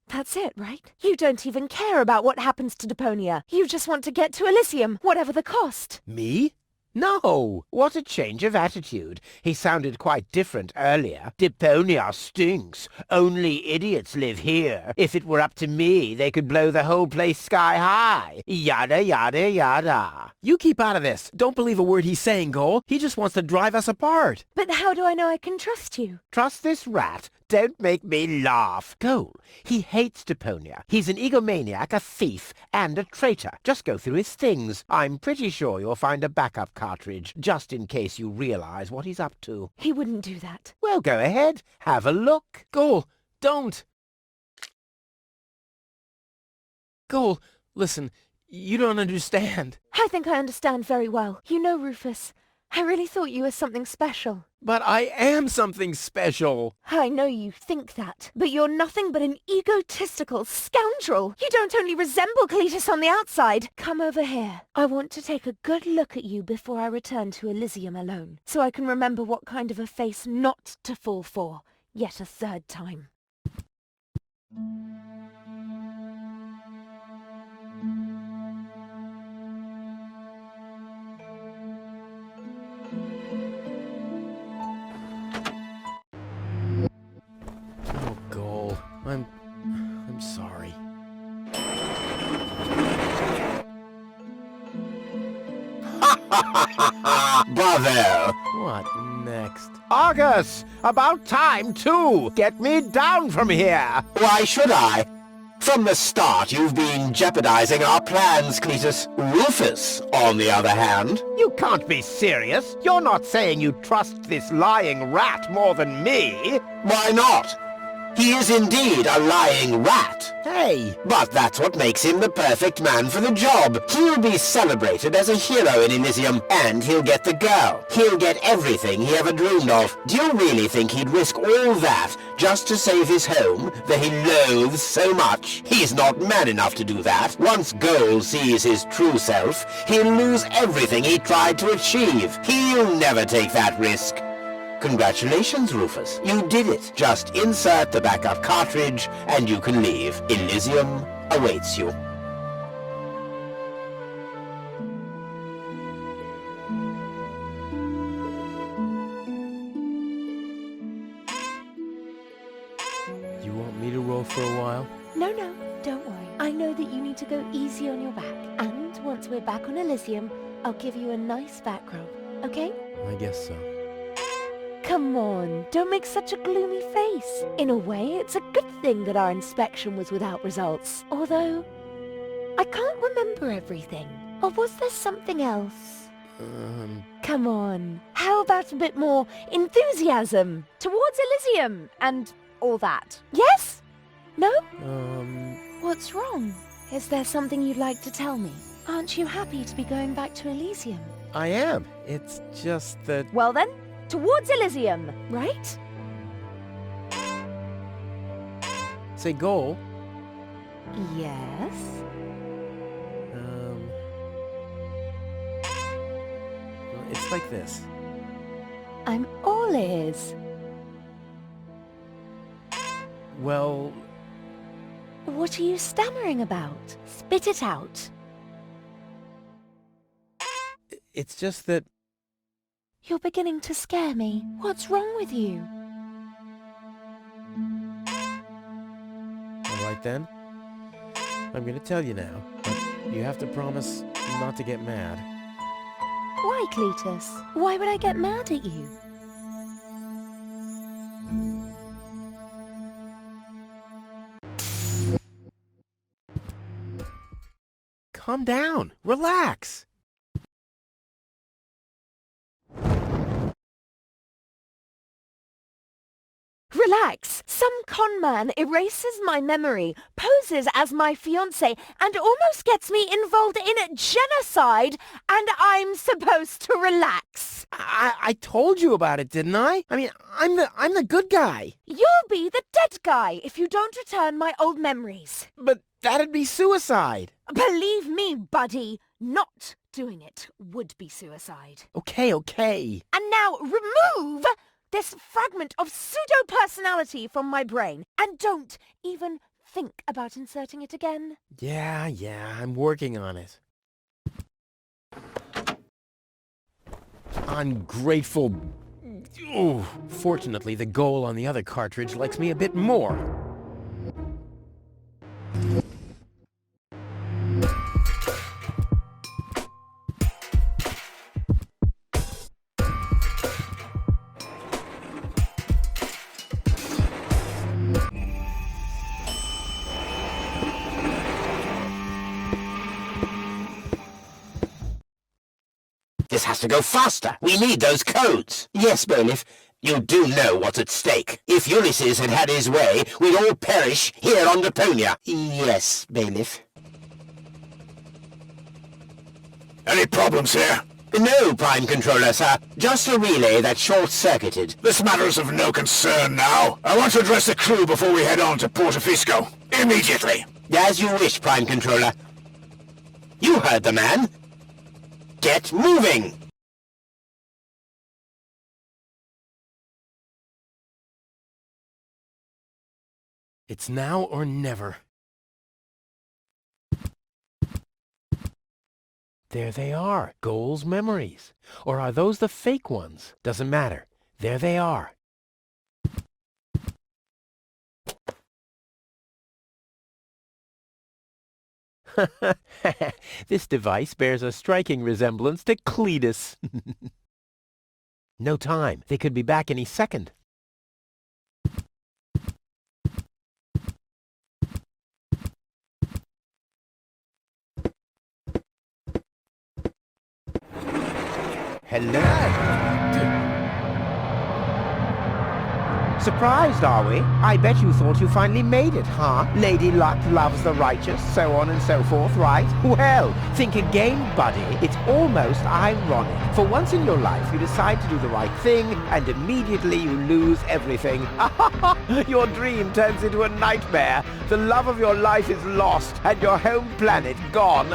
That's it, right? You don't even care about what happens to Deponia. You just want to get to Elysium, whatever the cost. Me? No! What a change of attitude. He sounded quite different earlier. Deponia stinks. Only idiots live here. If it were up to me, they could blow the whole place sky high. Yada, yada, yada. You keep out of this. Don't believe a word he's saying, Goal. He just wants to drive us apart. But how do I know I can trust you? Trust this rat? Don't make me laugh. Goal, he hates Deponia. He's an egomaniac, a thief, and a traitor. Just go through his things. I'm pretty sure you'll find a backup cartridge, just in case you realize what he's up to. He wouldn't do that. Well, go ahead. Have a look. Goal, don't. Goal, listen, you don't understand. I think I understand very well. You know, Rufus, I really thought you were something special. But I am something special. I know you think that, but you're nothing but an egotistical scoundrel. You don't only resemble Cletus on the outside. Come over here. I want to take a good look at you before I return to Elysium alone, so I can remember what kind of a face not to fall for, yet a 3rd time. I'm sorry. Bravo! What next? Argus! About time, too! Get me down from here! Why should I? From the start, you've been jeopardizing our plans, Cletus. Rufus, on the other hand... You can't be serious! You're not saying you trust this lying rat more than me! Why not? He is indeed a lying rat. Hey! But that's what makes him the perfect man for the job. He'll be celebrated as a hero in Elysium, and he'll get the girl. He'll get everything he ever dreamed of. Do you really think he'd risk all that just to save his home that he loathes so much? He's not man enough to do that. Once Goal sees his true self, he'll lose everything he tried to achieve. He'll never take that risk. Congratulations, Rufus. You did it. Just insert the backup cartridge and you can leave. Elysium awaits you. You want me to roll for a while? No, don't worry. I know that you need to go easy on your back. And once we're back on Elysium, I'll give you a nice back rub, okay? I guess so. Come on, don't make such a gloomy face. In a way, it's a good thing that our inspection was without results. Although, I can't remember everything. Or was there something else? Come on, how about a bit more enthusiasm? Towards Elysium and all that. Yes? No? What's wrong? Is there something you'd like to tell me? Aren't you happy to be going back to Elysium? I am. It's just that... Well then, towards Elysium, right? Say, Goal. Yes? It's like this. I'm all ears. Well... What are you stammering about? Spit it out. It's just that... You're beginning to scare me. What's wrong with you? All right then. I'm gonna tell you now, but you have to promise not to get mad. Why, Cletus? Why would I get mad at you? Calm down. Relax. Relax! Some con man erases my memory, poses as my fiancé, and almost gets me involved in genocide, and I'm supposed to relax. I told you about it, didn't I? I mean, I'm the good guy. You'll be the dead guy if you don't return my old memories. But that'd be suicide. Believe me, buddy, not doing it would be suicide. Okay. And now remove this fragment of pseudo-personality from my brain, and don't even think about inserting it again. Yeah, I'm working on it. Ungrateful... Ooh, fortunately, the Goal on the other cartridge likes me a bit more. This has to go faster. We need those codes. Yes, Bailiff, you do know what's at stake. If Ulysses had had his way, we'd all perish here on Deponia. Yes, Bailiff. Any problems here? No, Prime Controller, sir. Just a relay that's short-circuited. This matter is of no concern now. I want to address the crew before we head on to Portofisco. Immediately. As you wish, Prime Controller. You heard the man. Get moving! It's now or never. There they are, Goal's memories. Or are those the fake ones? Doesn't matter. There they are. This device bears a striking resemblance to Cletus. No time. They could be back any second. Hello. Surprised, are we? I bet you thought you finally made it, huh? Lady Luck loves the righteous, so on and so forth, right? Well, think again, buddy. It's almost ironic. For once in your life, you decide to do the right thing, and immediately you lose everything. Your dream turns into a nightmare. The love of your life is lost, and your home planet gone.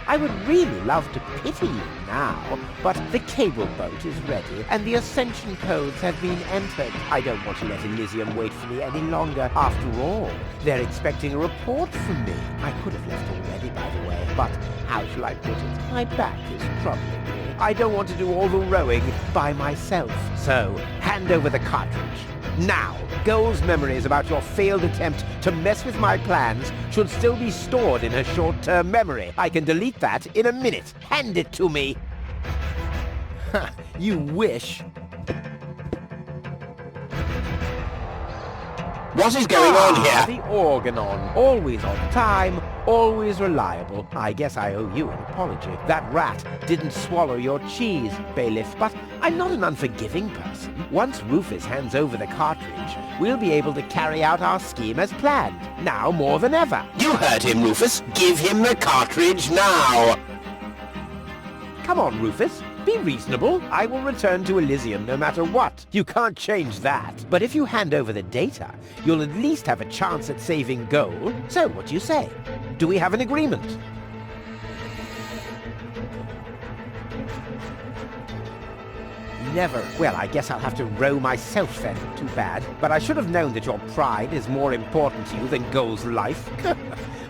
I would really love to pity you now, but the cable boat is ready, and the ascension codes have been entered. I don't want to let Elysium wait for me any longer. After all, they're expecting a report from me. I could have left already, by the way, but how shall I put it? My back is troubling me. I don't want to do all the rowing by myself. So, hand over the cartridge. Now, Goal's memories about your failed attempt to mess with my plans should still be stored in her short-term memory. I can delete that in a minute. Hand it to me. You wish. What is going on here? The organon. Always on time, always reliable. I guess I owe you an apology. That rat didn't swallow your cheese, bailiff, but I'm not an unforgiving person. Once Rufus hands over the cartridge, we'll be able to carry out our scheme as planned. Now more than ever. You heard him, Rufus. Give him the cartridge now. Come on, Rufus. Be reasonable. I will return to Elysium no matter what. You can't change that. But if you hand over the data, you'll at least have a chance at saving Goal. So what do you say? Do we have an agreement? Never. Well, I guess I'll have to row myself then. Too bad. But I should have known that your pride is more important to you than Goal's life.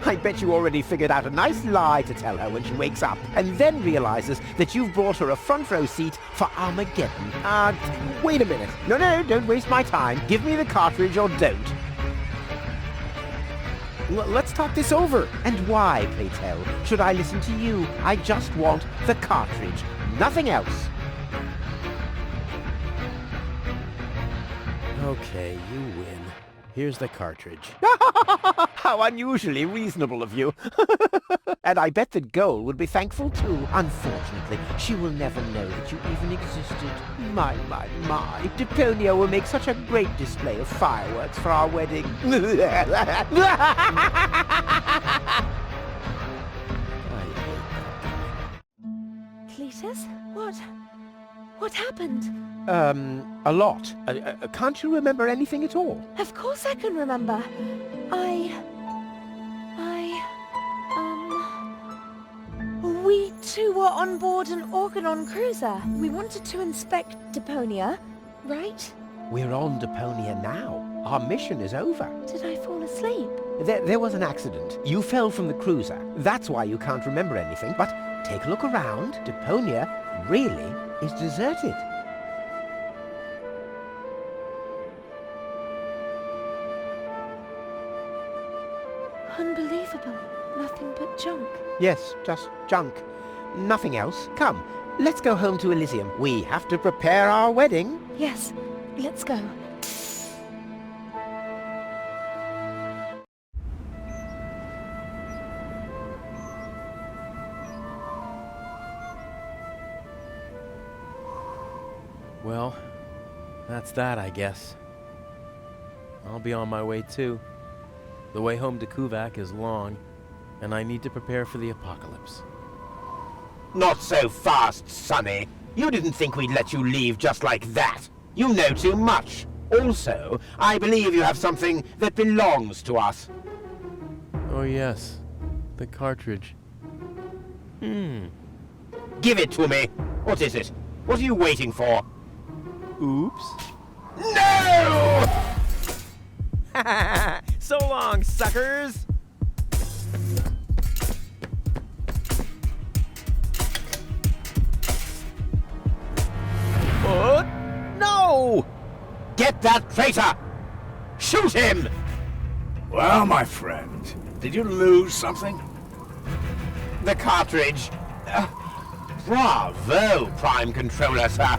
I bet you already figured out a nice lie to tell her when she wakes up, and then realizes that you've brought her a front row seat for Armageddon. Wait a minute. No, don't waste my time. Give me the cartridge or don't. Let's talk this over. And why, pray tell, should I listen to you? I just want the cartridge. Nothing else. Okay, you win. Here's the cartridge. How unusually reasonable of you. And I bet that Goal would be thankful too. Unfortunately, she will never know that you even existed. My. Deponia will make such a great display of fireworks for our wedding. Cletus? What happened? A lot. Can't you remember anything at all? Of course I can remember. We two were on board an Organon cruiser. We wanted to inspect Deponia, right? We're on Deponia now. Our mission is over. Did I fall asleep? There was an accident. You fell from the cruiser. That's why you can't remember anything. But take a look around. Deponia really is deserted. Unbelievable. Nothing but junk. Yes, just junk. Nothing else. Come, let's go home to Elysium. We have to prepare our wedding. Yes, let's go. Well, that's that, I guess. I'll be on my way too. The way home to Kuvak is long, and I need to prepare for the apocalypse. Not so fast, Sonny. You didn't think we'd let you leave just like that. You know too much. Also, I believe you have something that belongs to us. Oh yes, the cartridge. Give it to me. What is it? What are you waiting for? Oops. No! So long, suckers! No! Get that traitor! Shoot him! Well, my friend, did you lose something? The cartridge. Bravo, Prime Controller, sir.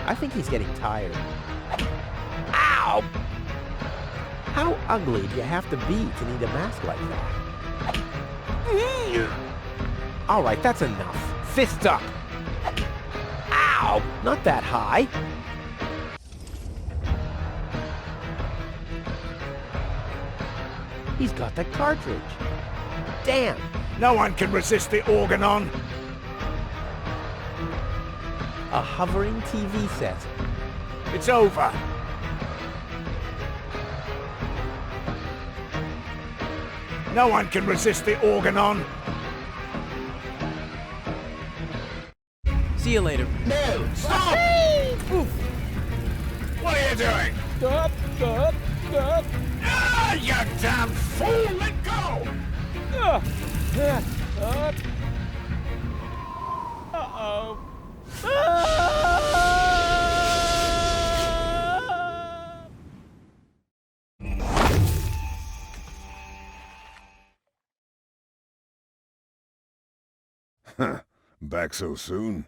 I think he's getting tired. Ow! How ugly do you have to be to need a mask like that? All right, that's enough. Fists up! Ow! Not that high. He's got the cartridge. Damn! No one can resist the organon. A hovering TV set. It's over. No one can resist the organon. See you later. No! Stop! Oof. What are you doing? Stop! Ah, you damn fool! Let go! Uh-oh. Huh. Back so soon?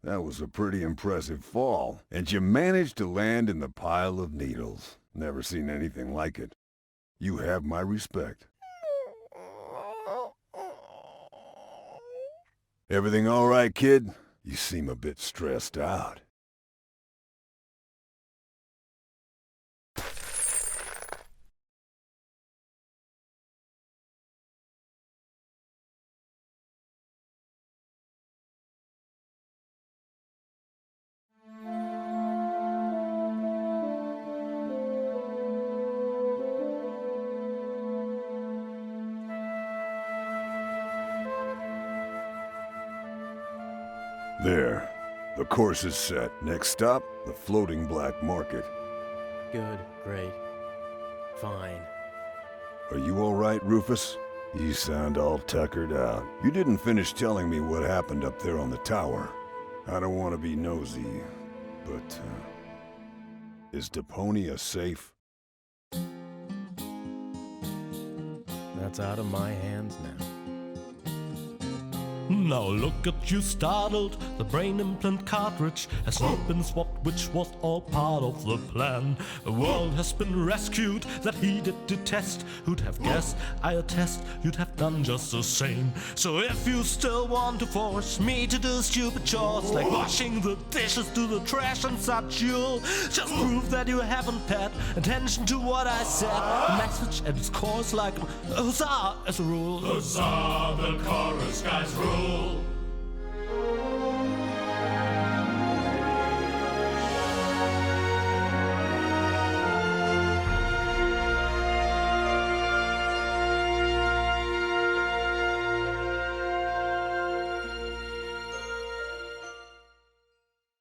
That was a pretty impressive fall. And you managed to land in the pile of needles. Never seen anything like it. You have my respect. Everything all right, kid? You seem a bit stressed out. There. The course is set. Next stop, the floating black market. Good, great, fine. Are you all right, Rufus? You sound all tuckered out. You didn't finish telling me what happened up there on the tower. I don't want to be nosy, but, is Deponia safe? That's out of my hands now. Now look at you startled, the brain implant cartridge has not been swapped, which was all part of the plan. A world has been rescued that he did detest. Who'd have guessed, I attest, you'd have done just the same. So if you still want to force me to do stupid chores like washing the dishes, do the trash and such, you'll just prove that you haven't paid attention to what I said. The message at its core is like a huzzah as a rule. Huzzah, the chorus guys rule.